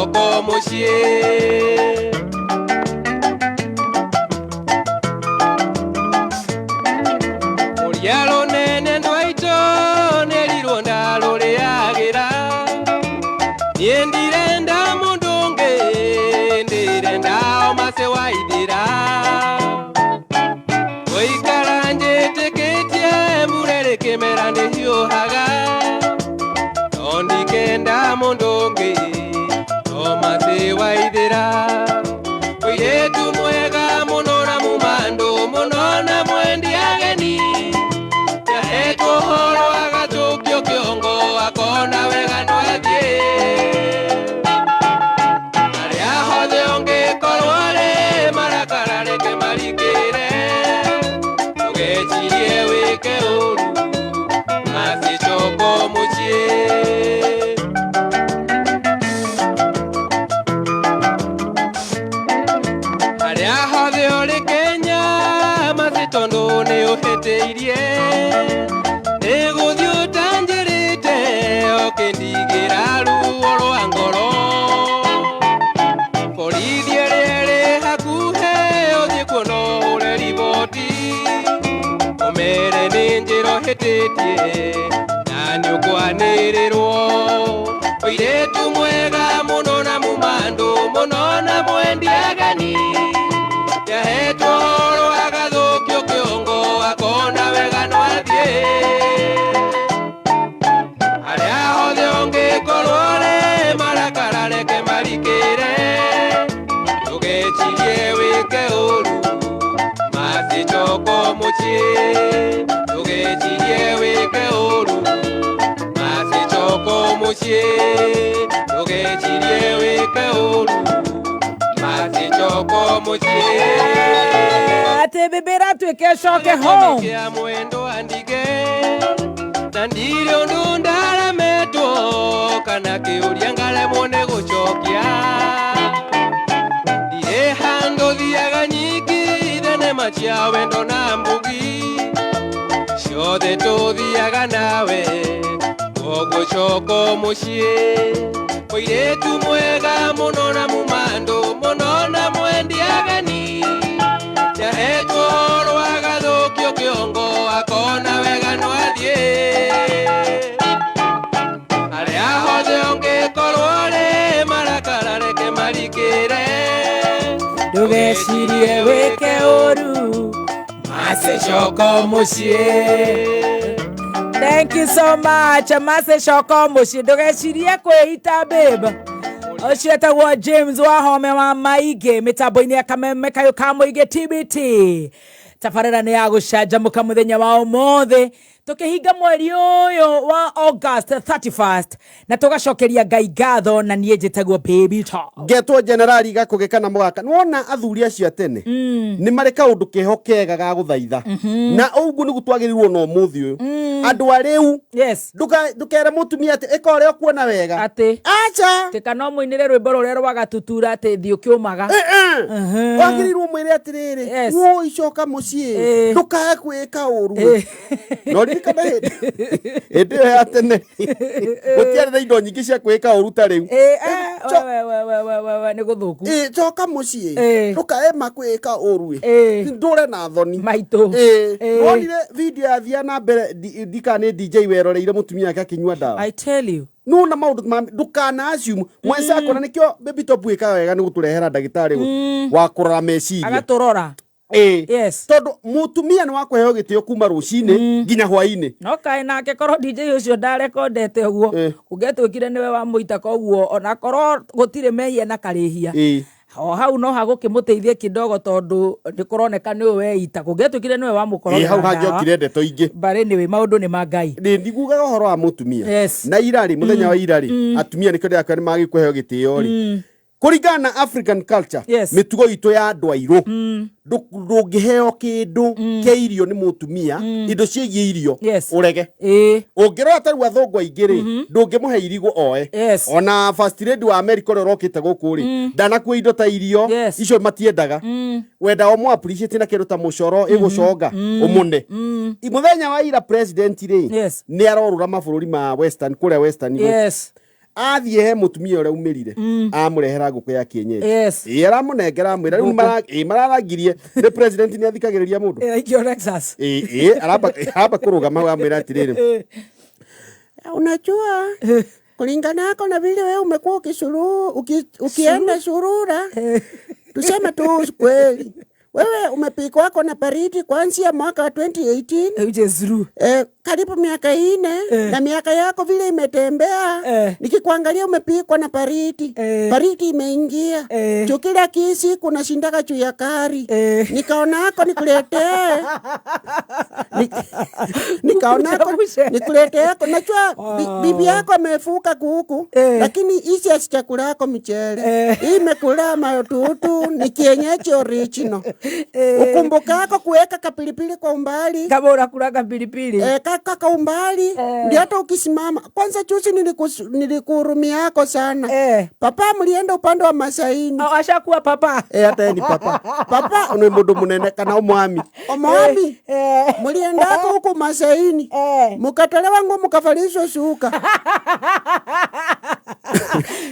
choko mucie. Murialo nene ndwaito nelironda loleagira. Yendirenda mundunge ndirenda omase waidira. Oikaranje teketie murere kemerande hiohaga. Ondikenda mundunge omase waidira. Oyetu mwega munona mumando munona mwendi ageni. Yahetu horo agatukio kiongo akona wega nwadie. Ariahode onge kolwale marakarare ke marikere. Tugechirie wike uru masi choko muchie. Ariahode ole Kenya masi tondo ne oheteirie. Negodio tangerite okendigira luolo angolo. Polidiere hakuhe odiekono ole riboti. Omere ninjiro hetetie nani okwanererwo. Oiretu mwega munona mumando munona mwendi agani. Yahetu oro agathukio kiongo akona wega nwadie. Ariahothe onge kolwale marakarare ke marikere. Tugechirie wike uru masi choko muchie. Tugechirie wike uru masi choko muchie. Tugechirie wike uru masi choko muchie. Ate bebera tweke shoke home. Kia mwendo andike. Nandirio ndundara meto kana kiuriangale mwone guchokia. Dire hando diaganyiki dene machia wendo na mbugi. Shode to diaganawe gogo choko mushie. Oiretu mwega munona mumando munona mwendi agani. Yahetu oro agathukio kiongo akona wega nwadie. Ariahothe onge kolwale marakarare ke marikere. Tugeshirie weke uru mase choko mushie. Thank you so much. Mase choko mushie. Tugeshirie kweita babe. Oshieta wa James wa home wa maige mitaboini ya kameme kayo kamo ige TBT. Tafarera ni agushaja muka muthenya wa umothe. Tukihinga mweri uyu wa August 31st na tugacokeria Ngai ngatho na nie njitagwo baby talk. Getwo generali gakugekana mwaka nona athuri acio tene ni mari kaundu kehokega ga guthaitha na ugu ni gutwagirirwo no muthi uyu andu ariu yes ndukere mutumia ati ekore okuona wega ati acha tikano muinire rwimbo ruria rwagatutura ati thi ukiumaga wagirirwo mwire atiriri wo icoka mucii ndukae kwika uru no ririkana hindi ya tene gutiari na indo nyingi cia kwika uru ta riu we ni guthuku coka mucii ndukae makwika uru ndure na thoni maitu onire video ya thia na mbere dikane DJ weroreire mutumia yake akinywa dawa. I tell you no na maundu dukana assume mwensa akona nikyo baby top wika wega ni guturehera ndagitari wa kurora meciria agaturora yes todo mutumia ni wakweho gitio kuma rucine nginya hwaini no kai nake korwo DJ ucio ndarekondete uguo ugetwikire niwe wa muita koguo ona korwo gutire mehia na karihia hau no hagukimuteithie kidogo tondu ndikuroneka niwe weita kugetwikire niwe wa mukoro hau hajokire ndeto ingi bare niwe maundu ni mangai ndigugaga horo wa mutumia yes. na irari muthenya wa irari atumia nikyo yakwa ni magikweho gitio ri kurigana African culture yes. mitugo itu ya andu airu ndungiheo kindu keirio ni mutumia indo ciegie irio urege ungirora taru athungu aingiri ndungimuhe irigo oe ona first lady wa America rorokite guku ri ndanakuwa indo ta irio icio matiendaga wenda o mu appreciate na kindu ta mucoro iguconga umune muthenya wa ira president ri ni arorura mabururi ma western kuria western athie he mutumia ure umirire amurehera nguku ya kienyeji aramunengera mwira riu mararangirie the president ni athikagiriria mundu ikio Texas araba kurugama amwira atiriri unajua kulingana nako na vile wewe umekuwa ukienda surura tuseme tu kweli wewe umepikwa wako na baridi kuanzia mwaka wa 2018 karibu miaka 4 na miaka yako vile imetembea nikikuangalia umepikwa na baridi baridi imeingia tukila kisi kuna shindaka juu ya kari nikaona yako nikuletee nikuletee yako najua bibi yako amefuka kuku lakini isi asichakula yako michele hii imekula mayotutu ni kienyeji original ukumbuka yako kuweka kapilipili kwa umbali kama unakula kapilipili kaka umbali ndio hata ukisimama kwanza chusi nilikuhurumia yako sana papa mlienda upande wa Masaini ashakuwa papa hata ni papa ni mundu munene kana omwami mlienda huko Masaini mukatolewa ngo mukafalishwa shuka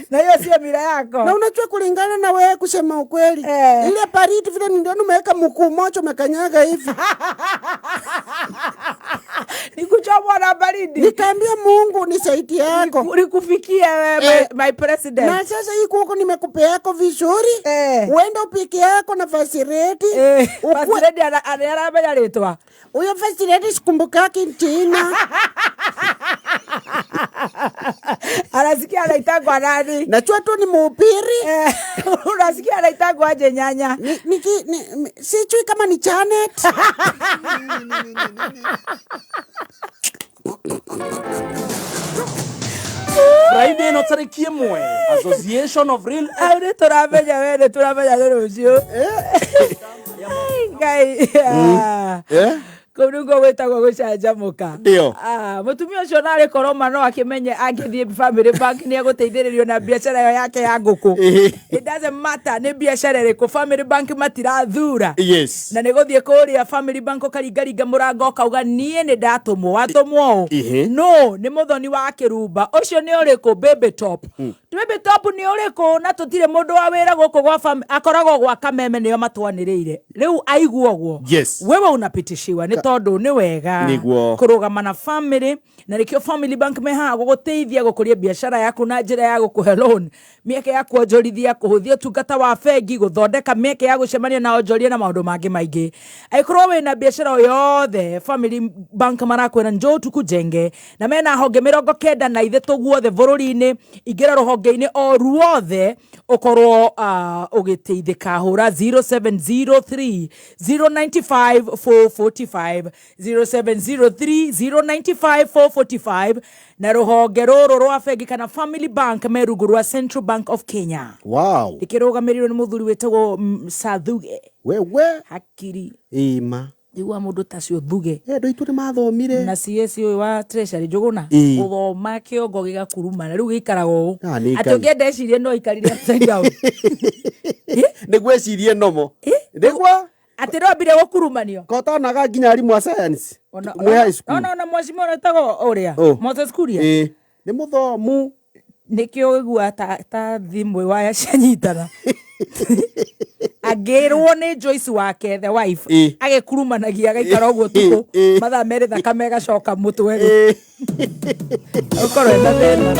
na hiyo sio mila yako na unachua kulingana na wewe kusema ukweli ile pariti vile ndio umeweka mkuu mocho umekanyaga hivi nikuchomwa na baridi nikaambia Mungu ni saidi yako ulikufikia wewe my president na sasa hii kuko nimekupea yako vizuri uenda upike yako na fasireti fasireti anarabaya letwa uyo fasireti sikumbukaki ntina anasikia anaitangwa nani najua tu ni mhubiri unasikia anaitangwa aje nyanya sijui kama ni Janet Friday no tarikie mwe Association of Real Aure turamenya wene turamenya rucio ngai Kurugo wetagwo gucanjamuka ndio mutumia ucio nari koroma no akimenye angithie family bank ni aguteithiririo na biashara yo yake ya nguku it doesn't matter ni biashara ire ko family bank matirathura na ni guthie kuria family bank karingaringa murango kauga nie ni ndatumwo watumwo no ni muthoni wa kirumba ucio ni uriku baby top baby top ni uriku na tutire mundu wa wira guku gwa akoragwo gwa kameme niyo matwaniriire riu aiguogwo wewe unapitishiwa ni tondu ni wega kurugama na family na rikio family bank meha guguteithia gukuria biashara yaku na njira ya gukuhe loan mieke ya kuonjorithia kuhuthia tungata wa fegi guthondeka mieke ya gucemania na onjoria na maundu mangi maingi aikoro we na biashara yothe family bank marakwira njoo tukujenge na mena honge 93 guothe bururi-ini ingira ruhonge-ini o ruothe ukorwo ugiteithika hura 0703 095 445 0703 095 445 na ruhonge ruru rwa fegi kana family bank merugu rwa Central Bank of Kenya ikirugamiriro ni muthuri wetagwo Sathuge wewe hakiri ima igwa mundu tacio thuge ndo itu ni mathomire na CS wa treasury njuguna uthoma kiongo gigakuruma na riu gikarago ati ungedecirie no ikarire upside down nigwecirie nomo ndigwa ati ro bire gukurumanio kotonaga nginya arimu wa science mwe high school no mwashimo tago uria Moses Kuria ni muthomu nikio igua ta thimwe waya cianyitana agirwo ni Joyce wake the wife agekurumanagia gaikara uguo tuko matha mere thakame gacoka mutwe ukoro enda thena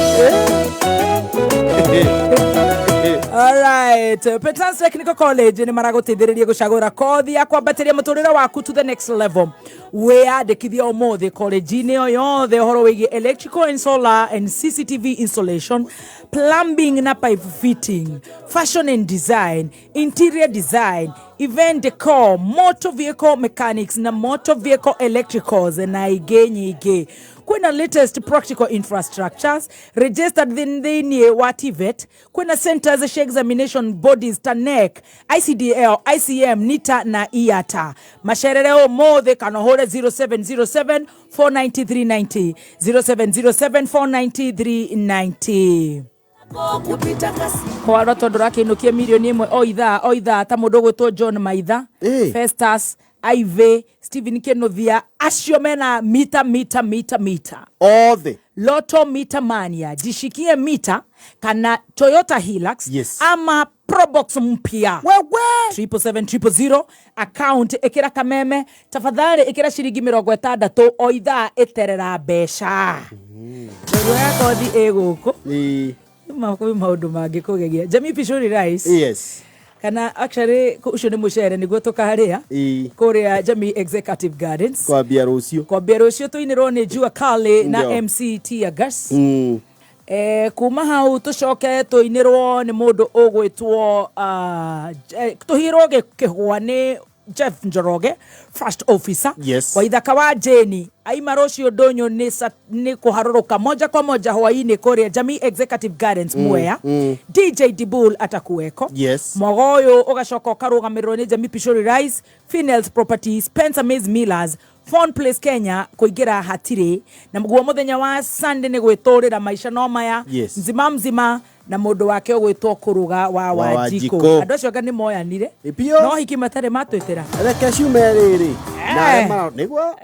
Alright, Petans Technical College ni maraguteithiriria gucagura kothi ya kwambatĩria muturire waku to the next level. Weyandĩkithia ũmũthĩ college-inĩ o yothe ũhoro wĩgiĩ electrical and solar and CCTV installation, plumbing na pipe fitting, fashion and design, interior design, event decor, motor vehicle mechanics na motor vehicle electricals na ingĩ nyingĩ. Kwina latest practical infrastructures registered thĩinĩ wa TVET. Kwina centers cia examination bodies ta NEC, ICDL, ICM, NITA na IATA. Macerere ũmũthĩ kana hore 0707 49390 0707 49390 kwa tondu rakinukia milioni 1 o ithaa ta mundu gwitwo John Maitha Festus Ive Stephen Kenothia acio mena mita othe Lotto Meter Mania. Jishikie mita kana Toyota Hilux ama Probox mpya. 77700 account ekira kameme tafadhali ekira shiringi 60 o ithaa eterera besha. Ndio yako di egoko. Maundu mangi kugegia. Jamii Pishori Rice. Yes. Kana actually ucio ni mucere niguo tukaharia kuria Jamii Executive Gardens kwa biarucio tuinirwo ni Jua Kali na MC Tia Gas. Kuma hau tucoke tuinirwo ni mundu ugwitwo tuhirwo kihwa ni Jeff Njoroge, first officer. Kwa ithaka wa Jeni aimarocio ndonyo ni kuharuruka moja kwa moja hwaini kuria Jamii Executive Gardens Mwea. DJ Dibul atakuweko. Mogoyo ugacoka karugamirwo ni Jamii Pishori Rice, Finels Properties, Spencer Maze Millers, Phone Place Kenya kuigira hatire na mguo muthenya wa Sunday ni gwiturira maisha no maya nzima na mundu wake ogwitwo kuruga wa jiko andu acio ngani moyanire no hiki matare matwetera reke ciume riri na ma niguo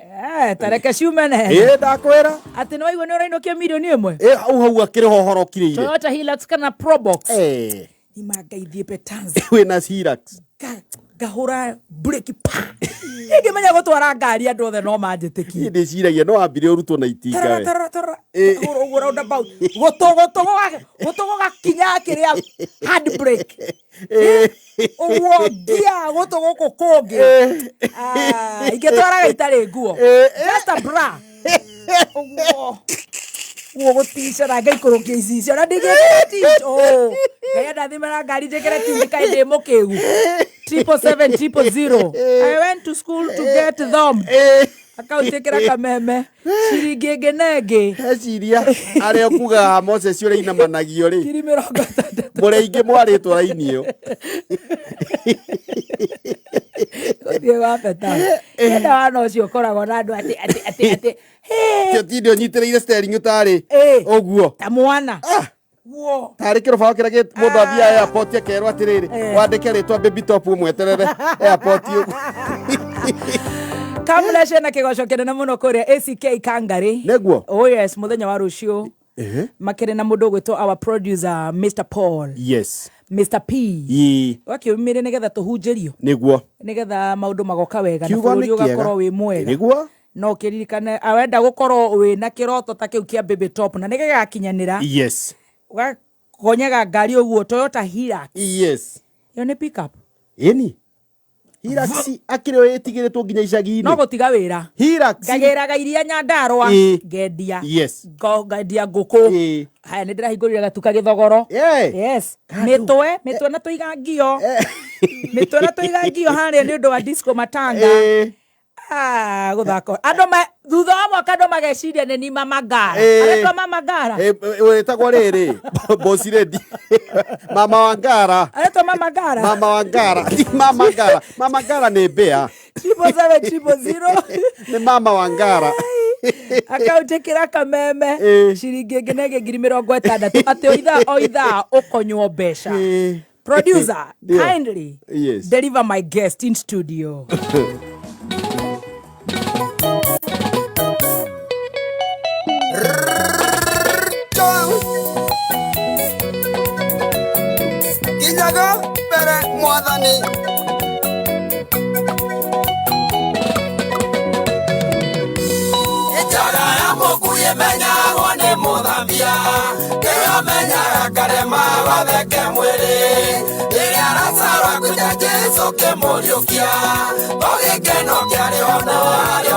tareke ciume ne ndakwira ati no igwe ni urainokia milioni imwe hau akiri hohoro kireire Toyota Hilux kana Probox ni magaithie petanza wina Hilux gahura break pa menya gutwara ngari andu othe no manjitikie ndiciragia no ambire urutwo na itinga we round about gotogo gakinya kiria hard brake gia gotogo kokonge igetwara gaitare nguo just a bra gutisha na gaikurukia icio na ndigeti gaya ndathimara ngari njekere timika inde mukegu 77700 I went to school to get them akautekera kameme ciringi ngenenge ciria aria kuga Moses uri ina managio ri kiri 60 mureingĩ mwaritwo raini iyo Ndiye wapeta enda wana ucio koragwo na andu ati tio nyitĩrĩire steering utari oguo ta mwana tari kiroba kira mundu athia airport akerwo atiriri wandike ritwa baby top umweterere airport kamuleshe na kigoco kinene muno kuria ACK Kangari neguo yes muthenya wa rucio makere na mundu gwitwo our producer Mr Paul Mr P wakiumire nigetha tuhunjirio niguo nigetha maundu magoka wega na bũrũri ugakorwo wi mwega niguo no kiririkane awenda gukorwo wi na kiroto ta kiu kia baby top na nigegakinyanira ugakonyaga ngari uguo Toyota Hilux yo ni pick up Hilux akiro etigiretwo nginya icagi-ini no gutiga wira Hilux ngageraga iria Nyandarua ngendia ngendia nguku haya ni ndirahingurira gatuka githogoro mitwe na tuigangio haria ni undu wa disco matanga guthako andu thutha wa mwaka andu mageciria ni Mama Ngara aretwa Mama Ngara wetagwo riri boss lady Mama wa Ngara aretwa Mama Ngara Mama Ngara ni mbea 77700 ni Mama wa Ngara akautekera kameme ciringi ngenege 60 ati o ithaa ukonywo besha producer kindly deliver my guest in studio Kinyago pere mwadhani Ejaga ya moku yemenya wane mudhambia Keo menya karema wadheke mwere Ili arasara kuja Jesu ke muriukia Oge keno kiari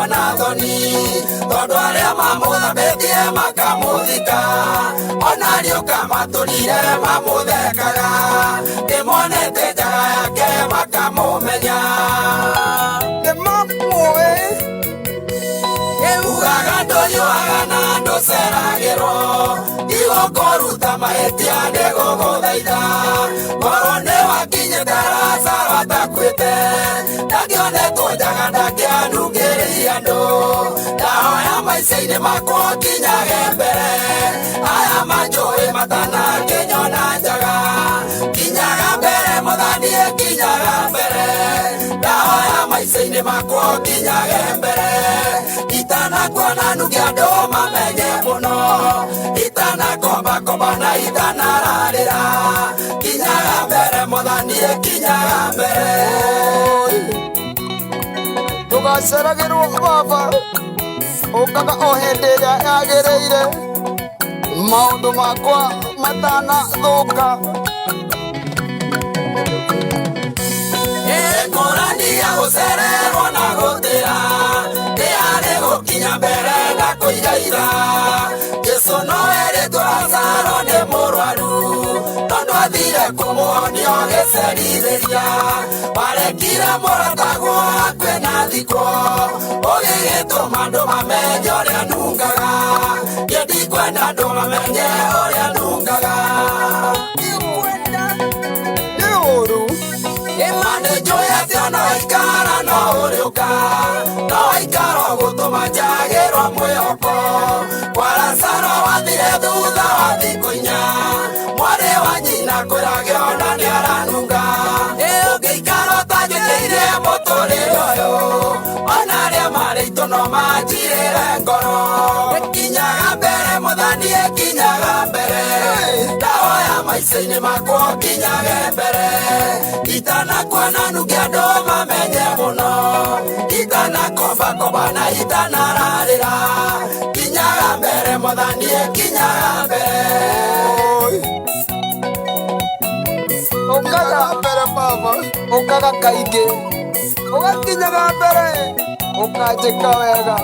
ona thoni Tondo aria mamudhambetie makamuthika Ona rioka maturire mamuthekaga Ndimonete njaga yake makamumenya Ndimamuwe Ugaga ndonyuaga na nduceragirwo Igokoruta mahetia ndiguguthaitha Korwo niwakinye darasa watakwite Ndangionetwo njaga ndakianungĩrĩria andũ Ndahoya maica-inĩ makwa kinyage mbere Aya manjũĩ matanakinyona njaga Kinyaga mbere mũthanie kinyaga mbere Ndahoya maica-inĩ makwa kinyage mbere Itana Itanakuona nugia doma menye muno. Itanakomba komba na itanararira. Kinyaga mbere muthanie kinyaga mbere. Tugaceragirwo baba. Ukaga o hindi ĩrĩa yagĩrĩire. Maũndũ makwa matanathũka. Ngũrania gũcererwo na gũtĩra. Nĩ harĩ gũkinya mbere na kũigaira. Jesũ nowe rĩtwa Lazaro nĩ mũrwaru. Tondũ athire kũmuonia ũgĩcerithĩria. Warekire mũrataguo akue na thikwo. Ũgĩgĩtũma andũ mamenye ũrĩa nungaga. Niĩ ndikwenda andũ mamenye ũrĩa nungaga. Nĩ ũru. Imane njũĩ atĩ ona waikara no ũrĩũka. No waikara ũgũtũma njagĩrwo mwĩhoko. Kwa Lazaro wathire thutha wa thikũ inya. Mwarĩ wa nyina kwĩragio na nĩaranunga. Ũngĩikara ũtanjĩkĩire mũtũrĩre ũyũ. Ona arĩa marĩtwo no manjirĩre ngoro. Kinyaga mbere mũthanie kinyaga mbere. Ndahoya maica-inĩ makwa kinyage mbere. Itanakuona nugia andũ mamenye mũno. Itanakomba komba na itanararĩra. Kinyaga mbere mũthanie kinyaga mbere. Ũkaga mbere baba. Ũkaga kaingĩ. Ũgakinyaga mbere. Ũkanjĩka wega.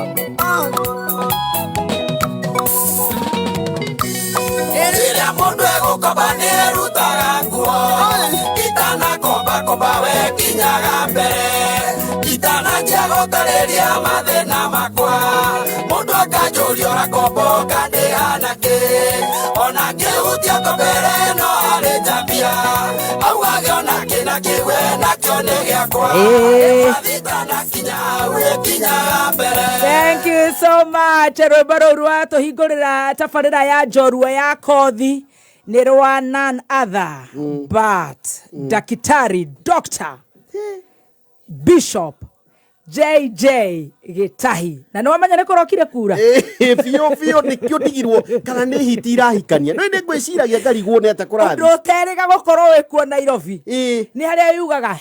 Rĩrĩa mũndũ egũkomba nĩerutaga nguo. Itanakomba komba we kinyaga mbere. Itananjia gũtarĩria mathĩna makwa. Mũndũ akanjũria ũrakomboka ndĩhana kĩ. Ona ngĩhutia mbere no arĩ njambia. Augage ona kĩna kĩwe nakĩo nĩ gĩakwa. Itanakinya we kinyaga mbere. Thank you so much. Rwĩmbo rũu rwatũhingũrĩra tabarĩra ya njorua ya kothi nĩ rwa none other but Dakitari Dr. Bishop JJ Gitahi. Na nĩ wamenya nĩ kũrokire kura. Biũ nĩkĩo ndigirwo kana nĩ hiti irahikania. No nĩ ngwĩciragia ngarigwo nĩ atĩa kũrathiĩ. Ũndũ ũterĩga gũkorwo wĩ kuo Nairobi. Nĩ harĩa yugaga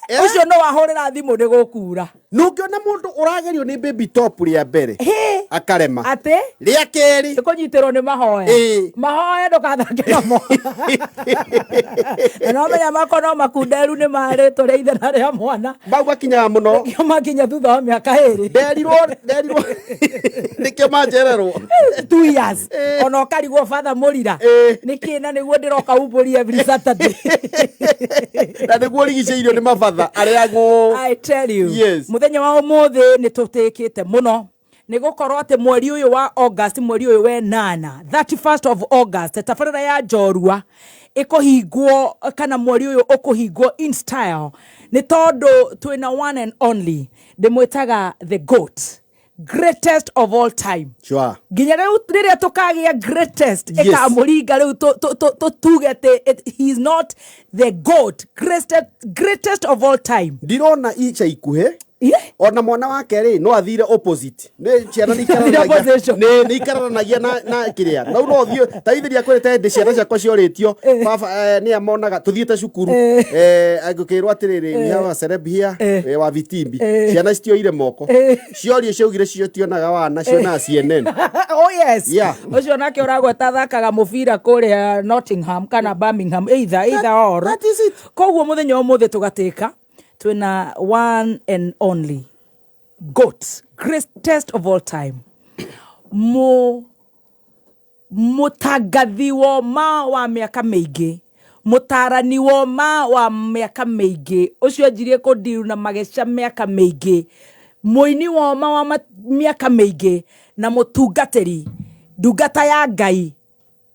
ũcio no wahũrĩra thimũ nĩ gũkura. Nũngĩona mũndũ ũragerio nĩ baby top rĩa mbere akarema. Atĩ rĩa kerĩ kũnyitĩrwo nĩ mahoya. Mahoya ndũkathake namo. Na no menya mako no makunderu nĩ marĩtwo rĩa ithe na rĩa mwana. Bau gakinyaga mũno. Nĩkĩo makinya thutha wa mĩaka ĩrĩ. Nderirwo nĩkĩo manjererwo 2 years. Ona ũkarigwo father mũrira. Nĩkĩ na nĩguo ndĩroka umbũri every Saturday. Na nĩguo rigicĩirio nĩ mabatha arĩa ngũ. I tell you. Yes. Muthenya wa ũmũthĩ nĩ tũtĩkĩte mũno. Nĩ gũkorwo atĩ mweri ũyũ wa August, mweri ũyũ we 31st of August, tabarĩra ya njorua ĩkũhingwo kana mweri ũyũ ũkũhingwo in style. Nĩ tondũ twĩna one and only ndĩmwĩtaga the GOAT, greatest of all time. Sure. Nginya rĩu rĩrĩa tũkagĩa greatest ĩkamũringa rĩu tuge atĩ he is not the GOAT, greatest of all time. Ndirona ica ikuhĩ. Ona mwana wake rĩ no athire opposite. Nĩ ciana nĩ ikaranagia na kĩrĩa. No thio taithĩria kwĩrĩte ndĩ ciana ciakwa ciorĩtio. Baba nĩ amonaga tuthiĩte cukuru. Agĩkĩrwo atĩrĩrĩ we have a celeb here wa Vitimbi. Ciana citioire moko. Ciorie ciaugire cionaga wana ciona CNN. Oh yes. Ũcio nake ũragweta thakaga mũbira kũrĩa Nottingham kana Birmingham either or. That is it. Koguo mũthenya ũmũthĩ tũgatĩka twina one and only GOAT, greatest of all time. Mũtangathi woma wa mĩaka mĩingĩ, mũtarani woma wa mĩaka mĩingĩ, ũcio njirie kũndiru na mageca mĩaka mĩingĩ, mũini woma wa mĩaka mĩingĩ, na mũtungatĩri ndungata ya Ngai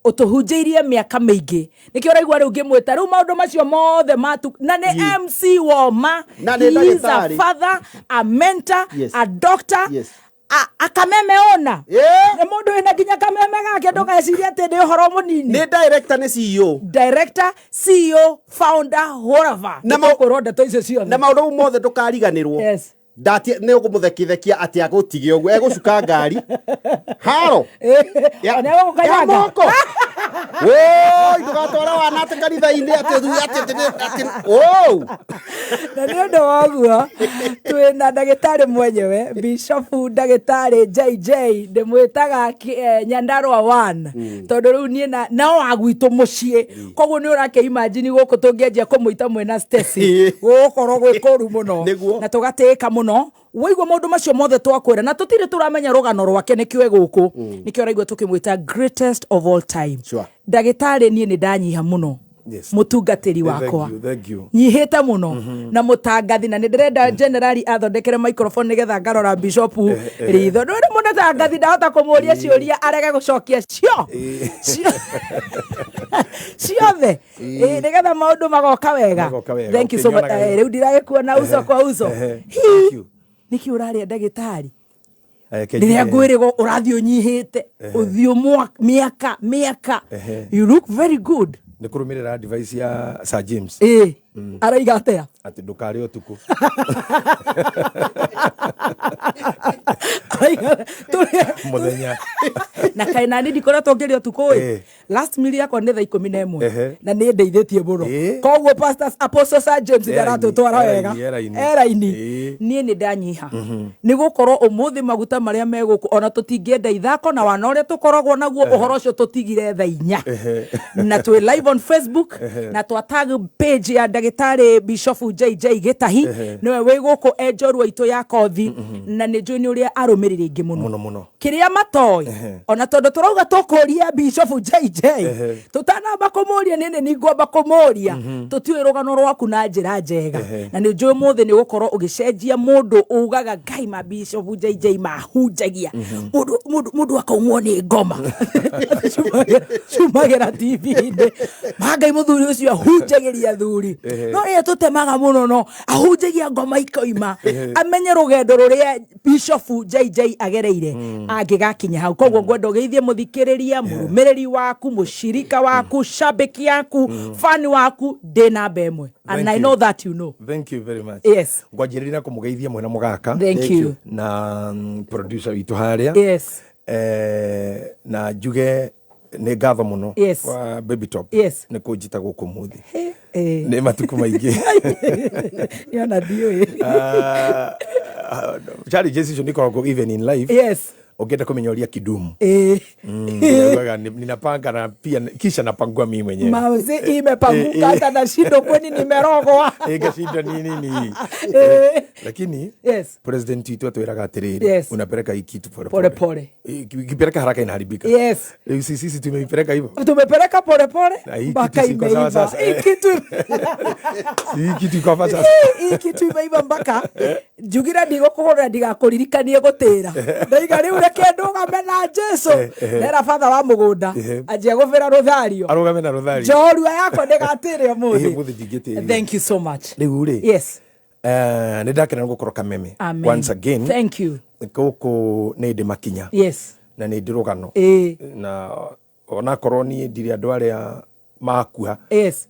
utuhunjĩirie mĩaka mĩingĩ. Nĩkĩo ũraigua rĩu ngĩmwĩta rĩu maũndũ macio mothe matu na nĩ MC woma. He is a father, a mentor, a doctor, a kameme ona. Nĩ mũndũ wĩna nginya kameme gake ndũgecirie atĩ nĩ ũhoro mũnini. Nĩ director nĩ CEO. Director, CEO, founder, whatever. Na maũndũ mothe ndũkariganĩrwo. ndati ne ukumuthekithia ati agutige uguo egucuka ngari haro ona gukanyaga woi ndugatwara wana ati kanitha-ini ati na nĩ ũndũ woguo twĩna ndagĩtarĩ mwenyewe Bishop ndagĩtarĩ JJ ndĩmwĩtaga Nyandarua 1 tondũ rĩu niĩ na wagwitũ mũciĩ koguo nĩ ũrake imagine gũkũ tũngĩanjia kũmũita mwena Stacy gũkorwo gwĩ kũru mũno na tũgatĩĩka mũno woigua maũndũ macio mothe twakwĩra na tũtirĩ tũramenya rũgano rwake nĩkĩo gũkũ nĩkĩo raigua tũkĩmwĩta greatest of all time ndagĩtarĩ niĩ nĩ ndanyiha mũno mutungatiri wakwa nyihite muno na mutangathi na ndirenda generali athondekere microphone nigetha ngarora Bishop ritho nduri mutangathi ndahota kumuria ciuria arege gucokia ciothe nigetha maundu magoka wega thank you so much riu ndiragikuona uso kwa uso niki uraria ndagitari Ndia ngwirigo urathi unyihite uthio miaka you look very good nikurumirira advice ya Sir James araiga atia ati ndukari utuku muthenya na kaina ndi ndikora tongeria utuku last meal yakwa nĩ thaa 11 na nĩ ndeithĩtie mũno koguo Pastor Apostle Sir James ndaratutwara wega era-ini niĩ nĩ ndanyiha nĩ gũkorwo ũmũthĩ maguta marĩa megũkũ ona tũtingĩenda ithako na wana ũrĩa tũkoragwo naguo ũhoro ũcio tũtigire thaa 4 na twĩ live on Facebook na twa tag page ya ndagĩtarĩ Bishop JJ Gitahi niwe wĩ gũkũ enjorua itũ ya kothi na nĩ njũĩ nĩ ũrĩa arũmĩrĩri ingĩ mũno kĩrĩa matoĩ ona tondũ tũrauga tũkũria Bishop JJ tutanamba kũmũria nene ni ngomba kũmũria tũtiũĩ rũgano rwaku na njĩra njega na nĩ njũĩ mũthĩ nĩ gũkorwo ũgĩcenjia mũndũ ugaga Ngai ma Bishop JJ mahunjagia mũndũ akaumwo nĩ ngoma cumagĩra TV-inĩ Ngai mũthuri ũcio ahunjagĩria thuri no ĩyo tũtemaga mũno no ahunjagia ngoma ikoima amenye rũgendo rũrĩa Bishop JJ agereire angĩgakinya hau koguo ngwenda ũgeithie mũthikĩrĩria mũrũmĩrĩri waku mũshirika waku shabiki yaku fan waku ndĩ namba ĩmwe and I know that you know. Thank you very much. Yes. Ngwanjĩrĩria kũmũgeithia mwena mũgaka. Thank you. Na producer witũ harĩa. Yes. Na njuge nĩ ngatho mũno wa Baby Top nĩ kũnjita gũkũ mũthĩ nĩ matuko maingĩ yona ndiũĩ challenges icio nĩkoragwo even in life ukienda kumenyoria kidumu ninapanga na pia kisha napangua mimi mwenyewe mauzi imepanguka hata na shindo kwani nimerogwa shindo nini lakini president wetu atwiraga atiriri unapeleka hii kitu pole ukipeleka haraka inaharibika sisi tumeipeleka hivyo tumepeleka pole mpaka imeiva hii kitu kwa sasa hii kitu imeiva mpaka jugira ndigokuhora ndigakuririkanie gutira ndaiga riu kendo gamena Jesu nera father wa mugunda ajia guvira ruthario arugame na ruthario jorua yako ndigatire muthi thank you so much riu ri yes ndakena gukoro kameme once again thank you koko ne de makinya na ne ndirugano na ona koroni ndiri andu aria makuha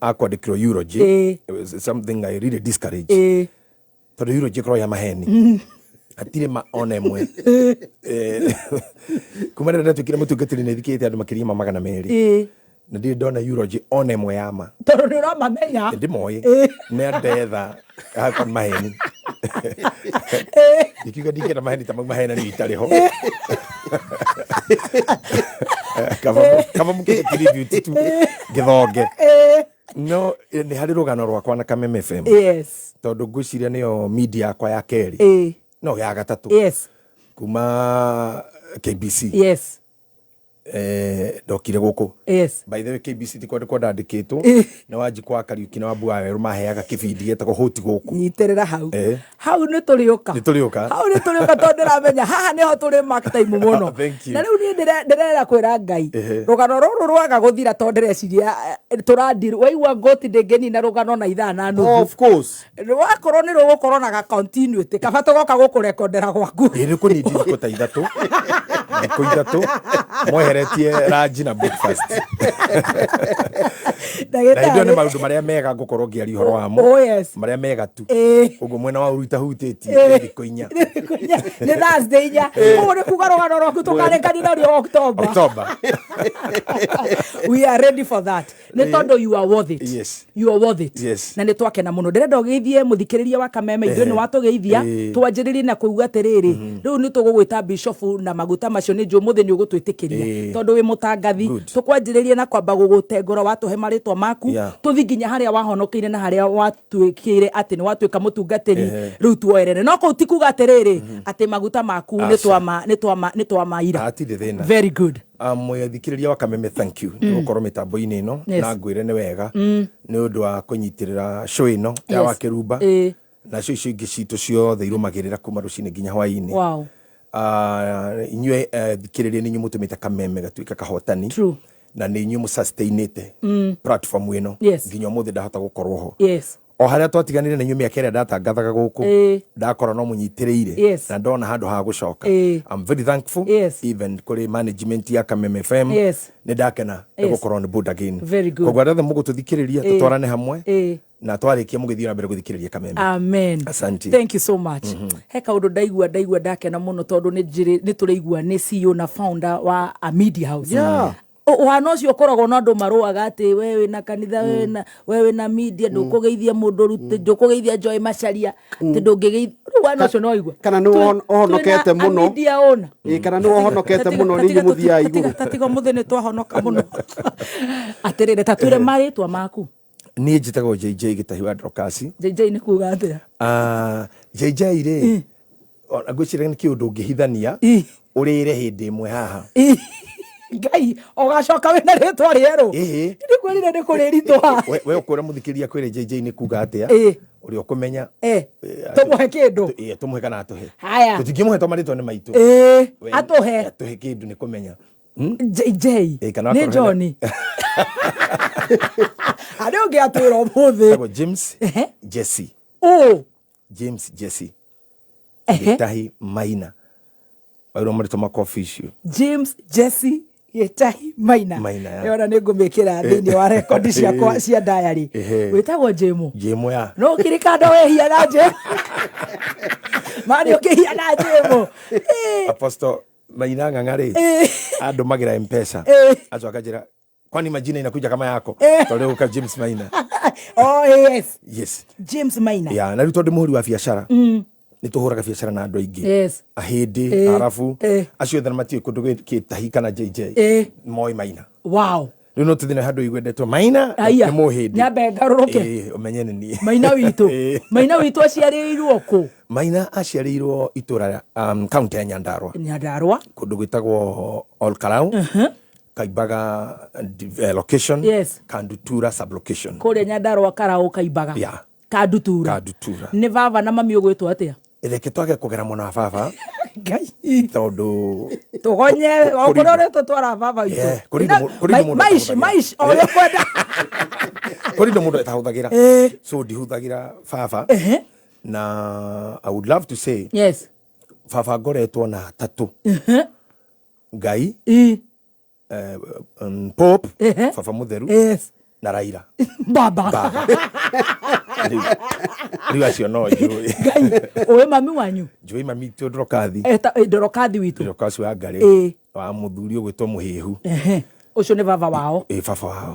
akwandikiro eulogy it was something I really discourage tondu eulogy kro ya maheni atire ma onemwe kumana nda tukire mutungatiri ne thikite andu makiria magana meri na ndi ndona eulogy onemwe yama tondu ni uramamenya ndi moyi ne ndetha akon maheni ikiga dikira maheni tamag mahena ni itariho kama mukire tribute tu githonge no ni hari rugano rwakwa na Kameme FM tondu ngwiciria niyo media yakwa ya keri no ya gatatu kuma KBC ndokire guku by the way KBC tikwenda kwandikitwo na wajiko wa Kariuki na wabu wawe rumaheaga kibindi getako hoti guku nyiterera hau ni turiuka hau ni turiuka tondu ramenya haha niho turi mark time muno na riu ni ndirera kwira Ngai rugano ruru rwaga guthira tondu reciria turandiri waigua ngoti ndengeni na rugano na ithaa na nuthu of course rwakorwo ni rugukorwo na ga continuity kabato goka gukurekondera gwaku iri ku ni ndiko ta ithatu mweheretie ranji na breakfast. Ndagĩtarĩ nĩ maũndũ marĩa mega ngũkorwo ngĩaria ũhoro wamo marĩa mega tu ũguo mwena wa ũruta hutĩtie thikũ inya nĩ Thursday inya ũguo nĩ kuga rũgano rwaku tũkarekanĩra rĩo October. We are ready for that. Nĩ tondũ you are worth it. Yes. You are worth it. Yes. Na nĩ twakena mũno ndĩrenda ũgeithie mũthikĩrĩria wa Kameme ithuĩ nĩ watũgeithia twanjĩrĩrie na kuuga atĩrĩrĩ rĩu nĩ tũgũgwĩta bishop na maguta macio nĩ njũmũthĩ nĩ ũgũtwĩtĩkĩria tondũ wĩ mũtangathi tũkwanjĩrĩrie na kwamba gũgũtengũra watũhe marĩtwa maku tũthi nginya harĩa wahonokeire na harĩa watwĩkĩire atĩ nĩ watwĩka mũtungatĩri rĩu tuoerere no kũu ti kuga atĩrĩrĩ atĩ maguta maku nĩ twamaira. Very good. Mwethikĩrĩria wa Kameme, thank you nĩ gũkorwo mĩtambo-inĩ ĩno na ngwĩre nĩ wega nĩ ũndũ wa kũnyitĩrĩra show ĩno ya Wakĩrumba na show icio ingĩ citũ ciothe irũmagĩrĩra kuma rũcinĩ nginya hwaĩ-inĩ. Wow. Inyuĩ thikĩrĩria nĩ inyuĩ mũtũmĩte Kameme gatuĩka kahotani. True. Na nĩ inyuĩ mũsustainĩte platform ĩno nginya ũmũthĩ ndahota gũkorwo ho. Yes. O harĩa twatiganire na inyuĩ mĩaka ĩrĩa ndatangathaga gũkũ ndakora no mũnyitĩrĩire na ndona handũ ha gũcoka. I'm very thankful even kũrĩ management ya Kameme FM nĩ ndakena gũkorwo on board again. Koguo arĩa mũgũtũthikĩrĩria tũtwarane hamwe na twarĩkia mũgĩthiĩ na mbere gũthikĩrĩria Kameme. Amen. Asante. Thank you so much. He kaũndũ ndaigua ndakena mũno tondũ nĩ tũraigua nĩ CEO na founder wa a media house. Ũhana ũcio ũkoragwo na andũ marũaga atĩ we wĩna kanitha we wĩna media ndũkũgeithia mũndũ rute ndũkũgeithia Joy Macharia atĩ ndũngĩgeithia ũhana ũcio no igua kana nĩ ũhonokete mũno media ona kana nĩ ũhonokete mũno nĩ inyuĩ mũthiaga igũrũ tatiga mũthĩ nĩ twahonoka mũno atĩrĩrĩ tatwĩre marĩtwa maku. Niĩ njĩtagwo JJ Gĩtahi wa Ndorokasi. JJ nĩ kuga atĩa? JJ rĩ ngwĩciria nĩ kĩũndũ ũngĩhithania ũrĩre hĩndĩ ĩmwe haha Ngai ogacoka wĩna rĩtwa rĩerũ nĩ kwĩrire nĩ kũrĩritwa we ũkwĩra mũthikĩria kwĩre JJ nĩ kuga atĩa ũrĩa ũkũmenya tũmũhe kĩndũ tũmũhe kana atũhe haya tũtingĩmũhe tũmarĩtwa nĩ maitũ atũhe kĩndũ nĩ kũmenya JJ nĩ Johnny arĩ ũngĩ atwĩra ũmũthĩ James Jesse James Jesse Gĩtahi Maina wairwo marĩtwa makwa official James Jesse Gĩtahi Maina yona nĩ ngũmĩkĩra thĩinĩ wa rekondi ciakwa cia diary wĩtagwo Jemo ya no kĩrĩkando wehia na Jemo mari ũkĩhia na Jemo Apostle Maina ng'ang'arĩ andũ magira M-Pesa acoka njĩra kwani majina inakuja kama yako toleo ka James Maina. Yes James Maina na rĩu tondũ mũhuri wa biacara nĩ tũhũraga biacara na andũ aingĩ ahĩndĩ arabu acio othe matiĩ kũndũ Gĩtahi kana JJ moĩ Maina. Wow. Rĩu no tũthĩ na handũ igwendetwo Maina nĩ mũhĩndĩ nyambe ngarũrũke ũmenye nĩ niĩ Maina witũ aciarĩirwo kũ? Maina aciarĩirwo itũra kaunti ya Nyandarua kũndũ gwĩtagwo Olkarau Kaibaga location Kandutura sub location kũrĩa Nyandarua Karau Kaibaga Kandutura nĩ baba na mami ũgwĩtwo atĩa? Reke twage kũgera mũno wa baba Ngai tondũ tũgonye okorwo rĩ tũtwara baba itũ maish oyo kwenda kũrĩ mũndũ etahũthagĩra so ndihũthagĩra baba na I would love to say baba ngoretwo na tatũ Ngai Pope baba mũtheru na Raila baba rĩu acio no njũĩ Ngai owe mami wanyu njũĩ mami ti Ndorokathi Ndorokathi witũ Ndorokathi wa Ngarĩ wa mũthuri ũgwĩtwo Mũhĩhu ũcio nĩ baba wao baba wao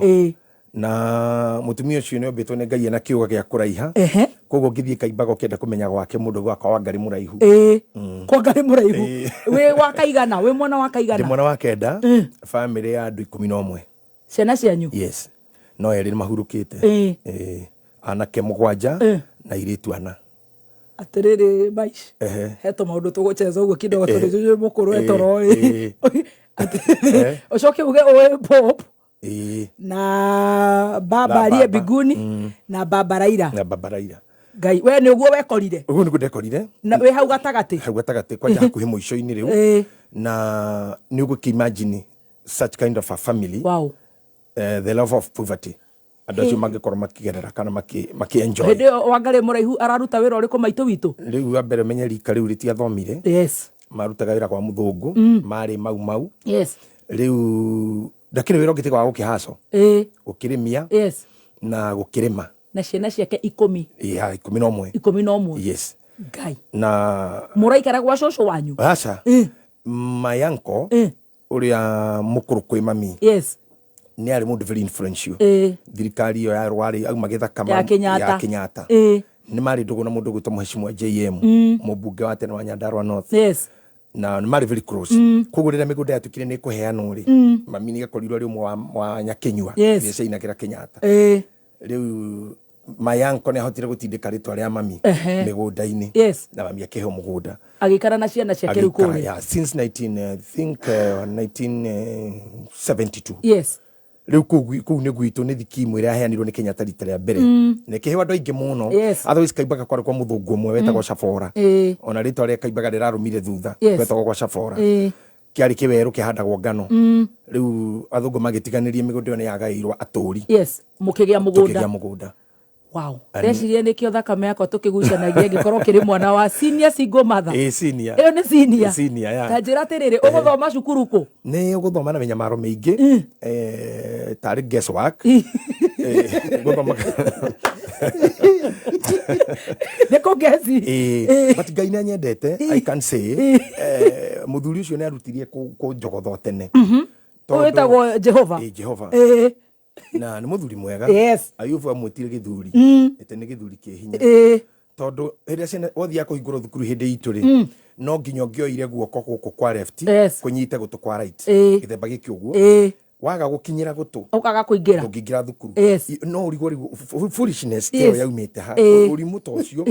na mũtumia ũcio nĩ ombĩtwo nĩ Ngai na kĩũga gĩa kũraiha koguo ngĩthiĩ Kaibaga ũkĩenda kũmenya gwake mũndũ gwakwa wa Ngarĩ mũraihu kwa Ngarĩ mũraihu wĩ wa kaigana wĩ mwana wa kaigana? Ndĩ mwana wa kenda family ya andũ 11 ciana cianyu? Yes no erĩ mahurũkĩte anake 7 na airĩtu 4. Atĩrĩrĩ maish heto maũndũ tũgũcheza ũguo kidogo tũrĩ mũkũrũ etoro ũcoke uge ũwe Pope na baba arie biguni na baba Raila Ngai we nĩ ũguo wekorire? Ũguo nĩguo ndekorire na wĩ hau gatagatĩ kwanja hakuhĩ mũico-inĩ rĩu na nĩ ũgũkĩimagine such kind of a family the love of poverty andũ acio mangĩkorwo makĩgerera kana makĩ-enjoy. Hĩndĩ ĩyo wa Ngarĩ mũraihu araruta wĩra ũrĩkũ maitũ witũ? Rĩu wa mbere menye rika rĩu rĩtiathomire marutaga wĩra kwa mũthũngũ marĩ mau riu ndakire wira ngite kwa gukihaco ukirimia na gukirima na ciana ciake 10 11 yes ngai na muraikara gwa coco wanyu aca mayanko uria mukuru kwi mami ni ari mundu very influential thirikari yo ya rwari auma githakama ya Kenyatta ni mari ndugu na mundu gwitwa mheshimiwa JM mubunge wa tene wa Nyandarua North na ni mari very close kugurira migunda yatukire ni kuheana uri mami ni gakorirwo ri umwe wa Nyakenyua iria ciinagira Kenyatta riu mayanko ne hotire gutindika ritwa ria mami migunda-ini na mami akihe mugunda agikara na ciana ciake riu kuri since 1972 riu kuu ni gwitu ni thikimu iria heanirwo ni Kenyatta rita ria mbere ne kihe andu aingi muno otherwise Kaimbaga kwari kwa muthungu umwe wetagwo Chabora ona ritwa ria Kaimbaga rirarumire thutha wetagwo kwa Chabora kiari kiweru kihandagwo ngano riu athungu magitiganirie migunda yo ni yagairwo aturi mukigia mugunda wow reciria nikio thakame yakwa tukigucanagia ngikorwo kiri mwana wa senior single mother senior iyo ni senior ya tajira tiriri uguthoma cukuru ku ni uguthoma na menyamaro mingi tari guess work uguthoma neko gesi but gaina nyendete I can say muthuri ucio ni arutirie ku njogotho tene wetagwo Jehova na ni muthuri mwega Ayubu amwitire githuri ete ni githuri kihinya tondu hiria ciana wothia kuhingura thukuru hindi ituri no nginya ngioire guoko guku kwa left kunyite gutu kwa right githemba giki uguo waga gukinyira gutu ukaga kuingira ngingira thukuru no urigori foolishness iyo yaumite ha urimu tocio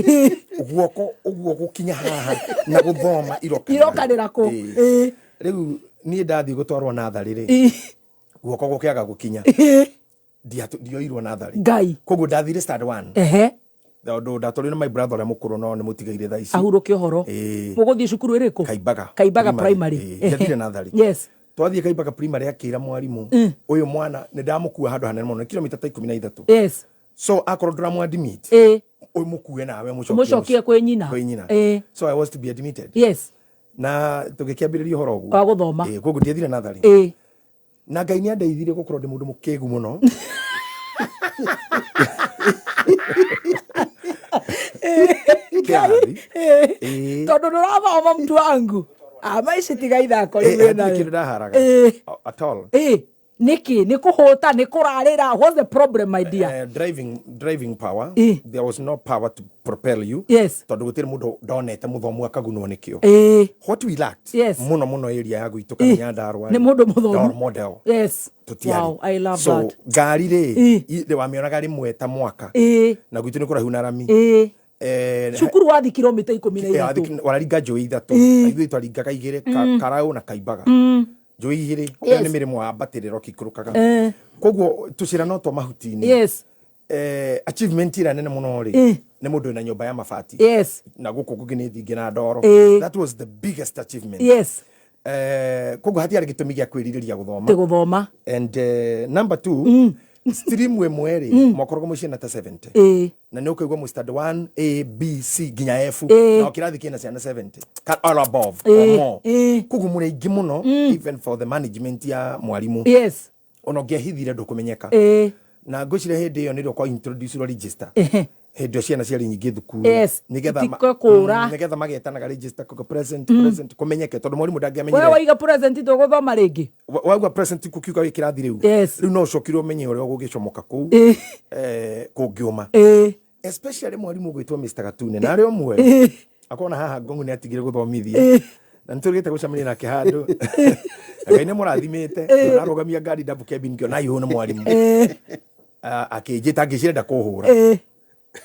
guoko uguo gukinya haha na guthoma irokanira ku riu ni ndathi gutwarwo nathari ri guoko gukiaga gukinya ndioirwo nathari ngai koguo ndathire stand 1 ndo ndatorire my brother ria mukuru no ni mutigaire tha ici ahuruke uhoro muguthie cukuru iriku Kaimbaga primary ndathire nathari twathie Kaimbaga primary akira mwarimu uyu mwana ni ndamukua handu hanene muno kilomita 13 so akorwo ndramwadimit uyu mukue nawe mucokie kwi nyina so I was to be admitted na tugikiambiriria uhoro uguo kwa guthoma koguo ndiathire nathari na ngai ni andeithire gukorwo ndi mundu mukegu muno tondu ndurathoma mtu wangu maici tiga ithako riu ndaharaga at all niki ni kuhuta ni kurarira what's the problem my dear driving power there was no power to propel you tondu gutire mundu ndonete muthomu akagunwo nikio what we lacked muno area ya gwitu kana Nyandarua ni mundu muthomu model wow I love so, that ngari ri wamionaga rimwe ta mwaka na gwitu ni kuraihu na rami cukuru wathi kilomita 13 wararinga njui 3 ithui twaringaga 2 Karau na Kaimbaga njui 2 ni mirimo wa batiriro kikurukaga koguo tucira no to mahutini achievement ira nene muno ri ni mundu na nyumba ya mabati na guku kugini thingi na ndoro that was the biggest achievement koguo hatiari gitumi gia kwiririria guthoma and number 2 stream we mweri mokorogo mucie na ta 70 na ni ukaigwa mu stand 1 A B C ginya F na kirathi kina ciana 70 all above or more kugu muri ingi muno even for the management ya mwarimu ono ngehithire ndukumenyeka na ngwicire hindi iyo nirio kwa introduce register hindi ciana ciari nyingi thukuru nigetha magetanaga register ko present kumenyeke tondu mwarimu ndangĩamenyire wewe iga present tuguthoma ringi wagwa present kukiuga wikirathi riu no cokire umenye uria ugicomoka kuu kungiuma especially mwarimu gwitwo Mr. Gatune na ario mwe akona haha ngongu ni atigire guthomithia na nturigite gucamania nake handu ngai ni murathimite narugamia ngari double cabin ngio na ihu ni mwarimu akijita ngicirenda kuhura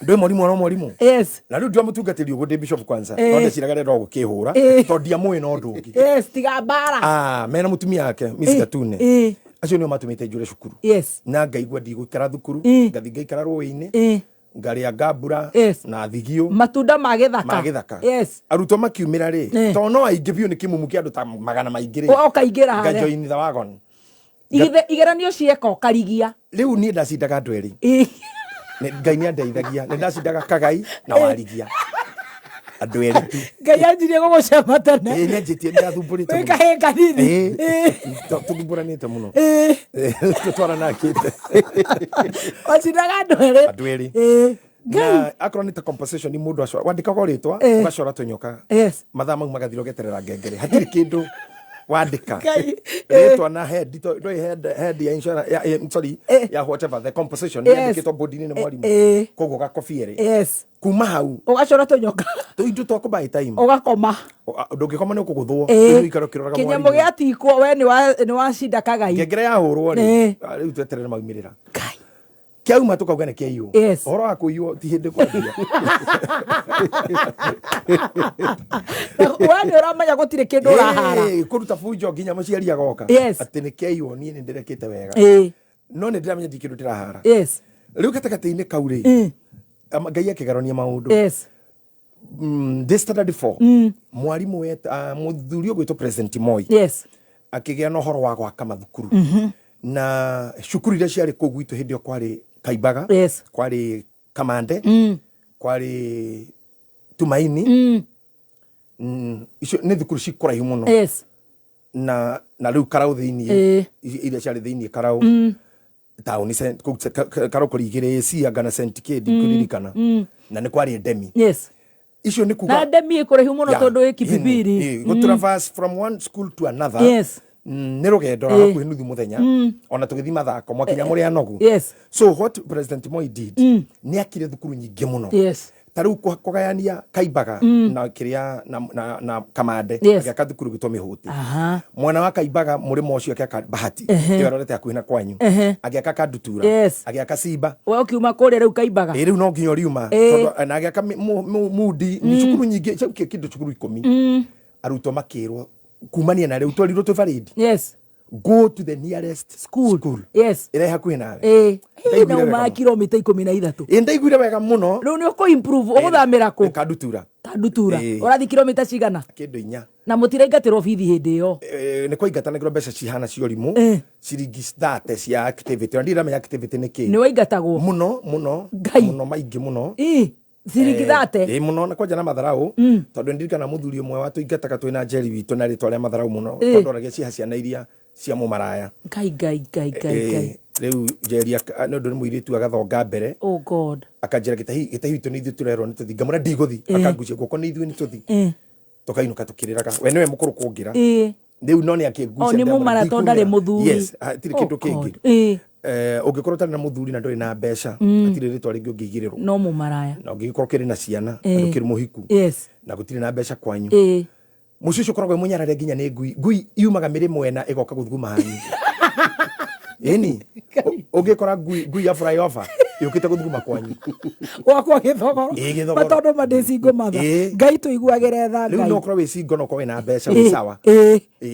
ndwe mwarimu na riu ndio mutungatiri ugo bishop kwanza no ndeciraga rero gukihura tondia mwe no ndungi tiga bara mena mutumia yake Mr. Gatune acio nio matumite njure cukuru na ngaigua ndigukara thukuru ngathi ngaikara ruini ngaria ngambura na thigio matunda magithaka arutwo makiumira ri to no aingi biu ni kimumu kia andu ta magana maingi ri okaingira hare ngajoini the wagon igeranio cieka karigia riu ni ndacindaga andu eri ngai ni andeithagia ni ndacindaga Kagai na Warigia andu eri tu ngai anjirie gugucema tene nĩanjĩtie nĩathumbũrĩte wĩ kahĩĩ kanini tũthumbũranĩte mũno tũtwaranakĩte wacindaga andũ erĩ na akorwo nĩ ta compensation mũndũ wandĩkaga rĩtwa ũgacora tũnyoka mathaa mau magathira ũgeterera ngengere hatirĩ kĩndũ wandĩka rĩtwa na head ya insurance sorry ya whatever the compensation yandĩkĩtwo body-inĩ nĩ mwarimũ koguo gakobiere kuma hau ũgacora tũnyoka tũindu twa kũbuy time ũgakoma ndũngĩkoma nĩ ũkũgũthwo ikaro kĩroraga mwarimũ kĩnyamũ gĩatikwo we nĩ wacinda kagai ngengere yahũrwo rĩu tweterere maumĩrĩra kiauma tukauga nĩ kĩiywo ũhoro wa kũiywo ti hĩndĩ kwambia we nĩ ũramenya gũtirĩ kĩndũ ũrahara kũruta bunjo nginya mũciari agoka atĩ nĩ kĩiywo niĩ nĩ ndĩrekĩte wega no nĩ ndĩramenya ti kĩndũ ndĩrahara rĩu gatagatĩ-inĩ kau rĩ ngai akĩgarũnia maũndũ ndĩ standard 4 mwarimũ mũthuri ũgwĩtwo President Moi akĩgĩa na ũhoro wa gwaka mathukuru na cukuru iria ciarĩ kũu gwitũ hĩndĩ ĩyo kwarĩ Kaimbaga kwarĩ Kamande kwarĩ Tumaini icio nĩ thukuru cikũraihu mũno na rĩu Karau thĩinĩ iria ciarĩ thĩinĩ Karau taũni Karau kũrigĩrĩ Sianga na St Kid kũririkana na nĩ kwarĩ Ndemi icio nĩ kuga na Ndemi ĩkũraihu mũno tondũ ĩ Kibibiri go traverse from one school to another nĩ rũgendo rwa hakuhĩ nuthu mũthenya ona tũgĩthiĩ mathako mwakinya mũrĩ anogu so what President Moi did nĩ akire thukuru nyingĩ mũno ta rĩu kũgayania Kaimbaga na kĩrĩa na Kamande agĩaka thukuru gwĩtwo Mĩhũtĩ mwana wa Kaimbaga mũrĩmo ũcio agĩaka Bahati ĩyo arorete hakuhĩ na kwanyu agĩaka Kandutura agĩaka Simba we ũkiuma kũrĩa rĩu Kaimbaga rĩu no nginya ũriuma tondũ na agĩaka Mudi nĩ cukuru nyingĩ kĩndũ cukuru 10 arutwo makĩrwo kumania na rĩu twarirwo tũbarĩdi go to the nearest school ĩrĩa hakuhĩ nawe nauma kilomita 13 ndaiguire wega mũno rĩu nĩ ũkũ improve ũgũthamĩra kũ Kandutura ũrathi kilomita cigana kĩndũ 4 na mũtiraingatĩrwo bithi hĩndĩ ĩyo nĩ kwaingatanagĩrwo mbeca cihana ciorimũ ciringi 30 cia activity na ndiramenya activity nĩ kĩ nĩ waingatagwo mũno maingĩ mũno ciringi 30 mũno na kwanja na matharau tondũ ndirikana mũthuri ũmwe watũingataga twĩna njeri witũ na rĩtwa rĩa matharau mũno tondũ oragia ciha ciana iria cia mũmaraya ngai rĩu njeri nĩ ũndũ nĩ mũirĩtu agathonga mbere akanjĩra gĩtahi witũ nĩ ithuĩ tũrerwo nĩ tũthi ngamũra ndigũthi akangucia guoko nĩ ithuĩ nĩ tũthi tũkainũka tũkĩrĩraga we nĩwe mũkũrũ kũngĩra rĩu no nĩ akĩngucia nĩ mũmara tondũ ndarĩ mũthuri hatirĩ kĩndũ kĩngĩ ũngĩkorwo ũtarĩ na mũthuri na ndũrĩ na mbeca hatirĩ rĩtwa rĩngĩ ũngĩigĩrĩrwo no mũmaraya na ũngĩkorwo kĩrĩ na ciana ndũkĩrĩ mũhiku na gũtirĩ na mbeca kwanyu mũciĩ ũcio ũkoragwo mũnyarare nginya nĩ ngui yumaga mĩrĩmo ena ĩgoka gũthuguma hanyu ĩni ũngĩkora ngui ya flyover yũkĩte gũthuguma kwanyu gwakwa gĩthogoro tondũ mandĩcingo matha ngai tũiguagĩre tha ngai rĩu no ũkorwo wĩ cingo no ũkorwo wĩna mbeca wĩ sawa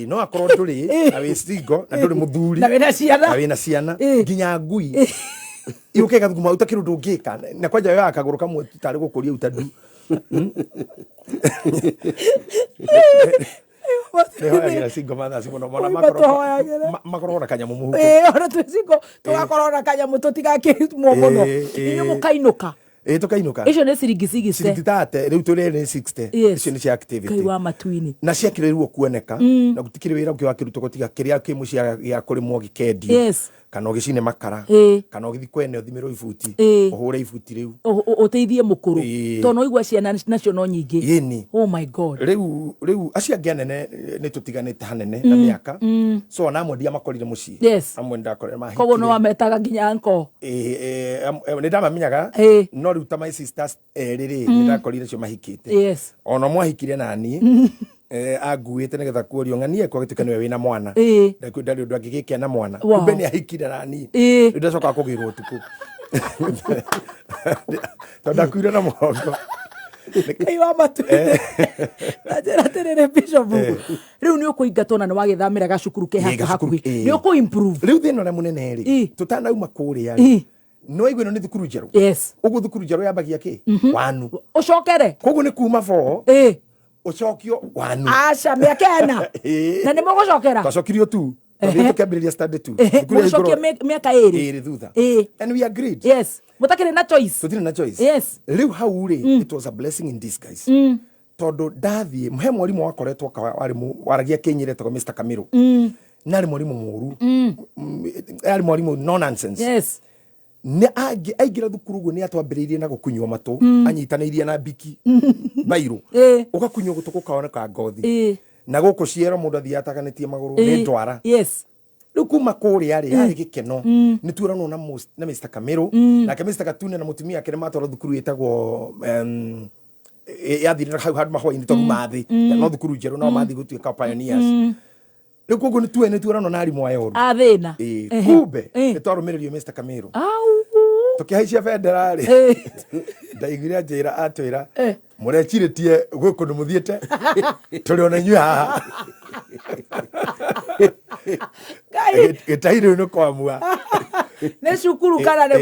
no akorwo ndũrĩ na wĩ cingo na ndũrĩ mũthuri na wĩna ciana nginya ngui yũke gathuguma ũtakĩrĩ ũndũ ũngĩka na kwanja yoya kagũrũ kamwe tarĩ gũkũria utandu nĩhoyagĩra cingo mathaci mũno makorwo na kanyamũ mũhuko ona twĩcingo tũgakorwo na kanyamũ tũtigakĩmwo mũno inyuĩ mũkainũka tũkainũka icio nĩ ciringi 60 rĩu tũrĩ nĩ 60 icio nĩ cia activity kai wa matu-inĩ na ciakĩrĩrwo kuoneka na gũtikĩrĩ wĩra ũngĩ wakĩrutwo gũtiga kĩrĩa kĩ mũciĩ gĩa kũrĩmwo gĩkendio kana ũgĩcine makara kana ũgĩthiĩ kwene ũthimĩrwo ibuti ũhũre ibuti rĩu ũteithie mũkũrũ tondũ no igua ciana nacio no nyingĩ oh my god rĩu acio angĩ anene nĩ tũtiganĩte hanene na mĩaka so na amwe ndiamakorire mũciĩ amwe ndakorire mahikire koguo no wametaga nginya anko nĩ ndamamenyaga no rĩu ta my sisters erĩ nĩ ndakorire cio mahikĩte ona mwahikire nani anguĩte nĩgetha kuorio ng'ania kwa gĩtuĩka nĩwe wĩna mwana ndarĩ ũndũ angĩgĩkĩa na mwana kumbe nĩ ahikire nani rĩu ndacoka kũgĩrwo ũtukũ tondũ ndakuire na mũgongo kai wa matu na njĩra atĩrĩrĩ bishop rĩu nĩ ũkũingatwo na nĩ wagĩthamĩra gacukuru ke hakuhĩ nĩ ũkũ improve rĩu thĩna ũrĩa mũnene rĩ tũtanauma kũrĩa no igwĩno nĩ thukuru njerũ ũguo thukuru njerũ yambagia kĩ wanu ũcokere koguo nĩ kuma bo ũcokio wanu aca mĩaka ena na nĩ mũgũcokera twacokirio tu tũkĩambĩrĩria standard 2 mũcokia mĩaka ĩrĩ thutha and we agreed mũtakĩrĩ na choice tũtirĩ na choice rĩu hau rĩ it was a blessing in disguise tondu ndathie he mwarimu wakoretwo waragia Kenyire to Mr. Kamiru nari mwarimu muru ari mwarimu no nonsense yes ne aigira thukuru guo ni atwambiriirie na gukunywa matu anyitanairie na biki bairu ugakunywa gutuko kaoneka ngothi na guku ciero mundu athiataganitie maguru ni ndwara yes kuma kuria ari gikeno ni turanwo na Mr. Kamiru na Mr. Katune na mutumia akire matwara thukuru yetagwo yathire hau hard mahoi-ini tondu mathi no thukuru njeru no mathi gutuika pioneers riu koguo ni turanwo na arimũ aya oru athina kumbe ni twarumirerio Mr. Kamiru tukihaicia bendera ri ndaiguire njira atwira murechiritie guku ni muthiete turi ona inyuĩ haha gitairi no kwamua ne cukuru kana ne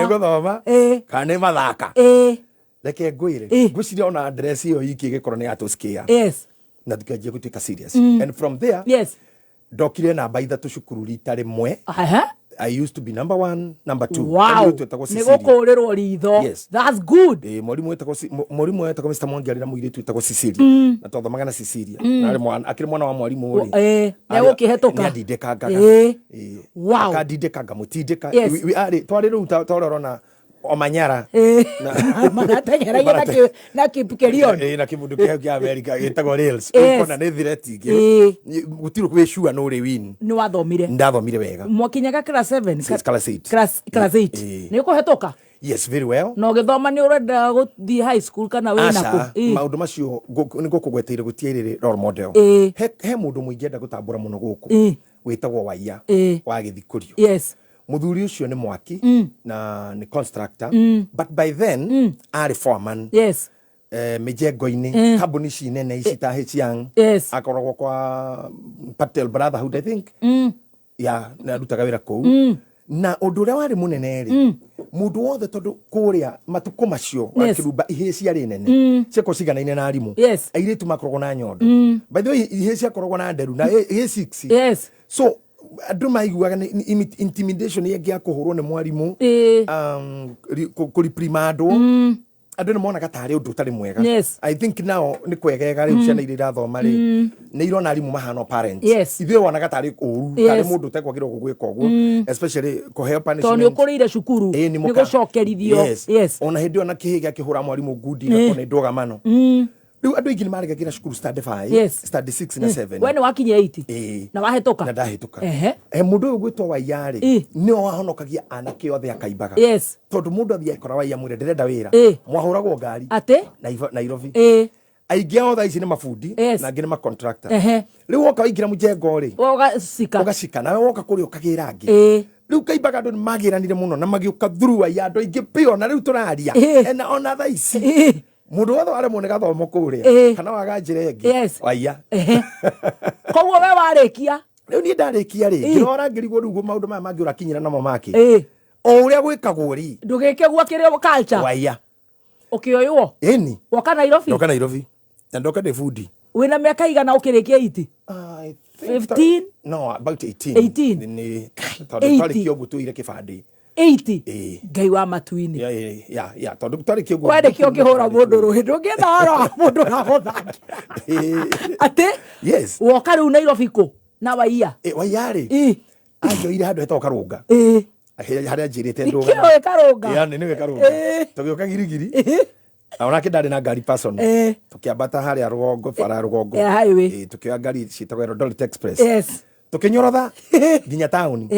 guthoma kana ni mathaka reke ngwire ngwiciria ona address iyo iki gikoro ni atusikia yes na tukanjia gutuika serious and from there yes ndokire namba ithatu cukuru rita rimwe I used to be number 1 number 2 wow ni gukurirwo ritho yes that's good morimu etagwo Mr. Mwangi arira muiritu etagwo Cecilia na twathomaga na Cecilia na akiri mwana wa mwarimu uri ne gukihetoka ndindekaga wow akandindekaga mutindeka twari ru twarorona Omanyara manatanyara na kipikerion na kimundu kia America gitagwo Rails ukona ni threat gutiru kwishua no ri win ni wathomire ndathomire wega mwakinyaga class 7 class 8 ni kuhetoka yes very well no githoma ni urenda guthii high school kana wina ku maundu macio ni gukugweteire gutiirire role model he mundu muingenda gutambura muno guku witagwo Waiya wa Githikurio yes muthuri ucio ni mwaki na ni constructor but by then ari foreman yes mijengo-ini kambuni cinene ici ta Hichiang akoragwo kwa Patel Brotherhood I think na rutaga wira kuu na undu uria wari munene ri mundu wothe tondu kuria matuko macio wakirumba ihe ciari nene ciako ciganaine na arimu airitu makoragwo na nyondo by the way ihe ciakoragwo na nderu na ihe 6 so andu maiguaga intimidation yengia kuhurwo ni mwarimu kuriprimando andu ni monaga tari undu utari mwega I think now ni kwegega ri ciana iri rathoma ri ni irona arimu mahano parents ithe wonaga tari uru tari mundu utekwagirwo gugwika uguo especially kuheo punishment toni ukurire cukuru ni gucokerithio ona hindi ona kihiga kihura mwarimu ngudi na kone ndogamano riu andu aingi ni marigagira cukuru study 5 study 6 na 7 we ni wakinya 8 na wahetoka na ndahetoka mundu uyu gwitwo Waiya ri ni wahonokagia anake othe akaimbaga tondu mundu athia ikora Waiya mwire ndirenda wira mwahuragwo ngari ate Nairobi aingi othe ici ni mafundi na angi ni ma contractor riu woka waingira mujengo ri ugacika nawe woka kuri ukagira angi riu kaimbaga andu ni magiranire muno na magiuka through Waiya andu aingi pio na riu turaria na ona tha ici mundu wothe wari mwone gathomo kuria kana waganjire ngi Waiya koguo we warikia riu ni ndarikia ri ngirora ngirigwo rugo maundu maya mangi urakinyira namo maki o uria gwikagwo ri ndugike gwakire culture Waiya ukioywo eni woka Nairobi na ndoka de foodi wina miaka igana ukirikia 8 15 no about 18 ni tari kiogu tuire kibandi 80 ngai wa matuini ya tondu tari kiogu kwende kio kihura mundu ruhi ndungienda horo mundu na guthangi ate woka riu Nairobi ku na Waiya Waiya ri anjoire handu hetagwo Karunga haria njirite nduga kio Karunga yani niwe Karunga tugioka girigiri Aona kidari na gari personal tukiambata haria rugongo bara rugongo tukioya gari citagwo Eldoret Express tukinyorotha nginya town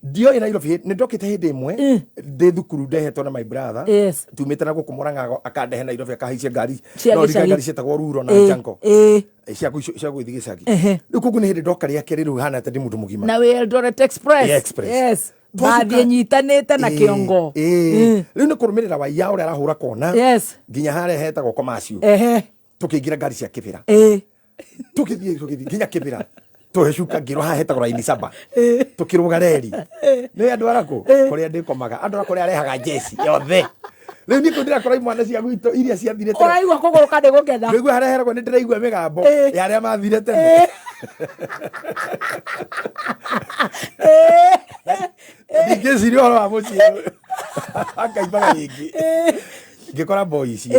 dio ina Nairobi ni ndokite hindi imwe ndi thukuru ndehetwo na my brother tumite na guku Murang'a akandehe Nairobi akahaicia gari no rika gari citagwo Ruro na Janko cia gwithii gicagi riu koguo ni hindi ndoka ria keri riu hana ta ndi mundu mugima na we Eldoret Express bathie nyitanite na kiongo riu ni kurumirira Waiya uria arahura kona nginya haria hetagwo Komasio tukiingira ngari cia kibira tukithie nginya kibira tuhecuka ngiro ha hetagwo raini saba tukiruga reri ni andu araku kuria ndikomaga andu araku arehaga jesi yothe riu ni kundira kora imwana cia gwito iria cia thirete oraigwa kuguruka ndi gugetha riu hareheragwo ni ndiraigua migambo ya aria mathirete ngiciria horo wa muciĩ akaimbaga rĩngĩ ngĩkora boys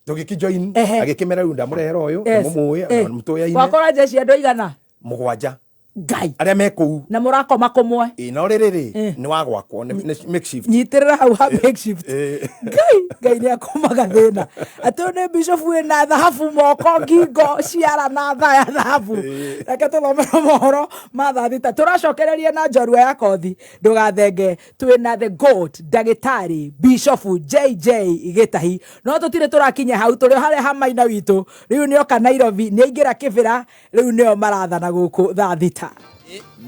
tugikijoin agikimera unda murero uyu mumuya mutoya ine wakora jeshi andu igana mugwanja ngai aria meku na murakoma kumwe no ririri ni wagwakwo ni makeshift nyitirira hau ha makeshift ngai ni akomaga thina atone bishop we na thahabu moko ngingo ciara na thaya thahabu reke tuthomera mohoro mathathita turacokereria na njorua ya kothi ndugathenge twina the goat ndagitari bishop JJ Gitahi no tutire turakinya hau turi hare hamaina witu riu ni oka Nairobi ni ingira kibira riu nio marathana guku thathita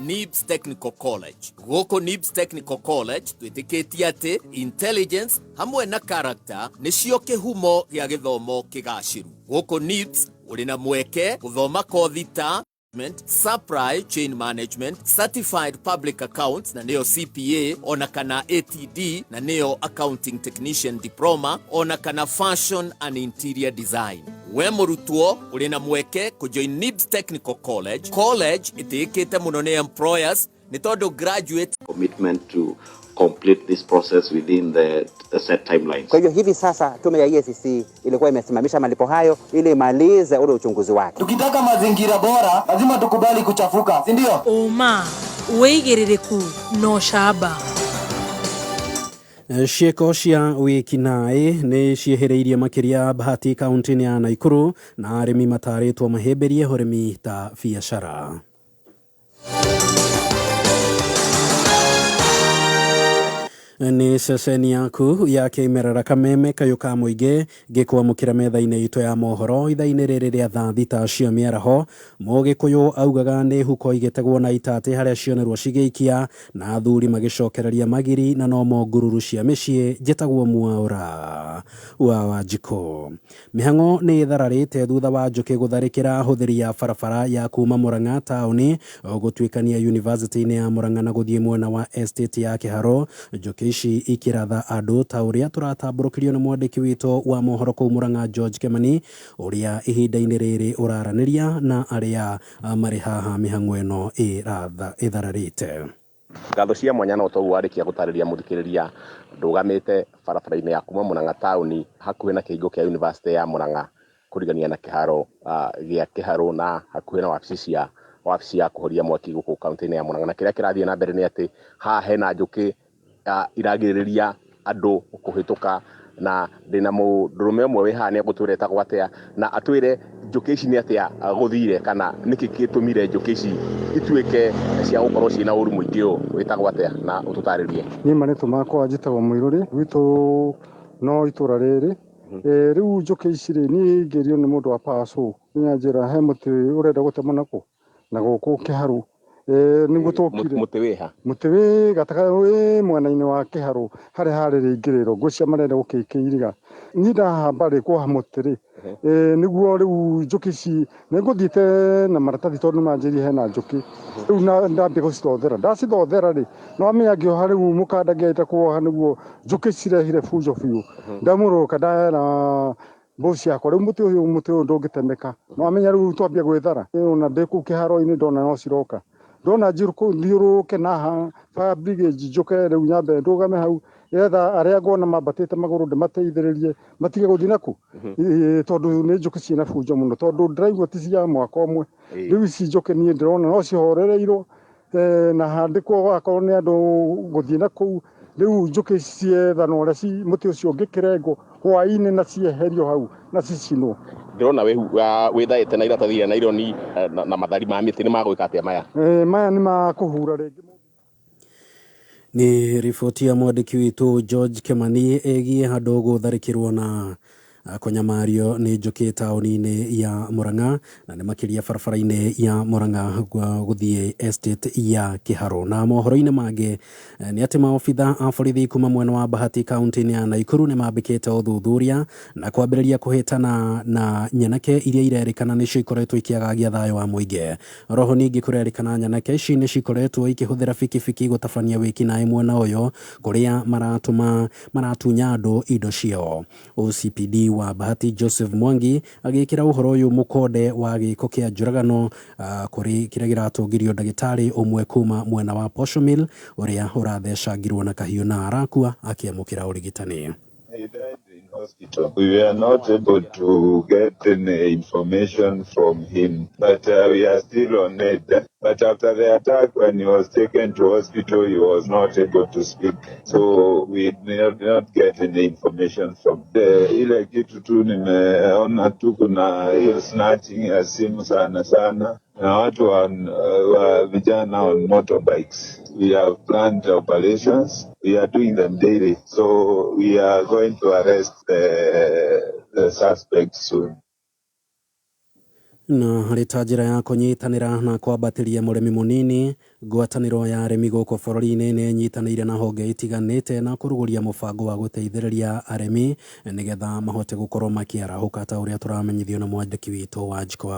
NIBS Technical College. Goko NIBS Technical College twitikitie ati intelligence hamwe na character nicio kihumo gia githomo kigaciru. Goko NIBS uri na mweke guthoma kothi ta supply chain management, certified public accounts na neo CPA, ona kana ATD na neo accounting technician diploma, ona kana fashion and interior design. We murutuo uri na mweke kujoin NIBS Technical College. College itikite muno ni employers ni todo graduate commitment to complete this process within the set timelines. Kwa hivyo hivi sasa tume ya EACC ilikuwa imesimamisha malipo hayo ili imalize ule uchunguzi wake. Tukitaka mazingira bora lazima tukubali kuchafuka, si ndio? Uma weigiririku no shaba. Cieko cia wikinae ni ciehereirie makiria Bahati kaunti ya Naikuru na arimi mataritwo mahemberie horemi ta biashara. Ni ceceni yaku ya kimerera kameme kayuka muingi gikwamukira metha-ini itu ya mohoro itha-ini riri ria thathita cia miaraho Mugikuyu augaga ni huko igetegwo na itate haria cionerwo cigeikia na athuri magicokereria magiri na no ngururu cia micii njitagwo Mwaura wa jiko. Mihango ni thararite thutha wa njuki gutharikira huthiri ya barabara ya kuma Murang'a tauni gutwikania university-ini ya Murang'a na guthie mwena wa estate ya Kiharo. Njuki ici ikiratha andu ta uria turatamburukirio na mwandiki witu wa mohoro kuu Murang'a George Kimani uria ihinda-ini riri uraraniria na aria mari haha mihango ino ithararite. Ngatho cia mwanya no togu warikia gutariria muthikiriria ndugamite barabara-ini ya kuma Murang'a tauni hakuhi na kihingo kia university ya Murang'a kurigania na kiharo gia Kiharo na hakuhi na wabici ya kuhoria mwaki guku kaunti-ini ya Murang'a. Na kiria kirathie na mbere ni ati haha hena njuki iragiriria andu kuhituka na ndina mundurume umwe wi haha ni agutwire etagwo atia na atwire njuki ici ni atia guthire kana niki gitumire njuki ici ituike cia gukorwo cina uru muingi witagwo atia na ututaririe. Ni maretu makwa njitagwo Mwiruri witu no itura riri riu njuki ici ni ngerio ni mundu wa paso ni anjira he muti urenda gutema nako na guku Kiharo niguo tokire mutewe gataka we mwena-ini wa Kiharo hari ringiriro ngwicia marenda gukikiriga ni ndahamba ri kwa mutiri niguo riu njuki ici ninguthiite na maratathi tondu manjiri hena njuki riu ndambia gucithothera ndacithothera ri no amenyagio hari mukanda ngiaita kuoha niguo njuki cirehire fujo biu ndamuruka ndana bosi yakwa riu muti uyu ndungitemeka no amenya riu twambia gwithara ona ndiku Kiharo-ini ndona no ciroka ndona njiruko thiuruke naha fire brigade njuke riu nyambe ndugame hau etha aria ngona mambatite maguru ndimateithiririe matige guthii naku tondu ni njuki ciina fujo muno tondu ndiraigua ti cia mwaka umwe riu ici njuki nie ndirona no cihorereirwo na handikwo wakorwo ni andu guthii naku riu njuki cietha no ria muti ucio ungikirengo hwa-ini na cieherio hau na cicinwo. Ndirona withaite na iratathi na ironi na mathari ma miti ni magwika atia maya maya ni makuhura ringi. Ni ripoti ya mwandiki witu George Kimani egie handu gutharikirwo na konyamario ni njuki tauni-ini ya Murang'a na ni makiria barabara-ini ya Murang'a guthie estate ya Kiharo. Na mohoro-ini mangi ni ati maobitha a borithi kuma mwena wa Bahati kaunti-ini ya Naikuru ni mambikite uthuthuria na kwambiriria kuhitana na nyanake iria irerikana nicio ikoretwo ikiagagia thayo wa muingi. Roho ningi kurerikana nyanake ici ni cikoretwo ikihuthira fikifiki gutabania wikinae mwena uyu kuria maratunya andu indo ciao. OCPD wa Bahati Joseph Mwangi agikira uhoro uyu mukode wa giko kia njuragano kuri kiria giratungirio ndagitari umwe kuma mwena wa Posho Mill uria urathecangirwo na kahiu na arakua akiamukira urigitani. hospital. We were not able to get any information from him, but we are still on it. But after the attack, when he was taken to hospital, he was not able to speak. So we did not get any information from the ile kitu tu nimeona tu kuna hiyo snatching ya simu sana sana na watu wa vijana on motorbikes. We have planned operations. We are doing them daily. So we are going to arrest the suspect soon. Na harĩ ta njĩra ya kũnyitanĩra na kwambatĩria mũrĩmi mũnini, ngwatanĩro ya arĩmi gũkũ bũrũri-inĩ nĩ ĩnyitanĩire na honge itiganĩte na kũrugũria mũbango wa gũteithĩrĩria arĩmi nĩgetha mahote gũkorwo makĩarahũka ta ũrĩa tũramenyithio na mwandĩki witũ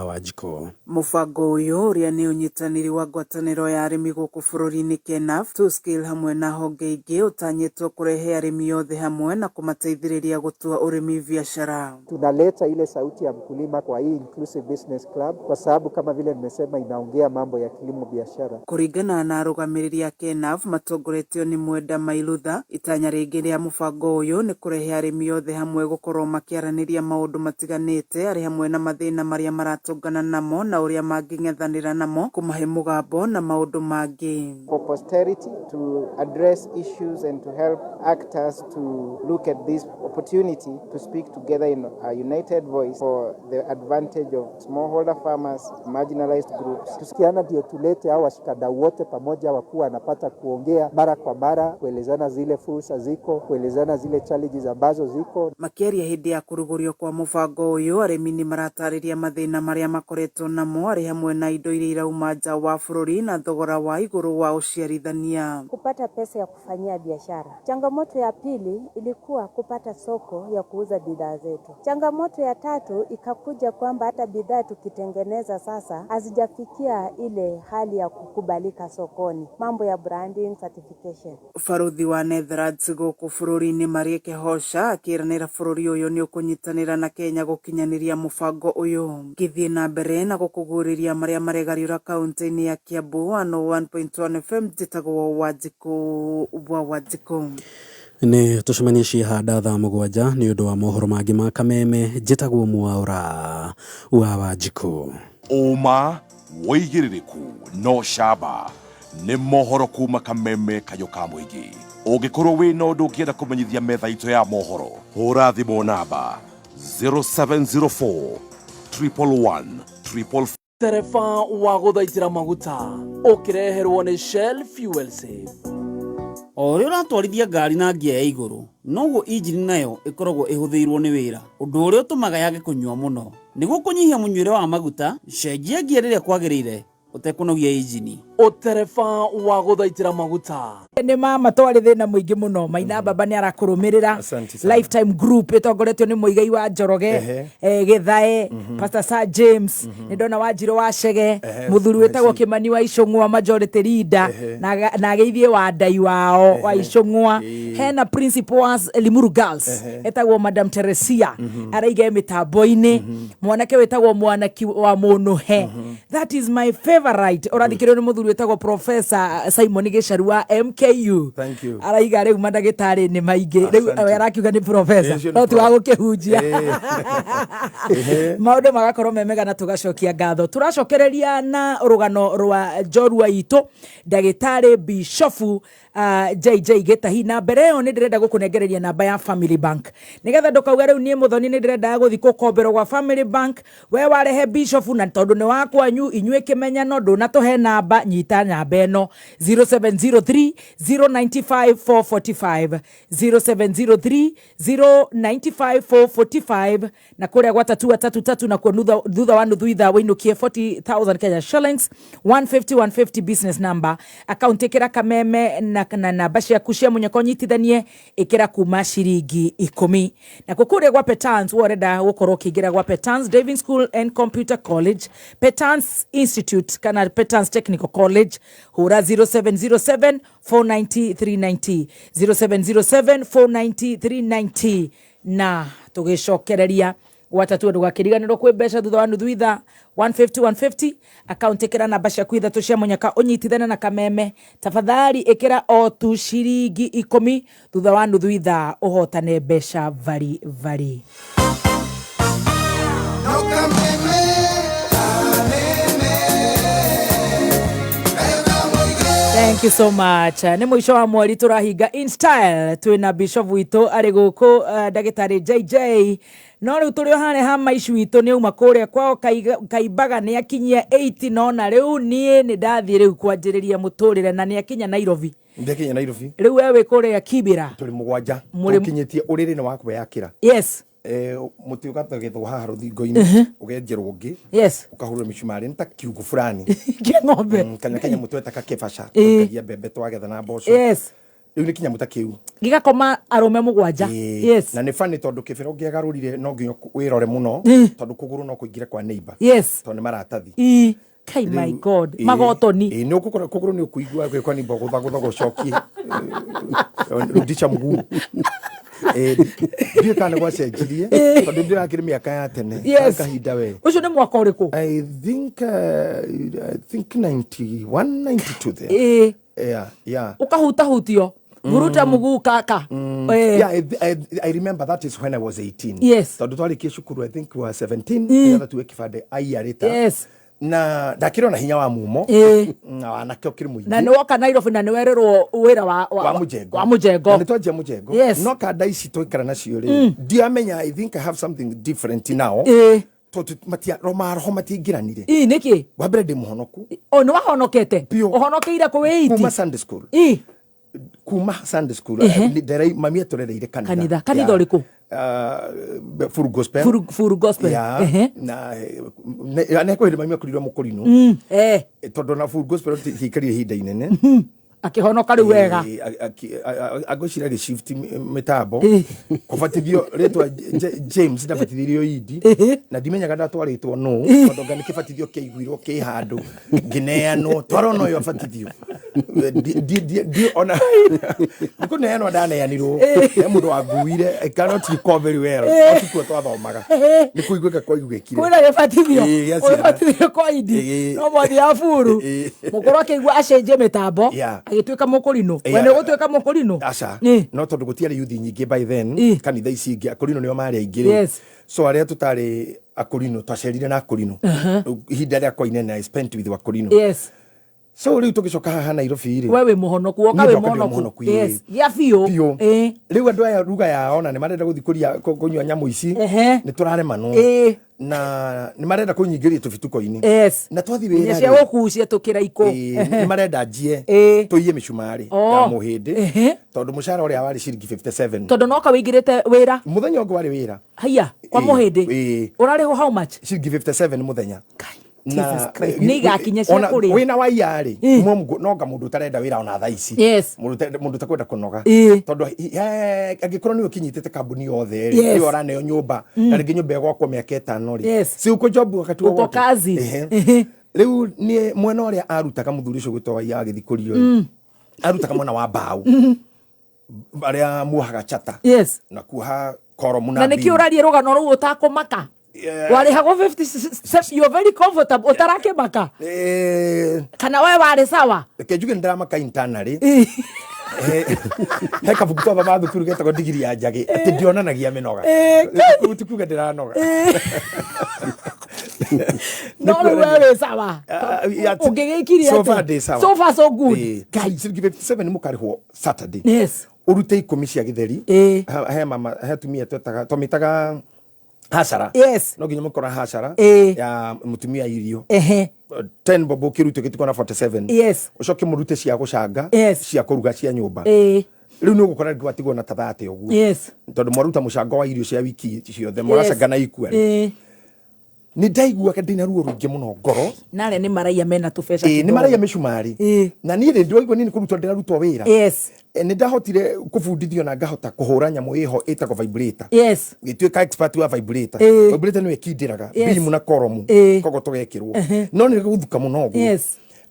wa jiko. Mũbango ũyũ ũrĩa nĩ ũnyitanĩri wa ngwatanĩro ya arĩmi gũkũ bũrũri-inĩ KENAF, TwoScale hamwe na honge ingĩ ũtanyĩtwo kũrehe arĩmi othe hamwe na kũmateithĩrĩria gũtua ũrĩmi biashara. Tunaleta ile sauti ya mkulima kwa hii inclusive business club kwa sababu kama vile nimesema inaongea mambo ya kilimo biashara. Kũringana na arũgamĩrĩri a KENAF matongoretio nĩ Mwenda Mailutha, itanya rĩngĩ rĩa mũbango ũyũ nĩ kũrehe arĩmi othe hamwe gũkorwo makĩaranĩria maũndũ matiganĩte arĩ hamwe na mathĩna marĩa maratũngana namo na ũrĩa mangĩng'ethanĩra namo, kũmahe mũgambo na maũndũ mangĩ. For posterity to address issues and to help actors to look at this opportunity to speak together in a united voice for the advantage of smallholder farmers, marginalized groups. Tusikiana ndio tulete hao washikadau wote pamoja wakuwa wanapata kuongea mara kwa mara, kuelezana zile fursa ziko, kuelezana zile challenges ambazo ziko. Makĩaria hĩndĩ ya kũrugũrio kwa mũbango ũyũ, arĩmi nĩ maratarĩria mathĩna marĩa makoretwo namo arĩ hamwe na indo iria irauma nja wa bũrũri na thogora wa igũrũ wa ũciarithania. Kupata pesa ya kufanyia biashara. Changamoto ya pili ilikuwa kupata soko ya kuuza bidhaa zetu. Changamoto ya tatu ikakuja kwamba hata bidhaa tukitengeneza sasa hazijafikia ile hali ya kukubalika sokoni. Mambo ya branding, certification. Faruthi wa Netherlands gũkũ bũrũri-inĩ Marie Kehosha akĩranĩra bũrũri ũyũ nĩ ũkũnyitanĩra na Kenya gũkinyanĩria mũbango ũyũ. Gĩthiĩ na mbere na gũkũgũrĩria marĩa maregariũra kaunti-inĩ ya Kiambu 101.1 FM njĩtagwo Wanjikũ. Nĩ tũcemanie ciĩhanda thaa mũgwanja nĩ ũndũ wa mohoro mangĩ ma kameme njĩtagwo Mwaũra wa Wanjikũ. Ũma wĩigĩrĩrĩku no camba nĩ mohoro kuma kameme kayo ka mũingĩ. Ũngĩkorwo wĩ na ũndũ ũngĩenda kũmenyithia metha itũ ya mohoro, hũra thimũ namba 0704 111 444. Tereba wa gũthaitĩra maguta ũkĩreherwo nĩ Shell Fuel Save. O rĩo ũratwarithia ngari na ngia ya igũrũ, noguo injini nayo ĩkoragwo ĩhũthĩirwo nĩ wĩra, ũndũ ũrĩa ũtũmaga yage kũnyua mũno. Nĩguo kũnyihia mũnyuĩre wa maguta, cenjia ngia rĩrĩa kwagĩrĩire ũtekũnogia injini. Ũtereba wa gũthaitĩra maguta nĩ mama twarĩ thĩna mũingĩ mũno. Maina Baba nĩ arakũrũmĩrĩra. Lifetime Group ĩtongoretio nĩ Mũigai wa Njoroge, Gĩthae, Pastor Sir James, nĩ ndona Wanjirũ wa Chege, mũthuri wĩtagwo Kĩmani wa Icũng'wa majority leader, na Geithie wa Ndai wao wa Icũng'wa. Hena principals Limuru Girls etagwo Madam Teresia araiga mĩtambo-inĩ, mwanake wĩtagwo Mwanaki wa Mũnũhe. That is my favorite. Ũrathikĩrĩrio nĩ mũthuri wĩtagwo Professor Simon Gĩcaru wa MKU. Araiga rĩu mandagĩtarĩ nĩ maingĩ. Rĩu arakiuga nĩ professor, no tu wa gũkĩhunjia. Maũndũ magakorwo memega na tũgacokia ngatho. Tũracokereria na rũgano rwa njorua itũ ndagĩtarĩ Bishofu JJ Gĩtahi. Na mbere ĩyo nĩ ndĩrenda gũkũnengereria namba ya Family Bank nĩgetha ndũkauga rĩu niĩ Mũthoni nĩ ndĩrenda gũthiĩ gũkomberwo gwa Family Bank. We warehe Bishofu na tondũ nĩ wakwanyu inyuĩ kĩmenyano ndũnatũhe namba, nyita namba ĩno 0703 095 445 0703 095 445 na kũrĩa gwa tatu na kwa thutha wa nuthu ithaa wĩinũkie 40,000 Kenya shillings 150 business number. Account ĩkĩra kameme na namba ciaku cia mũnyaka ũnyitithanie ĩkĩra kuma ciringi 10. Na kũrĩa gwa Petans worenda gũkorwo ũkĩingĩra gwa Petans Driving School and Computer College, Petans Institute kana Petans Technical College, hura 0707 490 390 0707 490 390 na tũgĩcokereria watatu ndugakiriganirwo kwi mbeca thutha wa nuthu itha 150 account ikira namba ciaku ithatu cia munyaka unyitithane na kameme tafadhali ikira o tu ciringi 10 thutha wa nuthu itha uhotane mbeca vari. Thank you so much. Ni mwisho wa mweri turahinga in style. Twina Bishop witũ ari guku ndagĩtarĩ JJ. No rĩu tũrĩ hane ha maicu witũ nĩ uma kũrĩa kwao Kaimbaga nĩ akinyia 80 no na rĩu niĩ nĩ ndathiĩ rĩu kwanjĩrĩria mũtũrĩre na nĩ akinya Nairobi. Ndekinya Nairobi. Rĩu wewe kũrĩa Kibera. Tũrĩ mũgwanja. Tũkinyĩtie ũrĩrĩ wa kũyakĩra. Yes. Muti ugatagethwo haha rũthingo-inĩ ũgenjerwo ũngĩ ũkahũrwo mĩcumarĩ nĩ ta kiugo fulani kia ng'ombe kanya mũtu etaka kĩbaca tũkagia mbembe twagetha na mboco rĩu nĩ kinya mũta kĩu gĩgakoma arũme mũgwanja na nĩ funny tondũ kĩbĩra ũngĩagarũrire no nginya wĩrore mũno tondũ kũgũrũ no kũingĩre kwa neighbor tondũ nĩ maratathi Kai my God magotoni nĩ kũgũrũ nĩ ũkũigua kwa neighbor gũthagũtha gũcokie rũdicha mguu ndiye kana gwacenjirie tondu ndirakire miaka ya tene kahinda we ucio ni mwaka uriku I think 91 92 there yeah ukahutahutio guruta muguu kaka I remember that is when I was 18 tondu twarikie cukuru I think was 17 ngetha tuwe kibande aiyarita na ndakirwo na hinya wa mumo na wanake ukiri muingi na ni woka Nairobi na ni wererwo wira wa mujengo na nitwanjia mujengo no kada ici toikara nacio ri ndiamenya I think I have something different now tondu matia roho matingiranire niki wambere ndi muhonoku ni wahonokete uhonokeire ku witi kuma Sunday school kuma Sunday school nderai mami aturereire kanitha uriku full gospel na ko hiri mami kurirwa mukurino tondu na full gospel hikarie hinda inene akihonoka riu wega agocira shift mitambo kubatithio retwa James ndabatithirio idi na dimenyaga ndatwaritwo no tondu ngani kibatithio kĩiguirwo kĩ handu ngineano twarono yo batithio di ona nikuneano ndaneanirwo he mundu wanguire I cannot recall very well otikuo twathomaga nikuiguika kwa igwekire kwina gĩbatithio kwa idi no mwathi ya furu mukoro akĩigua acenje mitambo agituika mukurino wene gutuika mukurino aca no tondu gutiari youth nyingi by then kanitha ici ingi akurino nio mari aingire so aria tutari akurino twacerire na akurino ihinda ria kwa inene I spent with akurino so riu tugicoka haha Nairobi ri wewe muhonoku woka we muhonoku ya fio riu andu aya ruga yao na ni marenda guthikuria kunywa nyamu ici ni turaremano na ni marenda kunyingiria tubituko-ini na twathi wira cia gukucia tukira iko ni marenda njie tuiye micumari ya muhindi tondu mucara uria wari ciringi 57 tondu no ka wingirite wira muthenya ungi wari wira haya kwa muhindi urariho how much ciringi 57 muthenya Jesus Christ niga kinya cia kuri wina wa yari no nga mundu tarenda wira ona tha ici mundu takwenda kunoga tondu angikorwo ni ukinyitite kambuni yothe ri oraneo nyumba na ringi nyumba gwakwo miaka 5 ri si uko job wakati uko kazi riu ni mwena uria arutaga muthuri ucio gwitwa ya githikurio arutaga mwena wa mbau aria muhaga chata na kuha koromu na na niki urarie rugano ru utakumaka wale hago 50 you are very comfortable utarake maka kana wewe wale sawa kejuge ndarama ka internally heka vukuto baba thukuru getagwo digiri ya njagi ati ndionanagia minoga utikuga ndiranoga no wewe sawa ungegekiria so far so good guys 57 mukarihwo Saturday urute 10 cia githeri he mama he tumia twamitaga hasara no ginya mukora hasara ya mutumia irio 10 bobo kiruto kitukona 47 ucoke murute cia gucanga cia kuruga cia nyumba riu ni gukora gwatigwo na tathate uguo tondu mwaruta mucango wa irio cia wiki ciothe muracanga na ikua ni ndaigua kadina ruo rungi muno ngoro nare ni maraiya mena tubesha ni maraiya micumari na ni ndirigwa ni kurutwo ndirarutwo wira ni ndahotire kubundithio na ngahota kuhura nyamu iho itako vibrator gituika expert wa vibrator vibrator ni wekindiraga bimu na koromu kogo tugekirwo no ni guthuka muno uguo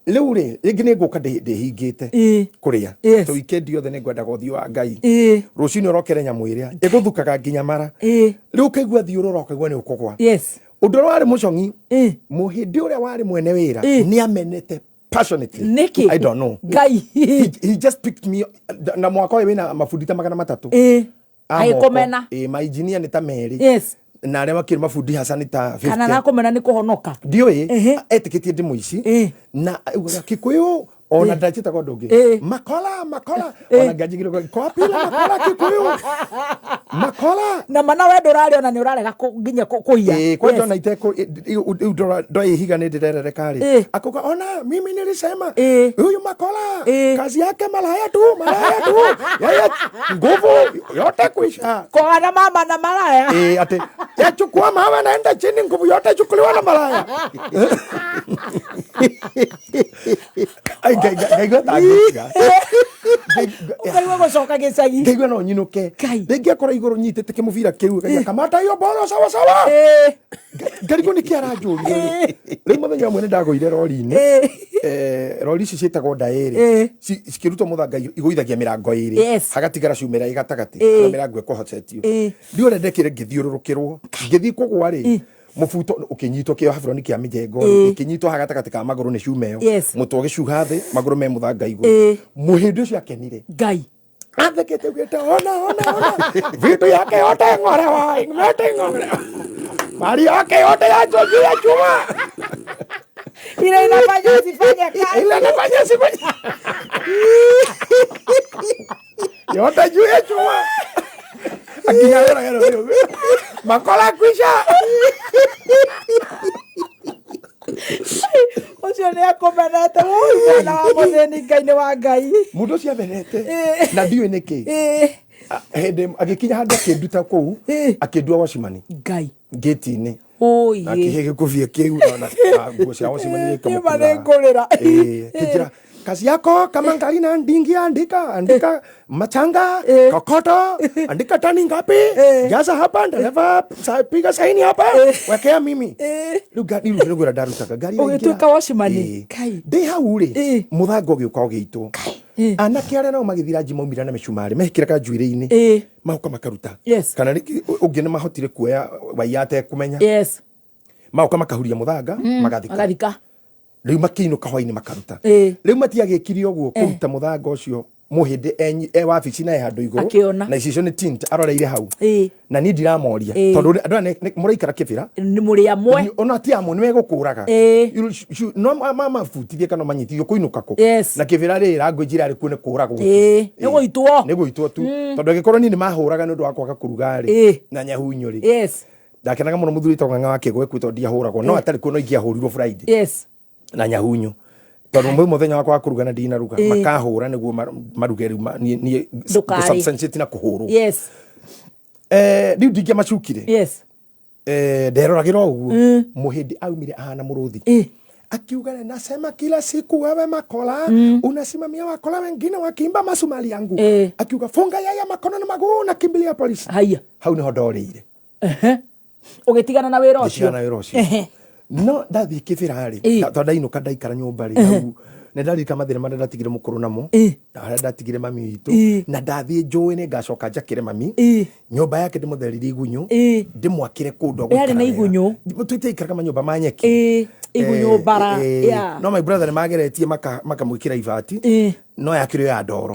Riu ri ringi ni nguka ndihingite kuria to weekend yothe ni ngwenda guthio wa Ngai rucini urokere nyamu iria iguthukaga nginya mara riu kaigua thiurura kaigua ni ukugwa undu wari mucongi muhindi uria wari mwene wira ni amenete passionately. I don't know. Ngai. He just picked me na mwaka uyu wina mafundita 300 aikomena ma engineer ni ta meri na arĩa makĩrĩ mabundi hasa nĩ ta 50 kana nakomena nĩ kũhonoka ndiũĩ etĩkĩtie ndĩmũ ici na Kikuyu ona ndachita kwa ndũngĩ makola ona ngajigire kwa pila makola Kikuyu makola na mana wewe ndũrarĩ ona nĩ ũrarega nginya kũhia kwa jona iteko ndo ihiga nĩ ndĩrereka rĩ akuga ona mimi nilisema huyu makola kazi yake malaya tu yeye nguvu yote kuisha kwa na mama na malaya ate yachukua mawe naenda chini nguvu yote chukuliwa na malaya Gaigo tagiga. Gaigo gocoka gicagi. Gaigo no nyinuke. Rĩngĩ akora igũrũ nyitĩte kĩmũbira kĩu gaiga kamata iyo bolo sawa. Gaigo nĩ kĩaranjũria. Rĩu mũthenya ũmwe nĩ ndagũire rori-inĩ. Rori ici ciĩtagwo ndaĩrĩ. Cikĩrutwo mũthanga igũithagia mĩrango ĩrĩ. Hagatigara ciumĩra ĩgatagatĩ. Mĩrango ĩkũhotetio. Ndiũrĩa ndekire ngĩthiũrũrũkĩrwo. Ngĩthiĩ kũgwa rĩ. Mufuto ukinyitwo kio haburoni kia mijengo ukinyitwo hagatagatĩ ka maguru ni ciumeyo mutu ugicuha thi maguru me muthanga iguru muhindi ucio akenire Ngai athekete gwita ona vitu yake yote ngore ngore mali yake yote ya joji ya chuma ile inafanya sifanye kazi yote juu ya chuma akinya wera makola kwisha ucio nĩ akomenete mwana wa mũthĩni Ngai-nĩ wa Ngai mũndũ ũcio amenete na ndiũĩ nĩkĩ hĩndĩ agĩkinya handũ akĩnduta kũu akĩndua wacimani Ngai ngĩti-inĩ akĩhe gĩkũbia kĩu na nguo cia wacimani nĩngũrĩra kĩnjĩra kazi yako kama ngali na ndingi andika machanga kokoto andika tani ngapi jaza hapa ndereva piga saini hapa wekea mimi lugha darutaka gari ũgĩtuĩka wacimani Kai ndi hau rĩ mũthanga ũgĩũka ũgĩitwo anake arĩa nao magĩthira nji maumira na mĩcumarĩ mehikĩraga njuĩrĩ-inĩ maũka makaruta kana ũngĩ nĩ mahotire kuoya waiyate kumenya maũka makahuria mũthanga magathika riu makiinuka hwaini makaruta riu matiagĩkire ũguo kũruta mũthanga ũcio muhindi wabici na handũ igũrũ na icio nĩ tint aroreire hau na niĩ ndiramoria tondũ andũ mũraikara kĩbĩra nĩ mũrĩ amwe ona ti amwe nĩ megũkũraga no mamabutithie kana manyitithio kũinũka kũ na kĩbĩra rĩ language irarĩ kuo nĩ kũragwo nĩ gũitwo tu tondũ angĩkorwo niĩ nĩ mahũraga nĩ ũndũ wa kwaga kũruga rĩ na nyahunyũ rĩ ndakenaga mũno mũthuri tong'ang'a wa kĩgwe kwĩtwo ndiahũragwo no atarĩ kuo no ingĩahũrirwo Friday na nyahunyu tondũ mwĩ mũthenya wakwa wa kũruga na ndinaruga makahũra nĩguo maruge rĩu niĩ substantiate na kũhũrwo rĩu ndingĩamacukire nderoragĩra ũguo mũhĩndĩ aumire ahana mũrũthi akiuga nasema kila siku wewe makola unasimamia wakola wengine wakiimba masumali yangu akiuga funga yaya makono na maguu na kimbilia polisi hau nĩho ndorĩire ũgĩtigana na wĩra ũcio no ndathii kĩbĩra-rĩ tondũ ndainũka ndaikara nyũmba-rĩ hau nĩ ndarika mathĩna marĩa ndatigire mũkũrũ namo na harĩa ndatigire mami witũ na ndathiĩ njũĩ nĩ ngacoka njakĩre mami nyũmba yake ndĩmũtheririe igunyũ ndĩmwakĩre kũndũ yarĩ na igunyũ twĩtaikaraga manyũmba ma nyeki igunyũ bara no my brother nĩ mageretie makamwĩkĩra ibati no yakĩrĩ ya ndoro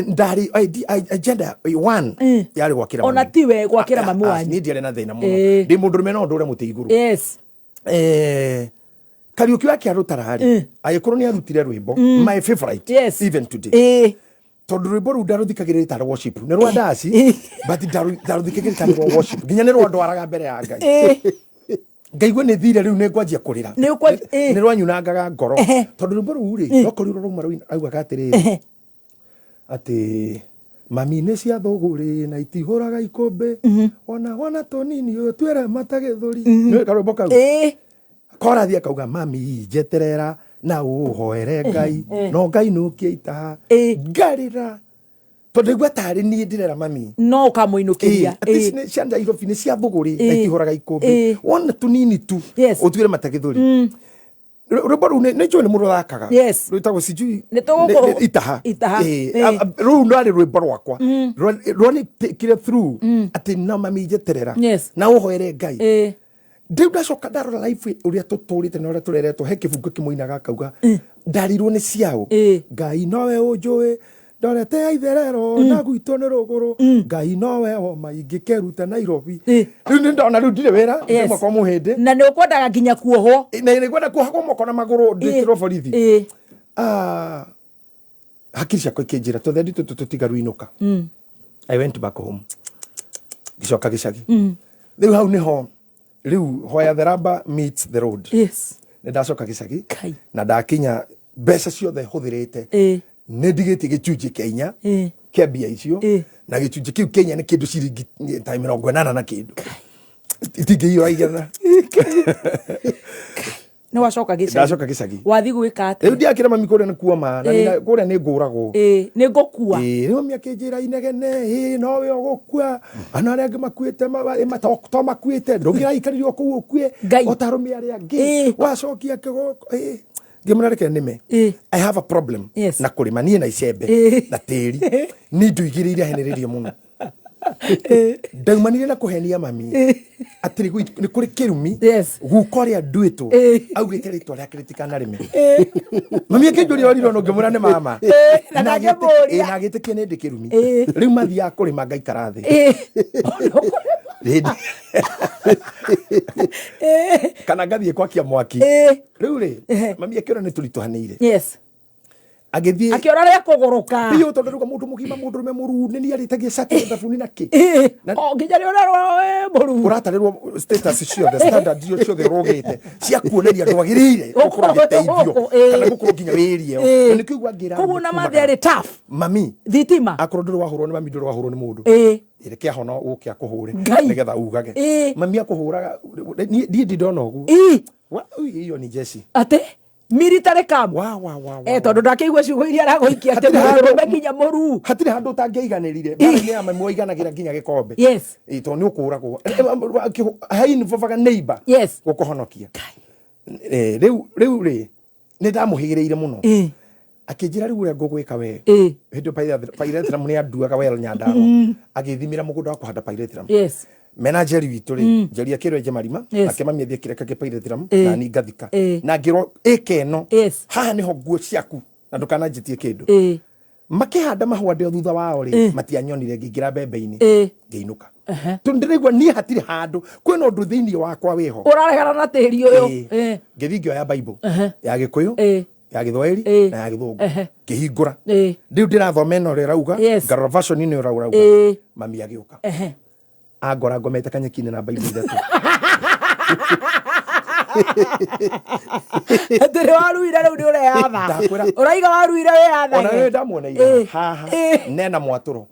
ndari agenda one yarĩ gwakĩra ona tiwe gwakĩra mami wanyu niĩ ndiarĩ na thĩna mũno ndĩ mũndũ rũme no ndũre mũtĩ igũrũ Kariuki wake arutarari agĩkorwo nĩ arutire rwĩmbo my favorite even today tondũ rwĩmbo rũu ndaruthikagĩrĩria ta worship nĩ rwa ndaci but ndaruthikagĩrĩria ta rwa worship nginya nĩ rwa ndwaraga mbere ya Ngai ngaigua nĩ thire rĩu nĩ ngwanjia kũrĩra nĩ rwanyunangaga ngoro tondũ rwĩmbo rũu rĩ okorwo rũrauma augaga atĩrĩrĩ atĩ mami nĩ cia thũgũrĩ na itihũraga ikũmbĩ ona tũnini ũyũ twĩre matagĩthũri nĩ karwĩmbo kau korathi akauga mami njeterera na ũhoere Ngai no Ngai nũkia itaha ngarĩra tondũ igua tarĩ niĩ ndĩrera mami no ũkamũinũkĩria cia Nairobi nĩ cia thũgũrĩ na itihũraga ikũmbĩ wona tũnini tu ũtwĩre matagĩthũri rwimbo ru nä njå nä må rå thakaga rwä tagwo sijui itaha rå u narä rwimbo rwakwa rwanä kä through atä no mami njeterera na å hoere Ngai ndä ndacoka ndarora life å rä a tå tå rä te na å rä a tå reretwo he kä bunga kä moina gakauga ndarirwo nä ciaå Ngai nowe å njå ndorete aitherero na gwitå nä rå gå rå Ngai nowe homa ingä keruta Nairobi rä u nä ndona rä u ndirä wä ra moko må hä ndä na nä å kwendaga nginya kuohwo na nä kwenda kuohagwo moko na magå rå ndä tä ro borithi hakiri ciakwa ikä njä ra tå thendi tå tå tigaru inå ka I went back home gä coka gä cagi rä u hau nä ho rä u hoya the rubber meets the road nä ndacoka gä cagi na ndakinya mbeca ciothe hå thä rä te nä ndigä tie gä cunjä kä inya kä mbia icio na gä cunjä kä u Kenya nä kä ndå ciringi ta 80 na kä ndå itingä iyo aigana nä wacoka gä ndacoka gä cagi wathi gwä ka atä rä u ndiakä ra mami kå rä a nä kuoma na kå rä a nä ngå ragwo nä ngå kua rä mami akä njä ra inegene nowe å gå kua ana arä angä makuä te to makuä te ndå ngä raikaririo kå u å kue o tarå mä arä angä wacokia kä goko ngä må nareke nä me I have a problem na kå rä ma niä na icembe na tä ri nä ndå igä rä ire henä rä rie må no ndaumanire na kå henia mami atä nä kå rä kä rumi guka å rä a nduä two augä te rä twa rä ake rä tikanarä me mami akä njå ria oriro no ngä må ra nä mama na agä tä kie nä ndä kä rumi rä u mathiaga kå rä ma ngaikara thä kana ngathiä kwakia mwaki rä u rä mami akä ora nä tå ritå hanä ire agithie akiora ria kugoroka biyo tondu ruga mundu mugima mundu rume muru ni ari tagie sati thabuni naki o nginya ri orarwo muru uratarirwo status cio the standard cio cio rogete cia kuoneria andu agirire ukuru giteithio kana gukuru nginya wirie ni kuigwa ngira kubu na mathe ari tough mami thitima akoro ndu wahurwo ni mami ndu wahurwo ni mundu ire kia hono ukia kuhure nigetha ugage mami akuhuraga ndi ndona ugu iyo ni Jesse ate military camp tondu ndakeigua ciugo iria aragoikia ati murume nginya muru hatire handu utangeiganirire bari ni ama muiganagira nginya gikombe to ni ukuragwo haini fofaga neighbor gukuhonokia riu ni ndamuhigireire muno akinjira riu uria ngugwika we hindu pairetram ni anduaga wel nyandarwa agithimira mugunda wa kuhanda pairetram menajeri witu ri njeri akirwe je marima akemamia thie kireka ke pairetram na ni ngathika na ngiro ikeno haha niho nguo ciaku na ndukana njitie kindu makihanda mahua ndio thutha wao ri matianyonire ngingira mbembe-ini ngeinuka tundirigwa ni hatire handu kwina undu thiini wakwa wiho uraregana na tiri uyu ngithingio ya bible ya gikuyu ya githwairi na ya githungu kihingura riu ndirathoma no rauga ngarora version ni rauga mami agiuka agora ngomete kanyeki-ini na bible ithatu ndire waruire riu ni ureyatha uraiga waruire weyatha ona we ndamuoneire haha nena mwaturo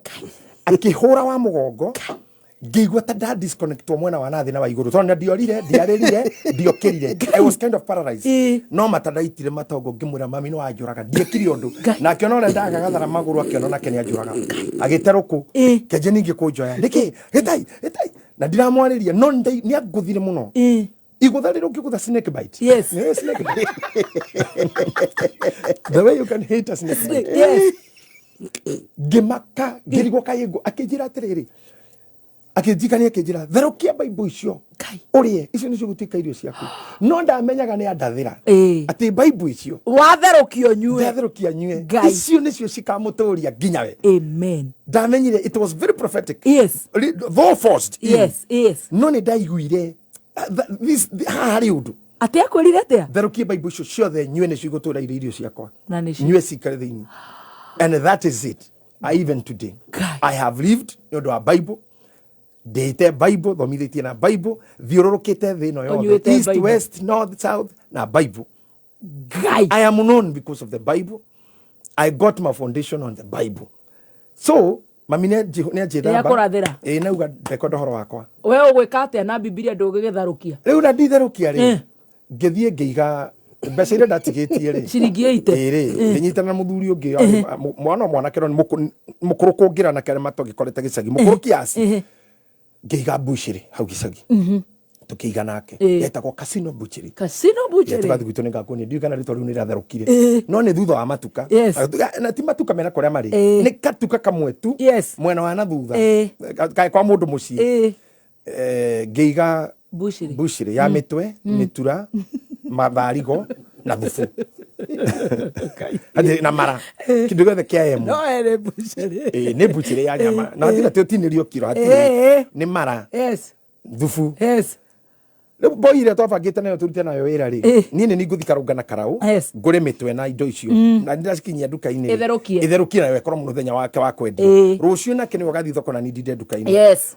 akihura wa mugongo ngigwa ta da disconnect mwena wa nathi na wa iguru tondu ndiorire ndiarerire ndiokirire I was kind of paralyzed no matadaitire matongo ngimwira mami no anjuraga ndiekiri undu na akiona ore ndagagathara maguru akiona nake ni anjuraga agiteruku keje ningi kunjoya ndiki hitai na ndiramwariria no ni aguthire muno iguthariro ngigutha snake bite snake bite the way you can hate a snake bite ngimaka ngirigo kayengo akinjira atiriri akijikania akinjira therukia bible icio urie icio nicio gutika irio ciaku no ndamenyaga ni andathira ati bible icio watherukio nyue thatherukia nyue icio nicio cikamuturia nginya we amen ndamenyire it was very prophetic though forced no ni ndaiguire this hari undu ati akwirire atia therukia bible icio ciothe nyue nicio gutura irio ciakwa nyue cikare thiini and that is it even today I have lived no a bible date bible thomithitie na bible thiururukite thi no yo east west north south na bible I am known because of the bible I got my foundation on the bible so mami ne njithamba yakurathira nauga ndeko ndohoro wakwa we ugwika atia na bibilia ndugigitharukia riu na nditharukia ri ngithie ngiiga mbeca iria ndatigitie ri ciringi 80 ndinyitana muthuri ungi mwana kero ni mukuru kungira na kare mato gikorete gicagi mukuru kiasi ngiiga mbuciri hau gicagi tukiiga nake etagwo casino butchery tugathi gwitå nä ngakuonia ndiå kana rä twa rä u nä ratherå no nä thutha wa matuka na ti matuka mena kå rä a marä nä katuka kamwe tu mwena wa na thutha kwa må ndå må ciä ngä iga bushiri ya mitwe mitura mabarigo na thufu na mara kindu gothe kia emu no ere bushiri ne bushiri ya nyama na thira te utinirio kiro ati ni mara thufu le boy ile twabangite nayo turute nayo wira ri ni ni nguthikarunga na karau ngure mitwe na indo icio na ndiracikinyia nduka-ini itherukie nayo ekoro muthenya wake wa kwendia rucio na kini wagathi thoko na nindinde nduka-ini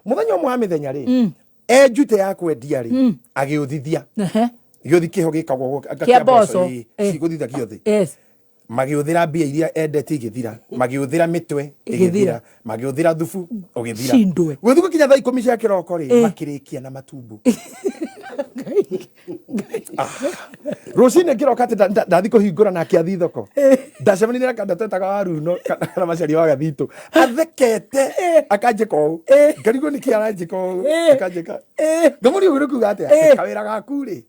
muthenya umwe wa mithenya ri ejute ya kwendia ri agiuthithia giothi kiho gikagwo kia boso ciguthitha giothi magiuthira mbia iria endete igithira magiuthira mitwe igithira magiuthira thufu ugithira guthuka kinya thaa 10 cia kiroko ri makirikia na matumbu Rosine kiroka ati ndathi kuhingura na kiathi thoko ndacemani na kanda twetaga waru no kana macari wa gathitu athekete akanje ko ngarigo ni kiaranji ko akanje ngamuri uguru kuga ati kawira gaku ri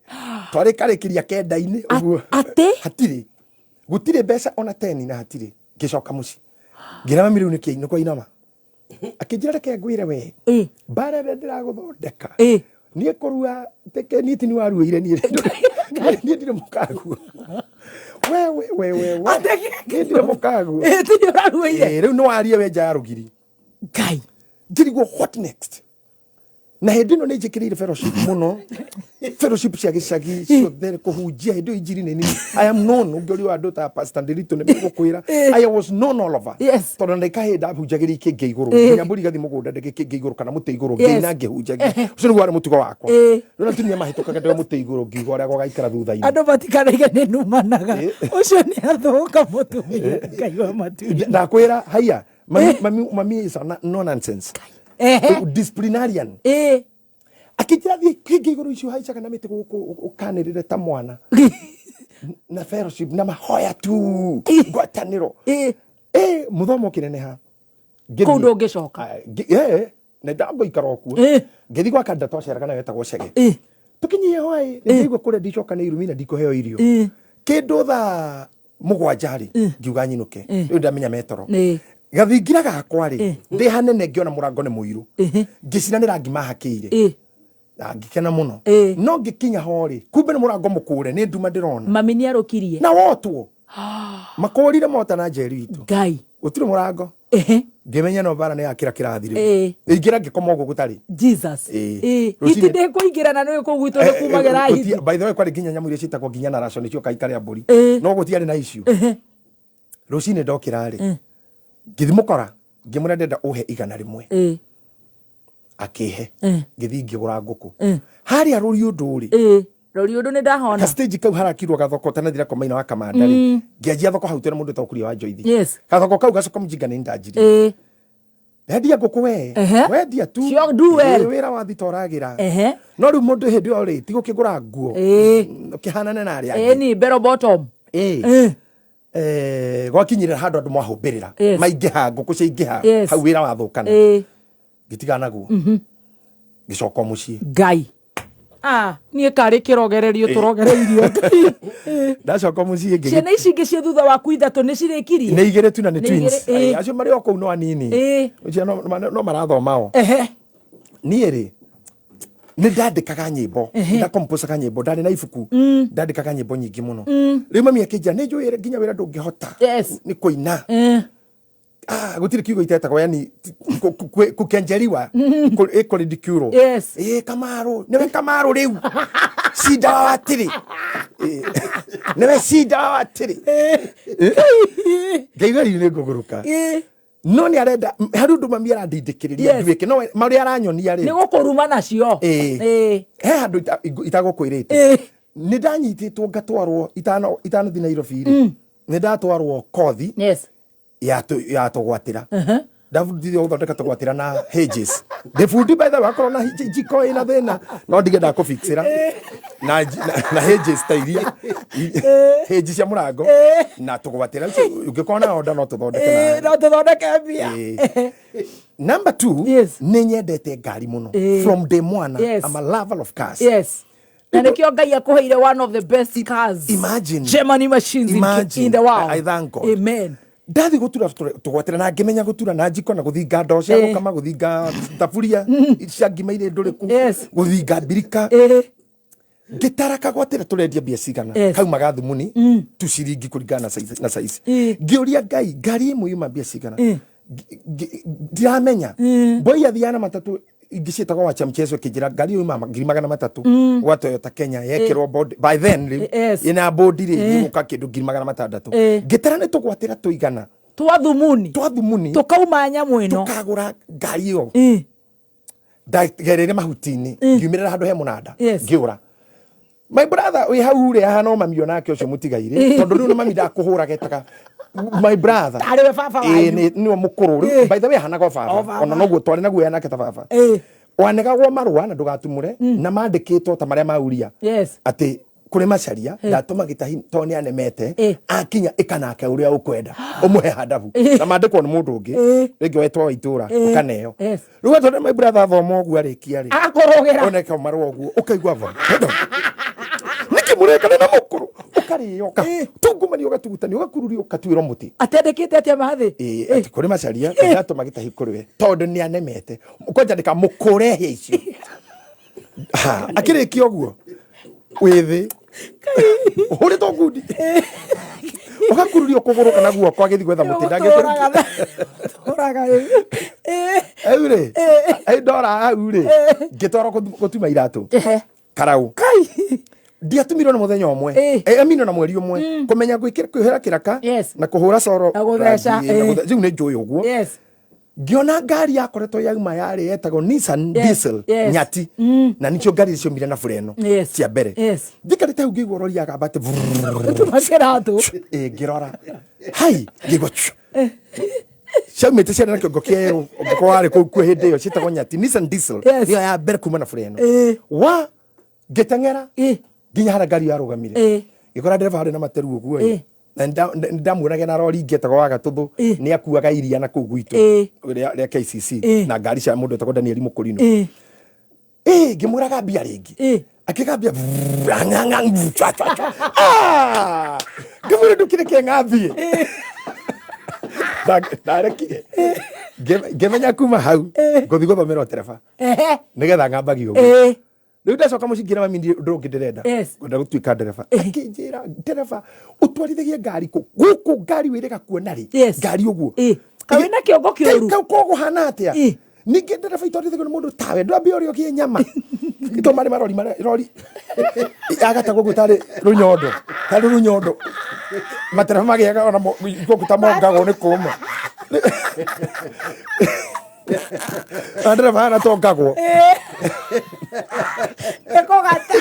twari karikiria kenda-ini uguo hatiri gutire mbeca ona 10 na hatiri ngicoka muci ngira mamiru ni kiino kwa inama akijira reke ngwire we bara ndiraguthondeka nie korua teke niti ni waruire nie ndire mukagu we ndire mukagu ndire waruire riu no aria we nja rugiri ngai ndirigo what next na hindi no njikirire fellowship muno fellowship cia gicagi ciothe kuhunjia hindi injiri nini I am known ngori wa ndota pastor Ndirito ne gukwira I was known all over tondu ndikahinda hunjagiri kinge iguru nyamburi gathi mugunda ndike kinge iguru kana muti iguru ngina ngihunjagi ucio ni gwari mutugo wakwa no tunia mahitukaga ndio muti iguru ngigo aria gogaikara thutha-ini andu batikanaige ni numanaga ucio ni athuka mutumia ngai wa matu ndakwira haya mami is no nonsense disciplinarian akijirathi kinge iguru icio haicaga na miti guku ukanirire ta mwana na fellowship na mahoya tu ngwataniro muthomo kineneha kundu ngicoka na ndambo ikaro kuo ngithi gwa kanda twaceraga na wetagwo cege tukinyie hoi ndigwe kure ndicoka ni irumina ndikuheo irio kindu tha mugwanjari ngiuga nyinuke riu ndamenya metoro gathingira gakwa ri ndi hanene ngiona murango ni muiru ngicinanira ngima hakire ngikena muno no ngikinya hori kumbe ni murango mukure ni nduma ndirona mami ni arukirie na wotwo makorire mota na njeri itu ngai utire murango ngimenya no bara ni akira kirathire ingira ngikoma ugo gutari Jesus itinde kuingira na no kugwito ni kumagira hithi by the way kwari nginya nyamu iria citagwo nginya na ration cio kaikare amburi no gutiari na icio rucine ndokira ri ngithimukora ngimura ndenda uhe igana rimwe akihe ngithi ngigura nguku hari aruri undu ri rori undu ni ndahona ka stage kau harakirwo gathoko tanathira ko maina wa kamanda ri ngianjia thoko hau tena mundu tokuria wa njoithi gathoko kau gacoka mjinga ni ndanjiri ndia nguku we wendia tu wira wa thitoragira no riu mundu hindi o ri ti gukigura nguo ukihanana na aria ni bero bottom gwakinyirira handu andu mwahumbirira maingiha nguku ciaingiha hau wira wa thukana gitigana guo gicoka mucii ngai nie kari kirogererio turogereirio ndacoka mucii ngi ciana ici ingi cia thutha waku ithatu ni cirikirie ni igire tu na ni twins acio mari oko no anini ucio no marathoma o nie ri ni ndandikaga nyimbo ndakomposaga nyimbo ndari na ibuku ndandikaga nyimbo nyingi muno riu mami akija ni njuire nginya wira ndungihota ni kuina gutire kiugo itetagwo yani kukenjeriwa iko ridicule kamaru newe kamaru riu sida watiri newe sida watiri gaigari ni nguguruka no ni arenda haru ndu mami arandindikiriria ndwike no mari aranyonia ri ni gukuruma nacio he handu itagukwirite ni ndanyititwo ngatwarwo itano thi Nairobi ri ni ndatwarwo kothi ya tugwatira ndabundithio guthondeka tugwatira na hedges ndibundi by the way akorwo na jiko ina thina no ndigenda ku fixira na hedges ta iria hedges ya murango na tugwatira ungikona order no tuthondeke bia. Number 2, ni nyendete ngari muno from day one. I'm a lover of cars. Na nikio Ngai akuheire one of the best cars. Imagine Germany machines in the world. I thank God. Amen. Ndathi gutura tugwatira na ngimenya gutura na jiko na guthinga ndoo cia gukama guthinga thaburia cia ngima ire nduriku guthinga birika ngitara kagwatira turendia bia cigana kauma gathumuni tuciringi kuringana na size ngiuria Ngai ngari imwe yuma bia cigana ndiramenya boy athiana matatu ingicitagwo wa chamchezo kijira ngari yuma 300 wa Toyota Kenya yekirwo board by then ina board ri guka kindu 600 ngitara ni tugwatira tuigana twathumuni tukauma nyamu ino tukagura ngari yo ndagerere mahutini ngiumirira handu he munanda ngiura my brother we hau ri hano mamio nake ucio mutigaire tondu riu mami ndakuhura getaka my brother ariwe baba wanyu ni mukuru by the way hanago baba ona noguo twari naguo nake ta baba wanegagwo marua na ndugatumure na mandikitwo ta maria mauria ati kuri macaria ndatuma gitahi toni anemete akinya ikanake uria ukwenda umuhe hadabu na mandikwo ni mundu ungi ringi wetwa itura ukaneo riu tondu my brother thoma ogu arikia ri akorogera oneka marua ogu ukaigwa va nikimureka na mukuru ukariyoka tungumani ugatugutani ugakururi ukatwira muti atendekete atia mathi ati kuri macaria ndatuma gitahi kuriwe tondu ni anemete ukonja ndika mukurehe icio akirikio oguo withi uri to good ugakururio kuguruka na guo kwa githi gwetha muti ndagikuraga eure ndora aure ngitwara gutuma iratu karau ndiatumirwo na muthenya umwe amino na mweri umwe kumenya gwikira kwihera kiraka na kuhura coro riu ni njuy uguo ngiona ngari yakoretwo yauma yari yetagwo Nissan diesel nyati na nicio ngari icio mire na freno cia mbere thikarite ngigwo rori agambate tumaceratu ngirora hai ngigwo Shaumete ciana kiongo kieru ngoko wari ku hindi yo citagwo nyati Nissan diesel yo ya mbere kuma na freno wa gitengera nginya hara ngari yarugamire ngikora driver hari na materu uguo ndamurage na rori ngetagwo wa gatuthu ni akuaga iria na kuu gwitu ria KCC na ngari cia mundu etagwo Daniel Mukurino ngimuraga bia ringi akigambia ngimure ndukire kengathie ndarekire ngemenya kuma hau ngothi guthomera tereba nigetha ngambagi uguo riu ndacoka mucingira mami ndungi ndirenda ngenda gutuika ndereba akinjira ndereba utwarithagie ngari guku ngari wirega kuona ri ngari uguo kawe na kiongo kiuru kogo hana atia ningi ndereba itwarithagio ni mundu tawe ndwambia urio kie nyama ito mari rori agatago gutari runyondo matereba magiaga ona gutamongago ni kuma ndereba ana tongagwo eko gata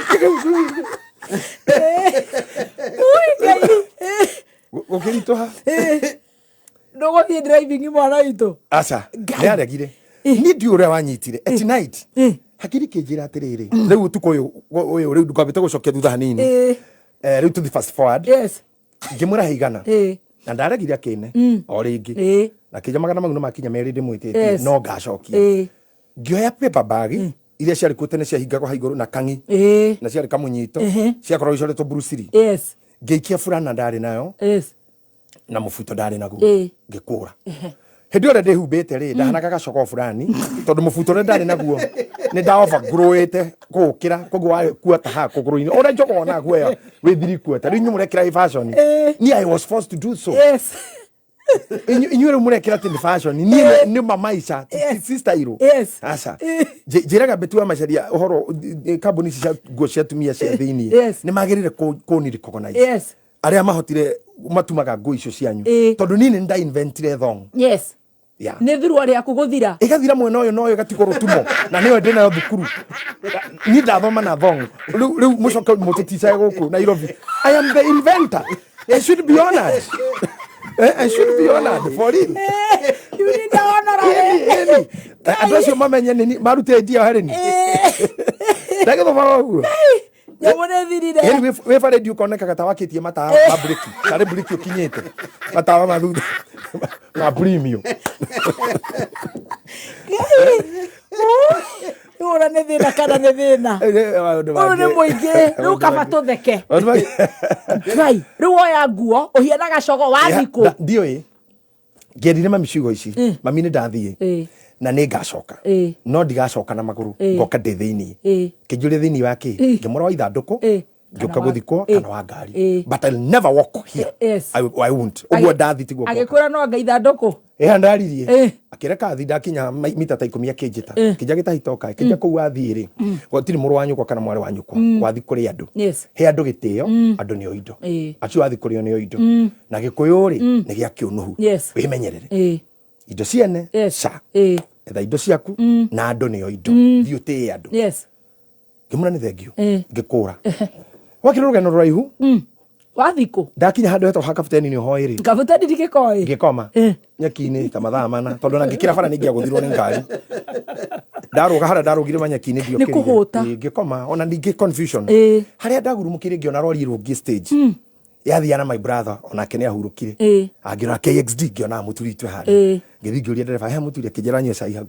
ukiritoha ndogo thie driving mwana itu acha ni aregire ni ndio ure wanyitire at night hakiri kinjira atiriri riu tuko uyu riu ndukabite gucokia thutha hanini riu to the fast forward ngimura higana na ndaregire akine o ringi na kija magana magunu makinya meri ndimwitite no ngacokia ngioya paper bag iria ciari kutene cia hingagwo haiguru na kangi na ciari kamunyito ciakorwo icoretwo brusiri ngeikia furana ndari nayo na mufuto ndari naguo ngikura hindi ore ndihumbite ri ndahanaga gacoko fulani tondu mufuto ore ndari naguo ni ndaova growete gukira koguo kuota ha kuguruini ore njoko na guo we thiri kuota ri nyumurekira fashion ni I was forced to do so inyuere murekira tin fashion ni mama isa sister iro asa jiraga betua macharia uhoro kambuni cia guo cia tumia cia thiini ni magirire ko ni recognize aria mahotire matumaga nguo icio cianyu tondu nini nda inventire thong ne thiru ari akuguthira igathira mwena uyu no uyu gatiko rutumo na niwe ndina thukuru ni ndathoma na thong riu mucoka mutiticae guku Nairobi I am the inventor I should be honored I should be honored for real you need the honor Andũ acio mamenye nini marute ndia harĩ ni. Ndagĩthoma ũguo. Nyamune thirire. We bare ndio koneka ta wakitie matawa ma breki. Kare breki ukinyete. Matawa ma thutha. Ma premium. Ora ne thina kana ne thina. Ora ne muingi. Riu kaba tutheke. Ngai, riu oya nguo uhiana gacogo wa thiko. Ndio ngerire mami ciugo ici. Mami ni ndathie. Na nĩ ngacoka no ndigacoka na maguru ngoka ndĩ thĩinĩ kĩnjũrĩ thĩinĩ wa kĩ ngĩmũra wa ithandũkũ ngĩũka gũthikwo kana wa ngari but I'll never walk here. I won't ũguo ndathi tiguo agĩkwĩra no anga ithandũkũ ndaririe akĩreka thi ndakinya mita ta 10 akĩnjĩta kĩnja gĩtahitoka kĩnja kũu wathiĩ rĩ gũtirĩ mũrũ wa nyũkwa kana mwarĩ wa nyũkwa wathi kũrĩ andũ he andũ gĩtĩo andũ nĩo indo acio wathi kũrĩ o nĩo indo na gĩkũyũ rĩ nĩ gĩa kĩũnũhu wĩmenyerere indo ciene ca etha indo ciaku na andũ nĩo indo thiĩ ũtĩĩ andũ ngĩmũra nĩ thengio ngĩkũra wakĩrĩ rũgano rũraihu wathikũ ndakinya handũ hetwo ha kapiteni nĩ hoĩ rĩ kapiteni ndikĩkoĩ ngĩkoma nyeki-inĩ ta mathaa mana tondũ na ngĩkĩra bara nĩ ngĩagũthirwo nĩ ngari ndarũga harĩa ndarũgire manyeki-inĩ ndiokĩrire ngĩkoma ona ningĩ confusion harĩa ndagurumũkĩire ngĩona rori rũngĩ stage yathiana my brother onake nĩ ahurũkire angĩrora KXD ngĩona mũturitwe harĩa ngĩthiĩ ngĩũria ndereba he mũturi akĩnjĩra nyue cai hau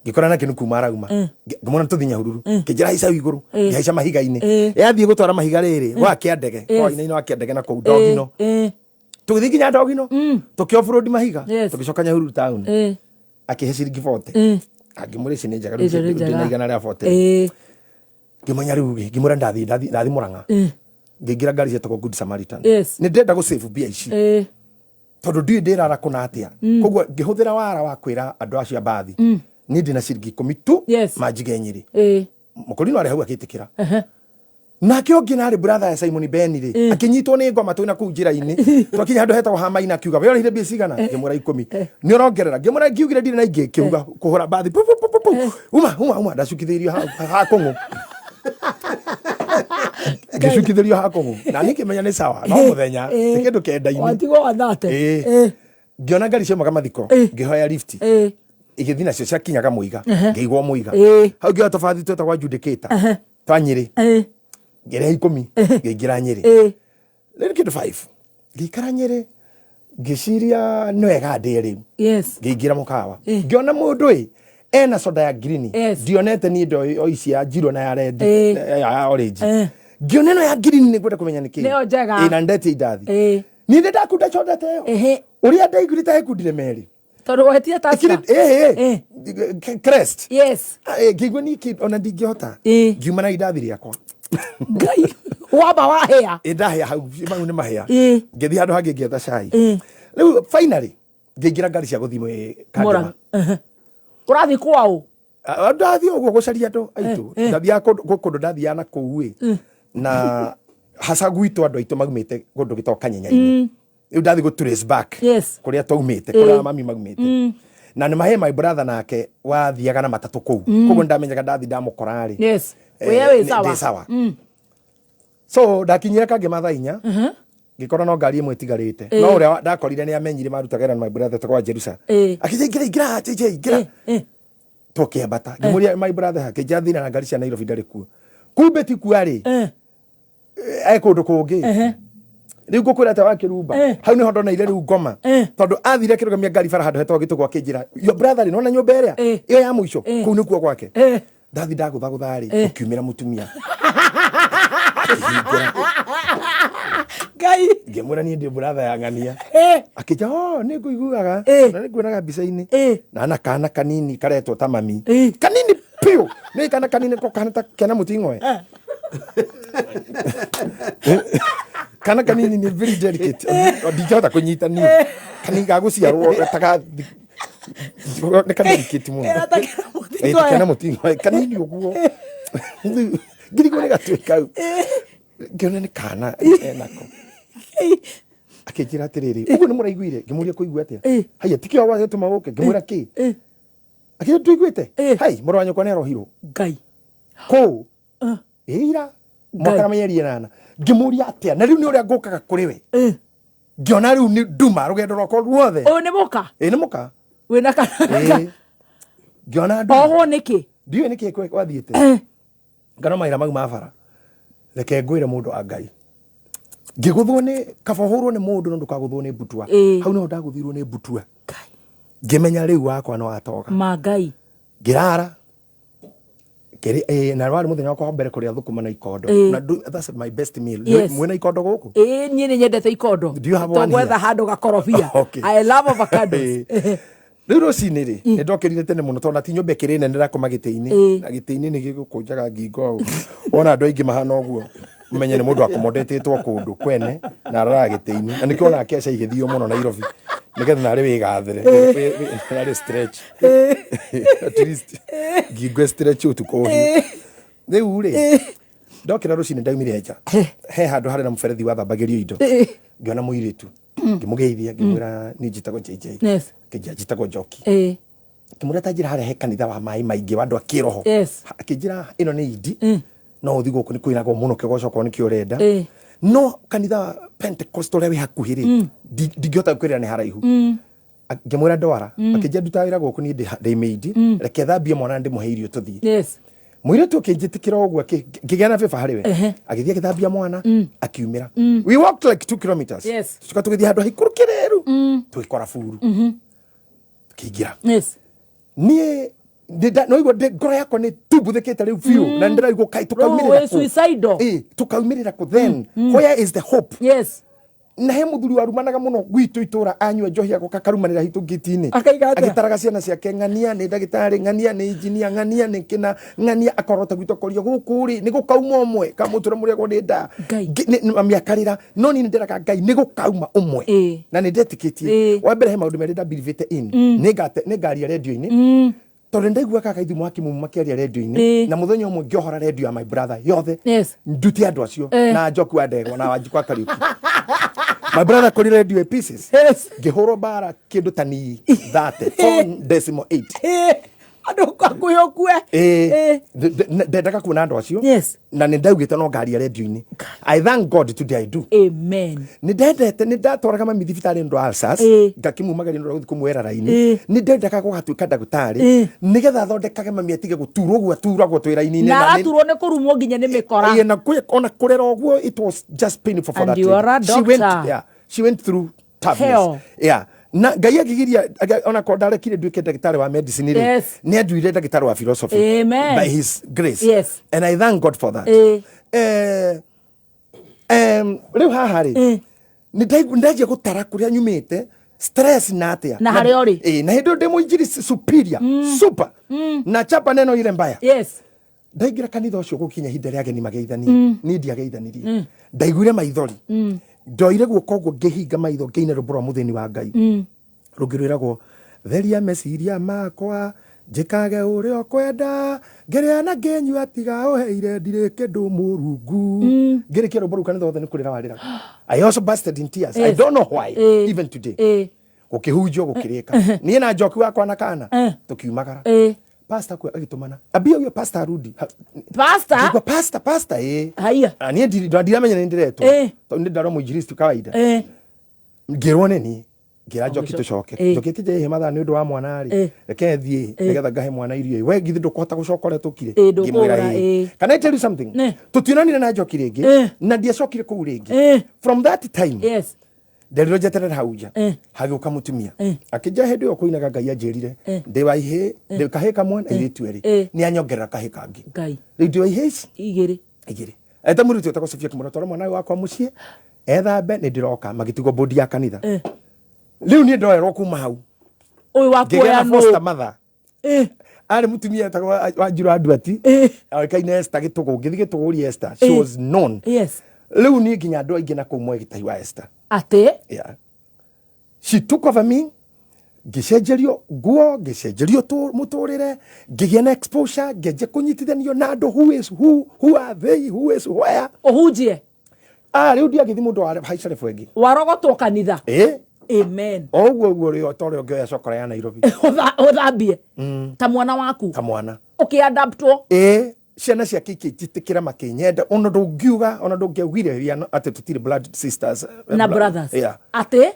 ngĩkora nake nĩ kuma arauma ngĩmwona tũthinya hururu kĩnjĩra haica igũrũ ngĩhaica mahiga-inĩ yathiĩ gũtwara mahiga rĩrĩ wa kĩandege koine-inĩ wa kĩandege na kũu ndogino tũgĩthiĩ nginya ndogino tũkĩ off-road mahiga tũgĩcoka Nyahururu town akĩhe ciringi 40 angĩmũrĩ ici nĩ njega rĩu ndĩna igana rĩa 40 ngĩmenya rĩu ngĩmwĩra ndathi Mũrang'a ngĩingĩra ngari cietagwo Good Samaritan nĩ ndĩrenda gũsave mbia ici tondũ ndiũĩ ndĩrara kũna atĩa koguo ngĩhũthĩra wara wa kwĩra andũ acio a bathi nĩ ndĩ na ciringi 10 tu manjige Nyĩrĩ mũkũrinũ arĩ hau agĩtĩkĩra nake ũngĩ narĩ brother ya Simon Ben rĩ akĩnyitwo nĩ ngoma twĩna kũu njĩra-inĩ twakinya handũ hetagwo Hamaina akiuga we ũrĩhire mbia cigana ngĩmwĩra 10 nĩ ũrongerera ngĩmwĩra ngiugire ndirĩ na ingĩ kĩuga kũhũra bathi uma ndacukithĩirio ha kũng'ũ ngĩcukithĩrio ha kũng'ũ na niĩ ngĩmenya nĩ sawa no mũthenya nĩ kĩndũ kenda-inĩ watigwo wathate ngĩona ngari ciomaga mathiko ngĩhoya lift igĩthiĩ nacio ciakinyaga Mũiga ngĩigwo Mũiga hau ngĩoya tũbathi twĩtagwo adjudicator twa Nyĩrĩ ngĩrehe 10 ngĩingĩra Nyĩrĩ rĩu kĩndũ 5 ngĩikara Nyĩrĩ ngĩciria nĩ wega ndĩe rĩu ngĩingĩra mũkawa ngĩona mũndũ ena soda ya green ndionete ni ndo o ici ya njiro na ya red ya orange ngĩona no ya green nĩ kwenda kũmenya nĩkĩ nĩyo njega ina ndete idathi ni ndakunda soda ta ĩyo ũrĩa ndaigurĩte hekundire merĩ tondũ wetia tasa crest ngĩigua niki ona ndingĩhota ngiuma na idathi rĩakwa ngai wamba wahĩa ndahĩa hau mau nĩ mahĩa ngĩthiĩ handũ hangĩ ngĩetha cai rĩu finally ngĩingĩra ngari cia gũthimwo Kandema ũrathiĩ kwao ndathiĩ ũguo gũcaria andũ aitũ ndathiaga kũndũ ndathiaga na kũu na haca gwitũ andũ aitũ maumĩte kũndũ gĩtagwo Kanyenya-inĩ rĩu ndathiĩ gũ trace back kũrĩa twaumĩte kũrĩa mami maumĩte na nĩ mahe my brother nake wathiaga na matatũ kũu koguo ndamenyaga ndathi ndamũkora rĩ wĩ sawa so ndakinyire kangĩ mathaa 4 ngĩkora no ngari ĩmwe ĩtigarĩte no ũrĩa ndakorire nĩ amenyire marutaga wĩra na my brother tagwa Jerusa akĩnjĩra ingĩra tũkĩambata ngĩmũria my brother akĩnjĩra thina na ngari cia Nairobi ndarĩ kuo kumbe ti kuo rĩ kũndũ kũngĩ rĩu ngũkwĩra atĩ wa Kĩrumba hau nĩho ndoneire rĩu ngoma tondũ athire akĩrũgamia ngari bara handũ hetagwo Gĩtũgwa akĩnjĩra your brother nĩwona nyũmba ĩrĩa ĩyo ya mũico kũu nĩkuo gwake ndathi ndagũthagũtha rĩ ũkiumĩra mũtumia ngai ngĩmwĩra niĩ ndĩ brother ya ng'ania akĩnja nĩ ngũiguaga na nĩ nguonaga mbica-inĩ na kana kanini karetwo ta mami kanini piũ nĩ kana kanini kana ta kena mũting'oe kana kanini nĩ very delicate ndingĩhota kũnyita niĩ kanini gagũciarwo tagathi nĩ kadelicate mũno kena mũting'oe kanini ũguo ngirigwo nĩ gatwe kau ngĩona nĩ kana enako akĩnjĩra atĩrĩrĩ ũguo nĩ mũraiguire ngĩmũria kũigua atĩa haya tikĩo watũma gũke ngĩmwĩra kĩ akĩnjĩra tũiguĩte hai mũrũ wa nyũkwa nĩ arohirwo ngai kũu ira mwaka na mĩeri 8 ngĩmũria atĩa na rĩu nĩ ũrĩa ngũkaga kũrĩ we ngĩona rĩu nĩ nduma rũgendo rwakwa ruothe ũyũ nĩ mũka nĩ mũka wĩna kana ngiona andu oho niki ndiyo niki kwathiite ngano maira mau mabara reke ngwire mundu angai ngiguthwo ni kabahurwo ni mundu no ndukaguthwo ni butua hau no ndaguthirwo ni butua ngimenya riu wakwa no atoga mangai ngirara na wari muthenya wakwa mbere kuria thukuma na ikondo na that's my best meal mwena ikondo guku nie ni nyendete ikondo togwetha handu gakorobia I love avocados riu rucini ri ni ndokirire tene muno tona ti nyumba kiri nene ndakoma giti-ini na giti-ini ni gigukunjaga ngingo ona andu aingi mahana uguo menye ni mundu akomodetetwo kundu kwene na arara giti-ini na nikio na kesha igithio muno Nairobi nigetha nari wigathere nari stretch at least gigwe stretch utuko riu ri ndokira rucini ndaumire nja he handu hari na muberethi wathambagirio indo ngiona muiritu ngimugeithia ngimwira ni njitagwo JJ kijia njitagwo Njoki kimura tajira hari he kanitha wa mai maingi wandu akiroho akijira ino ni idi no uthi guku ni kwiragwo muno kigoco ko ni kiorenda no kanitha Pentecostal wi hakuhiri ndigihota kwirira ni haraihu ngimwira ndwara akijia ndutawira guku ni ndi meidi reke thambie mwana ndi muheirio tuthie mwire tu kinjitikira ogwo ngigena beba hariwe agithia githambia mwana akiumira we walked like 2 kilometers tuka tugithia handu hikurukireru twikora furu kigira nie no igwa ngoro yakwa ni tubuthikite riu fiu na ndiraigwo kai tukaumirira suicidal tukaumirira ku then where is the hope na he muthuri warumanaga muno gwitu itura anywa njohi ako kakarumanira hitu gitini agitaraga ciana ciake ngania ni ndagitari ngania ni engineer ngania ni kina ngania akorota gwito korio gukuri ni gukauma umwe kamutura muri go nda amiakarira no ni ndiraga ngai ni gukauma umwe na ni ndetikitie wa mbere he maundu merida believete in ni ngari ya radio-ini tondu ndaigua kaka ithu mwaki mumakiaria radio-ini na muthenya umwe ngiohora radio ya my brother yothe nduti andu acio na Njoku wa ndegwa na Wanjikwa Kariuki my brother called radio pieces ngihoro bara kindu tani 4.8 andu kwakuyokwe ndaka kuona andu acio na ni ndaugite no ngari ya radio-ini I thank God today I do amen ni ndendete ni ndatwara kama mithibitari ndo Alsas ngakimumagari ndo guthi kumwera raini ni ndendeka gugatuika ndagutari nigetha thondekage mami atige guturwo gwa turagwo twira-ini na aturwo ni kurumwo nginya ni mikora na ona kurera ogwo it was just painful for that she went through toughness na ngai agigiria ona ko ndarekire nduike ndagitari wa medicine ri ni anduire ndagitari wa philosophy by his grace and I thank God for that riu haha ri ni ndaje gutara kuria nyumite stress na atia na hari ori na hindo ndemo injiri superior super na chapa neno ile mbaya ndaigira kanitha ucio gukinya hinde ria ageni mageithani ni ndiageithanirie ndaiguire maithori ndoire guoko guo ngihinga maitho ngiine rubura mutheni wa ngai rugirwiragwo theria meciria makwa njikage uria kwenda ngeria na ngenyua tiga uheire ndirike ndu murungu ngirikia rubura kanitha othe ni kurira warira I also busted in tears I don't know why even today gukihunjio gukirika nie na Njoki wakwa na kana tukiumagara pastor kwa agitumana abia uyo pastor arudi pastor haya ani ndiramenya ni ndiretwo to ndi ndaro mujiristi kawaida ngirone ni ngira Njoki tucoke Njoki kije he matha ni undu wa mwana ri reke thie nigetha ngahe mwana irio we githi ndukuhota gucokora tukire ngimwira can I tell you something tutinanire na Njoki ringi na ndiacokire ku ringi from that time nderiro jeterera hauja hagiuka mutumia akija hedi yo kuinaga ngai anjirire ndiwaihe ndikaheka mwana iritweri ni anyongerera kaheka ngi ngai ridio ihe igiri eta muruti utakosofia kimura toro mwana wakwa mucie ethambe ni ndiroka magitigo bodi ya kanitha riu ni ndoerwo kuma hau uyu wakwa foster mother ari mutumia takwa Wanjiru Anduati akaine Esther gitugo ngithi gituguri Esther she was known riu ni nginya ndo aingi na kumwe gitahi wa Esther ate she took over me gicenjerio guo gicenjerio tu muturire ngigia na exposure ngeje kunyitithanio na ndo who are they who is where ohujie riu dia githi mundu wa haicare fwengi warogotwo kanitha amen ogwo rio tore ngioya cokora ya Nairobi uthambie ta mwana waku ta mwana ukiadaptwo ciana cia kiki titikira makinyenda ona ndungiuga ona ndungiaugire ria ati tutire blood sisters na brothers ate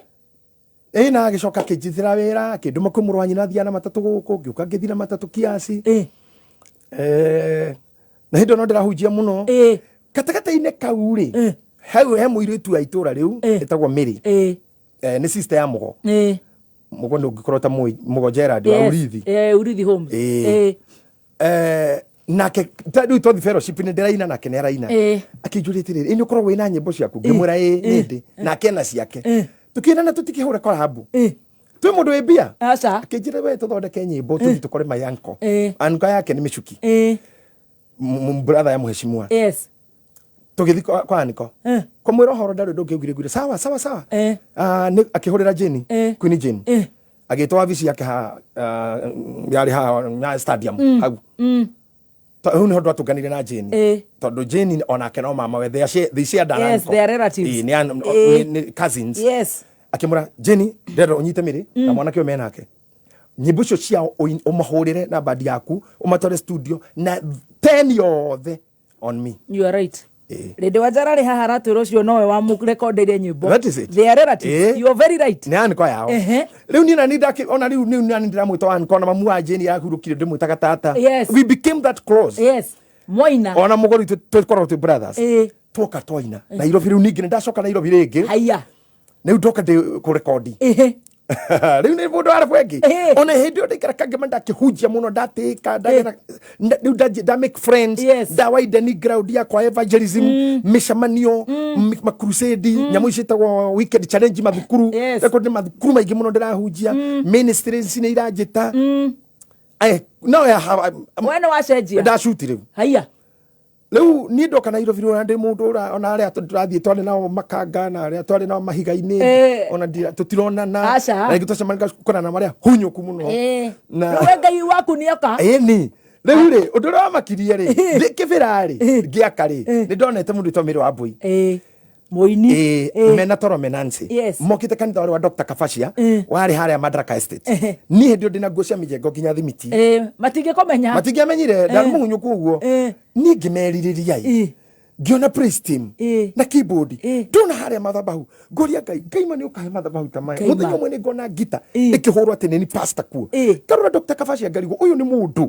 na agicoka kijithira wira kinduma kwi murwanyi na thia na matatu guku ngiuka ngithira matatu kiasi na hindo no ndirahunjia muno katakata-ine kau ri hau he muiritu wa itura riu etagwo Miri ni sister ya mugo mugo no ngikorwo ta mugo Gerard wa Urithi Urithi Homes nake riu tothi fellowship ni ndiraina nake ni araina akinjurite riri ni ukorwo wina nyimbo ciaku ngimwira nindi nake na ciake tukiendana tutikihura korabu twi mundu wi mbia akinjira we tuthondeke nyimbo tuthi tukore mayanko anko yake ni micuki brother ya muheshimiwa tugithi kwa aniko kumwira horo ndari ndungigwire sawa ni akihurira Jeni Queen Jeni agitwa visi yake yari na stadium hau hau ni hondo atuganire na Jeni tondu Jeni onake no mama we they share dana yes they are relatives ni cousins akimura Jeni ndero unyite Miri na mwanake we menake nyimbo cio cia umahurire na bandi yaku umatore studio na 10 yothe on me. You are right. Rede wajara ri haha ratwiro cio nowe wa murekondeire nyimbo. That is it. They are relatives. You are very right. Ni anko yao. Riu ni nani ndaki ona riu ni nani ndiramwita anko na mamu wa Jeni yahurukire ndimwitaga tata. We became that close. Yes. Moina. Ona mugori twekora tu brothers. Twoka twaina. Na Nairobi riu ningi ndacoka Nairobi ringi. Haya. Na ndoka ndi ku record. Riu ni mundu arabu engi ona hindi ndikara kangema ndakihunjia muno ndatika riu nda make friends ndawaida ni ground ya kwa evangelism mishamanio ma crusade nyamu icitagwo weekend challenge mathukuru record ni mathukuru maingi muno ndirahunjia ministries ni irajita no ya mwana wa cenjia ndashuti riu haya riu ni ndoka Nairobi ro ndi mundu ona aria turathie twari nao makanga na aria twari nao mahiga-ini ona tutirona na ngitocemania kona na maria hunyuku muno na Ngai waku ni oka ni riu ri undu ria makirie ri kibirari ngiaka ri ni ndonete mundu to Miri wa Mbui Moini mena toro menansi mokite kanitha wa Dr. Kafashia wari haria Madaraka Estate ni hindi ndina nguo cia mijengo nginya thimiti matinge komenya matinge amenyire ndamuhunyuku uguo ni ngimeririria ngiona praise team na keyboard ndona haria mathabahu ngoria Ngai mani ukahe mathabahu ta maya muthenya umwe ni ngona gita ikihurwo ati ni pastor kuo karura Dr. Kafashia ngarigo uyu ni mundu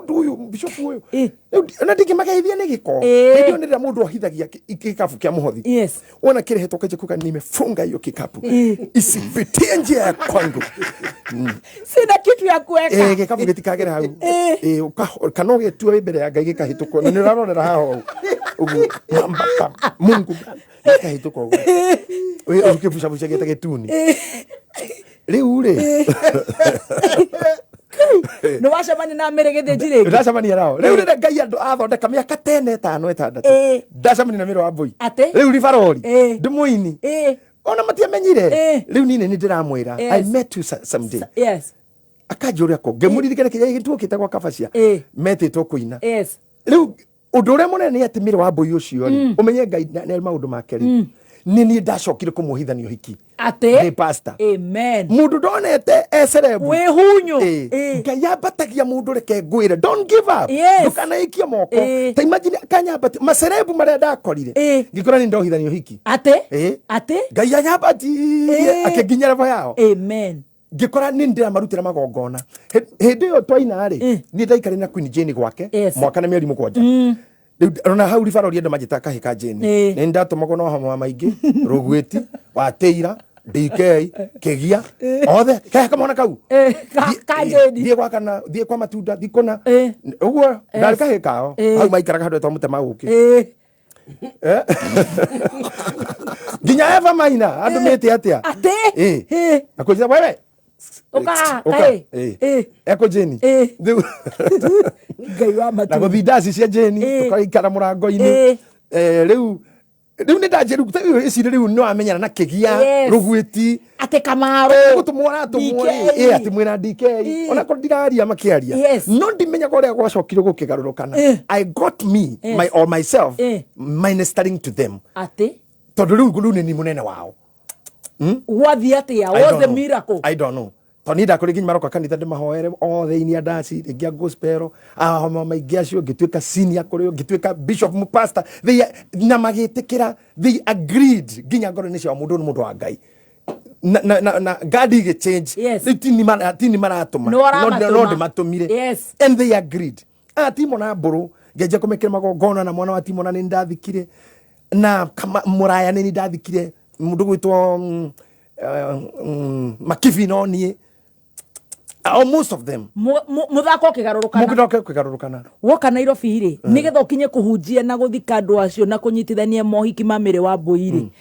uyu bishop uyu na ndikimageithia ni giko ndio nira mundu ohithagia kikabu kia muhothi wona kirehetwo kaje kuka nimefunga hiyo kikapu isipitie njia ya kwangu sina kitu ya kuweka kikapu gitikagera hau kanoge tu mbere ya Ngai gikahituko na nirarorera haho Mungu kahituko we ukifusha busha geta getuni riu ri no wacemania na Miri githĩnjire ndacemania nao riu rĩrĩa Ngai andũ athondeka mĩaka 10 5 6 ndacemania na Miri wa Mbui riu ribarori ndimũini ona matiamenyire riu nini ni ndiramwira I met you someday akanjũria ko ngemũririkana kĩrĩa gĩtuĩkĩte gwa Kafashia metĩtwo kũina riu undu uria munene ni ati Miri wa Mbui ucio ri umenye Ngai na maundu make ri ni ndacokire kumuhithanio hiki ate pastor amen mundu ndoneteecerebu we hunyu Ngai ambatagia mundu reke ngwire don't give up ndukanaikia moko ta imagine kanyambati macerebu maria ndakorire ngikora ni ndohithanio hiki ate Ngai anyambati akinginya level yao amen ngikora ni ndiramarutira magongona hindi yo twaina ri ni ndaikare na Queen Jeni gwake mwaka na mieri 7 ona hau ribarori ndo majita kahika Jeni ni ndatumagwo no hamwe maingi rugwiti wateira DK kegia othe kaka mona kau ka Jeni thie kwa kana thie kwa matunda thikona uguo ndari kahika hau maikaraga handu tomute maguki ginya eva maina andu mete atia akoja wewe eko Jeni Ngai wa matu na guthindaci cia Jeni tukaikara murango-ini riu ni ndajeru isi riu no amenyana na kigia rugwiti ate kamaro gutumwona ati mwina DK ona ko ndiraria makiaria no ndimenya gore gwacokire gukigarurukana I got me my or myself ministering to them ate tondu riu ni munene wao wathi atia was the miracle I don't know tonida kuri ginya maroka kanitha ndimahoere othe inia ndaci ringia gospel maingi acio ngituika senior kuri ngituika bishop mu pastor they na magitikira they agreed ginya ngoro ni cia mundu wa Ngai na gadi ge change. Yes. Tini maratuma. No de matumire. Yes. And they agreed. Timo na buru geje komekera magongona na mwana wa Timo na nindathikire na muraya ni ndathikire mundu gwitwo Makivi no nie. Most of them muthako kigarurukana woka Nairobi ri nigetha ukinye kuhunjia na guthika andu acio na kunyitithania mohiki mamire wa Mbui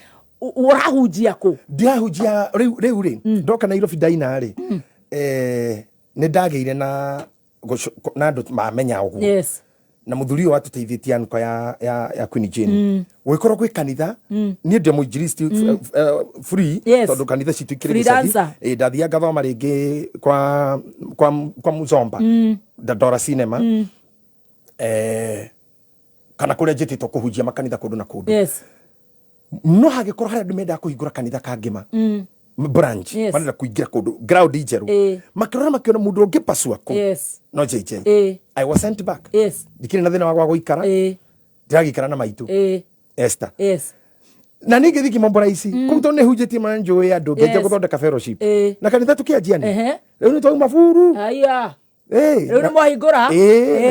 urahunjia ku ndiahunjia riu ri ndoka Nairobi daina ri ni ndageire na andu mamenya uguo. Yes. Na muthuri wa tuteithĩtie anko ya Queen Jane wikorwo gwi kanitha ni ndio muinjilisti free tondu kanitha citu ikire ndathia ngathoma ringi kwa Muzomba Dora Cinema kana kuria njititwo kuhunjia makanitha kundu na kundu. Yes. No hagikorwo haria andu mendaga kuhingura kanitha kangima branch marenda kuingira kundu ground ijeru makirora makiona mundu ungipasua ku no JJ I was sent back. Dikire na thina wa guikara ndiragikara na maitu Esther. Na ningi thiki mambo raisi kuto ne hujeti manjo ya do geje guthondeka fellowship na kanitha tukianjiani riu ni twa mafuru aya riu ni mohingura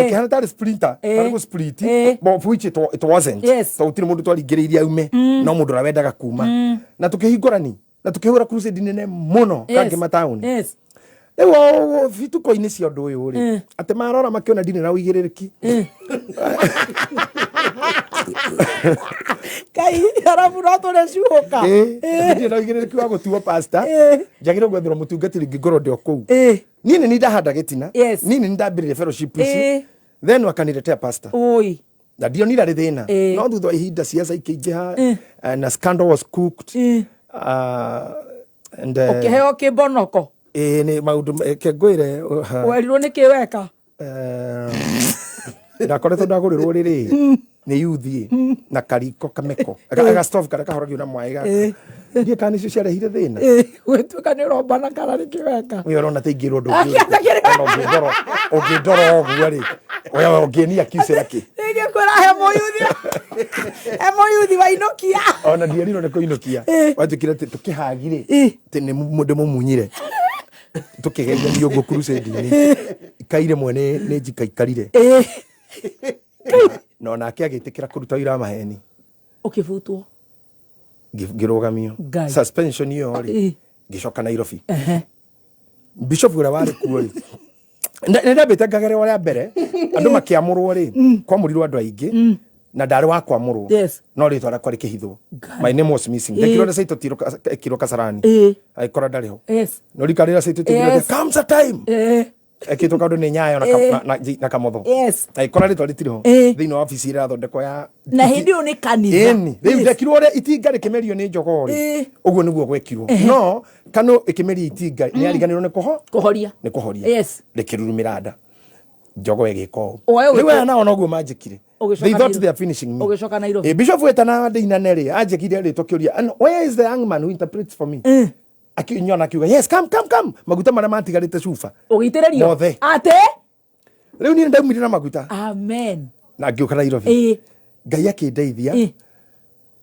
kana tari splinter tari split but which it wasn't so utiri mundu twaringiririe aume no mundu rawendaga kuma na tukihingurani na tukihura crusade nene muno kange matauni ewo vituko ini cia ndu uyu ri ate marora makiona ndini na uigiririki kai harafu no tore shuka ndini na uigiririki wa gutuo pastor jagiro gwethira mutungatiri ngigoro ndio kuu nini ni ndahanda gitina nini ndambirire fellowship ici then wakaniletea pastor oi na ndio nira thina no thutha ihinda siasa ikiingiha na scandal was cooked and ukiheo kibonoko ni maundu kengwire werirwo ni kiweka ndakoretwo ndagurirwo riri ni yuthi na kariko kameko aga stove kara kahoragio na mwaiga ndie kana icio ciarehire thina wetwe ni rombana kana ni kiweka we urona teingirwo ndu ungindoro oguo ri we ungenia kiusira ki ngikora hemo yuthi wainokia ona ndieriro ni kuinokia watukire tukihagire tene mundu mumunyire tukigeria nyongo crusade ni kaire mwene ne njika ikarire no nake agitikira kuruta wira maheni ukivutwo girogamio suspension yo ri gicoka Nairobi bishop ura wari kuori nenda betagagare wala mbere andu makiamurwo ri kwamurirwo andu aingi na ndari wa kwamurwo no ri twara kwari kihitho my name was missing ndekiro na saito kiro kasarani aikora ndariho no rikarira saito tiro comes a time ekito kaundo ni nyayo na kamotho aikora ri twari tiro thino office ira thondeko ya na hindi ni kanitha riu ndekiro ri itinga rikimerio ni njogori uguo niguo gwekirwo no kano ikimerio itinga ni ariganirwo ni kuhoria rikirurumira nda njogo egiko riwe na ona uguo manjikire they thought they are finishing me ugicoka Nairobi bishop wetana ndina neri anjikire ri tokiuria and where is the young man who interprets for me akinyona akiuga yes come maguta mara matigarite cuba ugitererio ate riu ni ndaumire na maguta amen na ngiuka Nairobi ngai akindeithia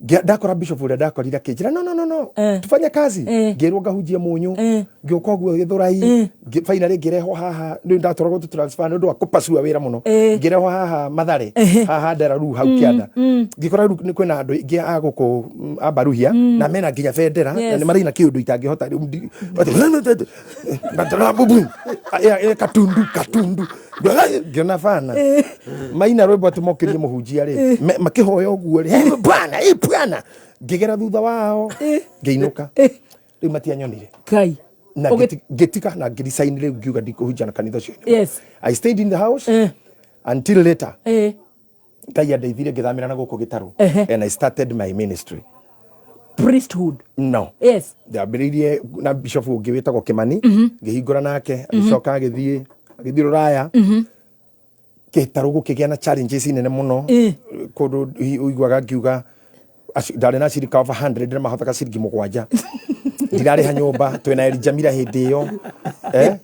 ndakora bishop uria ndakorira kinjira no tufanye kazi ngirwo ngahunjia munyu ngiuka guo githurai finally ngireho haha ndu ndatoragwo transfer ndu akupasua wira muno ngireho haha Mathare haha ndera ru hau kianda ngikora ru ni kwina andu ingi aguku abaruhia na mena nginya bendera na ni marina kiundu itangihota ndara bubu katundu ngina fana maina rwebo tumokirie muhunjia ri makihoya uguo ri bwana ngigera thutha wao ngeinuka riu matianyonire kai na getika na ngisign riu ngiuga ndikuhunjia na kanitha cio I stayed in the house until later ngai andeithire ngithamira na guku gitaru and I started my ministry priesthood no ndambiririe na bishop ungi witagwo Kimani ngihingura nake agicoka agithie ruraya gitaru gukigia na challenges nene muno kundu uiguaga ngiuga ndari na cirika over 100 na mahotaka ciringi 7 ndirari ha nyumba twina Elijamira hindi yo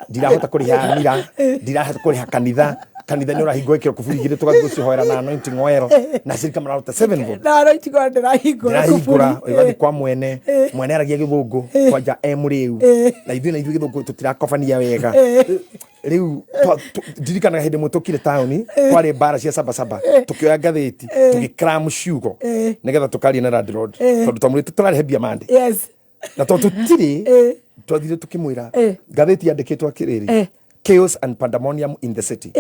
ndirahota kuriha mira ndirahota kuriha kanitha kanitha ni urahingo ikiro kuburi igire tugathiĩ gũcihoera na anointing oil na cirika mararuta 7 volt na anointing oil ndĩrahingũra igathiĩ kwa mwene aragia gĩthũngũ kwanja mũrĩu na ithuĩ gĩthũngũ tũtirakobania wega rĩu ndirikanaga hĩndĩ ĩmwe tũkire taũni kwarĩ mbara cia Sabasaba tũkĩoya ngathĩti tũgĩkram ciugo nĩgetha tũkaria na landlord tondũ twamwĩrĩte tũrarĩhe mande na tondũ tũtirĩ twathire tukimwira gatheti yandikitwa kiriri chaos and pandemonium in the city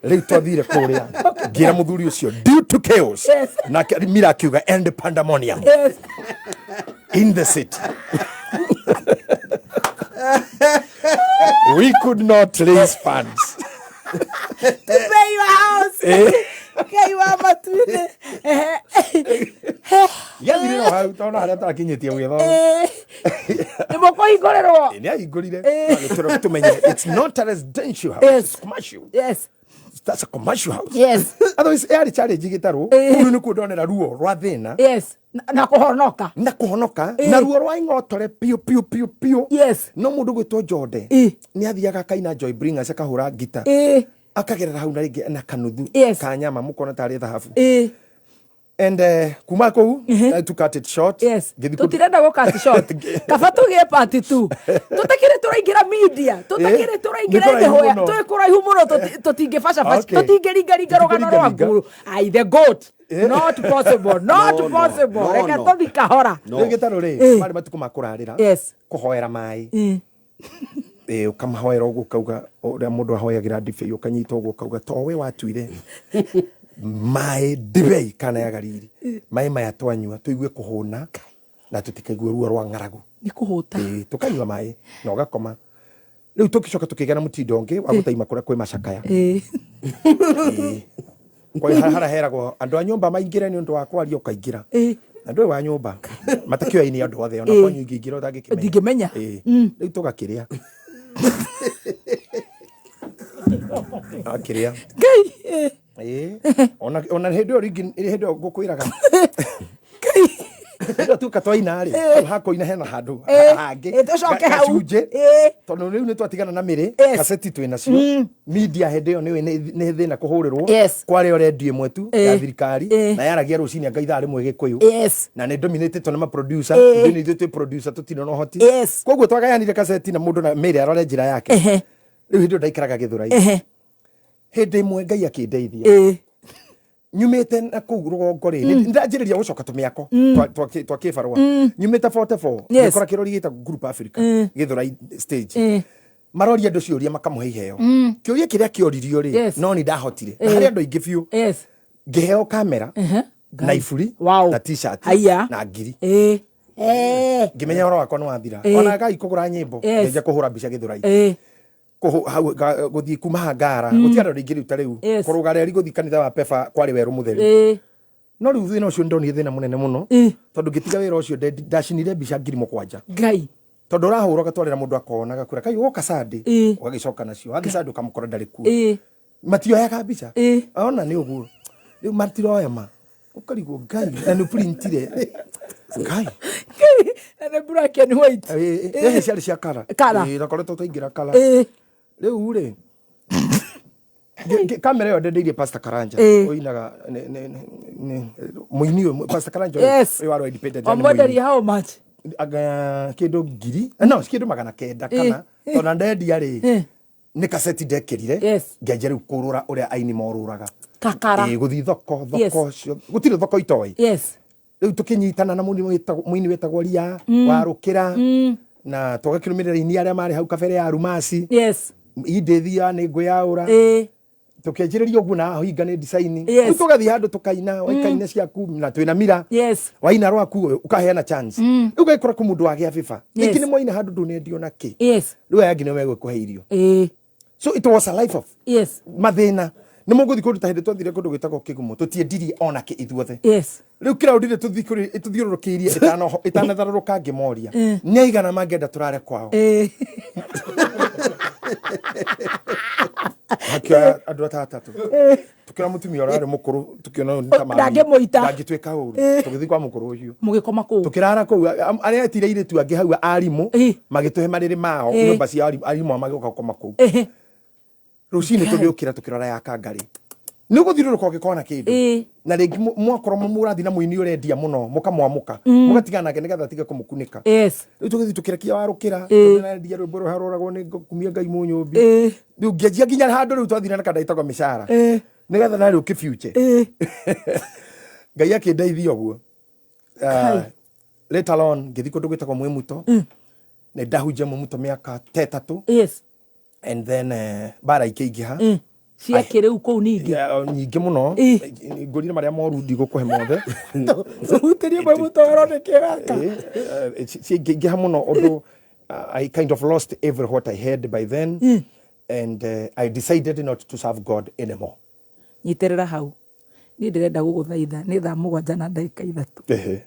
rĩu twathire kũrĩa ngira muthuri ucio due to chaos na mira akiuga and pandemonium in the city. We could not raise funds to pay your house. Okay, you are matune. Yathire no hau tona haria tarakinyitie gwitho. Nimoko igorerwo. Ni aigorire. Tũrĩ tumenye it's not a residential house. It's commercial. Yes. That's a commercial house. Yes. Otherwise air challenge gitaru. Kuru ni kudonera ruo rwa thina. Yes. Na kuhonoka. Na ruo rwa ingotore piu. Yes. No mundu gwitwo Jode. Ni athiaga kaina Joy Bringers akahura gita. Akagerera hau na ringi na kanuthu ka nyama mukona tari thahabu and kuma kou to cut it short tutirenda go cut short kaba tugie part 2 tutakire turaingira media tutakire turaingira ihoya tukuraihu muno tutingefasha tutingeringa rogano rwangu ai the goat not possible reka tuthika hora ngitaro ri mari matuko makurarira kuhoera mai ukamahoera uguo kauga uria mundu ahoyagira ndibe ukanyita uguo kauga to we watuire mai ndibei kana ya gariri mai maya twanyua tuigue kuhuna na tutikaigua ruo rwa ngaragu ni kuhuta tukanyua mai na ugakoma riu tukicoka tukigana mutindo ngi wa gutaima kuria kwi macakaya kwa hara heragwo andu a nyumba maingire ni undu wa kwaria ukaingira andu wa nyumba matakio ini andu othe ona kwanyu ingiro ndingimenya riu tugakiria akiria ona hedo rigi hedo gukwiraga Ndio tu katwaina ri hako ina hena handu hangi tucoke hau tondu riu ni twatigana na miri kaseti twina cio media hende yo ni thina kuhurirwo kwari radio imwe tu ya thirikari na yaragia rucini anga ithaa rimwe gikuyu na ni dominated to na producer ni ithu producer tutino no hoti koguo twagayanire kaseti na mundu na miri arore njira yake riu hindu ndaikaraga githurai hindi imwe ngai akindeithia nyumite na kuu rugongo ri ndanjiriria gucoka tumiako twa kibarwa nyumite 44 nikora kirori gita group Africa githurai stage maroria ndu ciuria makamuhe iheo kiuria kiria kioririo ri no ni ndahotire na hari andu ingi biu ngiheo kamera na iburi na t-shirt na ngiri ngimenya horo wakwa nwathira ona gai kugura nyimbo ngeja kuhura mbica githurai guthii kuma ngara gutiara ringi riu tariu kuruga reri guthii kanitha wa pefa kwari weru mutheri no riu thina ucio ndoni thina munene muno tondu ngitiga wira ucio ndacinire mbica 7,000 ngai tondu rahuraga twarira mundu akona gakura kai woka sande ugagicoka nacio agisande ukamukora ndari ku matioyaga mbica ona ni uguo riu matiroya ma ukarigwo ngai na ni printire ngai na black and white ciari cia kara nakoretwo twaingira kara riu ri kamera yo ndendeirie Pastor Karanja oinaga muini uyu Pastor Karanja uyu waro independent model how much aga kindu ngiri no kindu 900 kana tona ndendia ri ni kaseti ndekirire ngenje riu kurura uria aini moruraga kakara guthi thoko cio gutire thoko itoi riu tukinyitana na muini wetagwo ria warukira na tugakirumirira ini aria mari hau kabere ya rumasi indethia ni nguyaura tukianjiriria uguo na hinga ni design tugathi handu tukaina waikaine ciaku na twina mira waina rwaku ukaheana chance ugekora ku mundu agia fifa ikini moina handu ndunendio na ki riu yangi ni wegwe kuhe irio so it was a life of mathina ni muguthi kundu ta hindi twathire kundu gwitagwo kigumo tutiendirie ona ki ithuothe riu kiraudire tuthiururukiirie itanatharuruka ngimoria ni aigana mangenda turare kwao hakia andu atatu tukira mutumia urare mukuru tukiona ni tamari ndangitweka uru tugithi kwa mukuru ucio mugikoma ku tukirara ku aria etire ire tu angi hau arimu magituhe mariri mao nyumba cia arimu magioka koma ku rucini tugiukira tukirora ya kangari ni guthiruruka ugikona kindu na ringi mwakoro murathi na muini urendia muno mukamwamuka mugatigana nake nigetha tige kumukunika riu tugithi tukirekia warukira turendia rwimbo ruharoragwo ni kumia ngai mu nyumbi riu ngianjia nginya handu riu twathire na kanda itagwo mishara nigetha na riu kifuture ngai akindeithia uguo later on ngithi kundu gwitagwo mwimuto na ndahunjia mwimuto miaka 3 and then bara ikiingiha cia kiriu kuu nyingi muno ngurire maria moru ndigukuhe mothe utirie mwimuto aronekega ciingiha muno undu I kind of lost every what I had by then and I decided not to serve God anymore. Nyiterera hau ni ndirenda guguthaitha ni thaa 7 na ndagika 3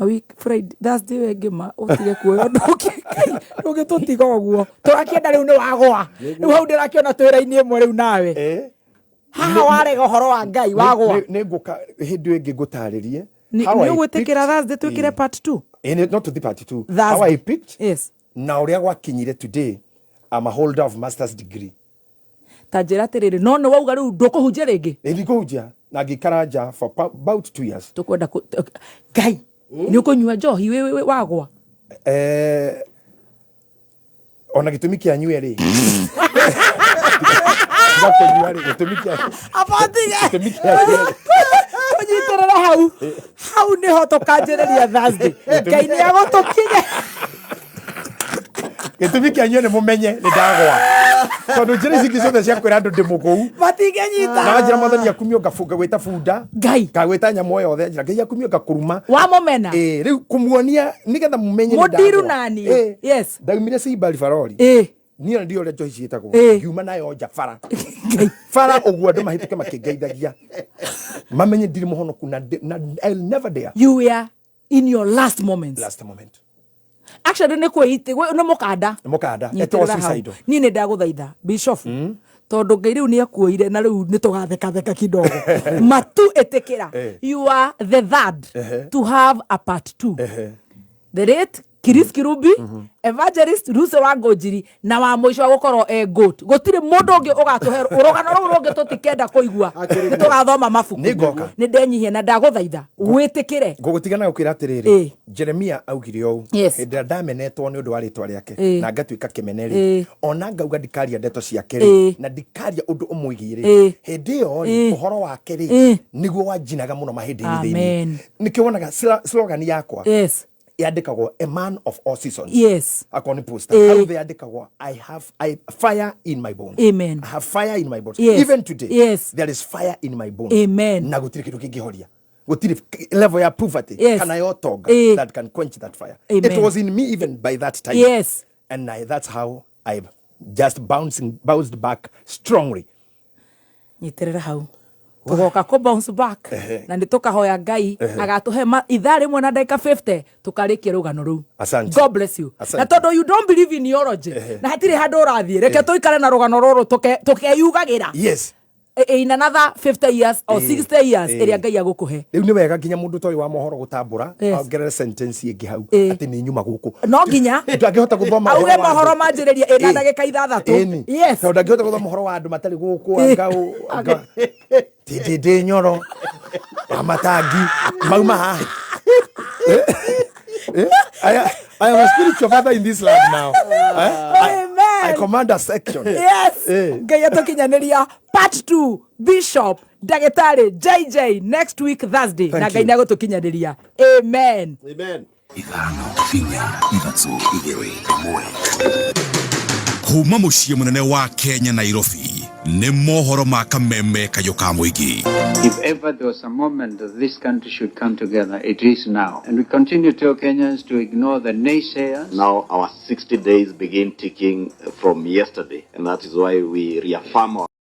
a week Friday Thursday wengima utige kuoyo ndugi tutiga uguo turakienda riu ni wagwa riu hau ndirakiona twira-ini imwe riu nawe haha warega horo wa ngai wagwa ni nguka hindu ingi ngutaririe ni gwitikira Thursday twikire part 2 not to the part 2 how I picked na uria gwakinyire today I'm a holder of master's degree tajira tiriri no no wauga riu ndukuhunjia ringi ndikuhunjia na ngikara nja for about 2 years tukwenda ngai ni ukunyua njohi wewe wagwa ona gitumi kia nywere ndakunyua ri gitumi kia abatige kunyitorera hau ni ho tukanjereria Thursday ngai ni agotukinye gitumi kia nywere mumenye ni ndagwa tondu njira ici ciothe cia kwira andu ndi muguu batige nyita na njira mathani akumio ngafunga gwita bunda ngai ngagwita nyamo yothe njira ngai akumio ngakuruma wa momena riu kumuonia nigetha mumenye ni mudiru nani yes ndaumire Simbali Farori niyo ndio le joici itagwo yuma nayo nja bara bara uguo andu mahituke makingeithagia mamenye ndiri muhonoku na I'll never dare you were in your last moment actually ne kwite no mukanda it was suicide ni ne ndaguthaitha bishop tondu ngai riu ni akuoire na riu ni tugatheka kidogo matu etekera you are the third to have a part 2 the rate Kiris Kirubi evangelist Ruse wa Ngojiri na wa mwisho gukorwo goat gutire mundu ungi ugatuhe urogano ru rungi tutikenda kuigua tugathoma mabuku ni ndenyihia na ndaguthaitha witikire ngugutigana gukira atiriri Jeremia augire ou hindira ndamenetwo ni undu wa ritwa riake na ngatuika kimeneri ona ngauga ndikaria ndeto ciake na ndikaria undu umwigire hindi yo uhoro wake ri niguo wanjinaga muno mahindi-ini thiini nikiwonaga slogan yakwa yandikagwo a man of all seasons akoni poster haruthi yandikagwo I have fire in my bones amen I have fire in my bones even today there is fire in my bones amen na gutire kindu kingihoria gutire level ya poverty kana yotonga that can quench that fire it was in me even by that time and that's how I just bounced back strongly nyiterera hau tugoka ko bounce back na nditukahoya ngai agatuhe ithaa rimwe na ndagika 50 tukarikia rugano ru God bless you na tondu you don't believe in theology na hatire handu urathie reke tuikare na rugano ruru tukeyugagira in another 50 years or 60 years iria ngai agukuhe riu ni wega nginya mundu toy wa mohoro gutambura ongerere sentence ingi hau ati ni nyuma guku no nginya ndangihota guthoma auge mohoro manjiriria ina ndagika 6 yes to ndangihota guthoma mohoro wa andu matari guku anga titi nyoro amatangi mauma ha I am a spiritual father in this land now. I command a section. Yes. Ngai atukinyaniria part 2 Bishop Dagitari JJ next week Thursday. Na ngai nagutukinyaniria. Amen. Amen. Ithano kinya ithatũ igĩrĩ ĩmwe. Kuma muciĩ munene wa Kenya Nairobi nĩ mohoro ma kameme kayũ ka mũingĩ. If ever there was a moment that this country should come together, it is now. And we continue to tell Kenyans to ignore the naysayers. Now our 60 days begin ticking from yesterday, and that is why we reaffirm our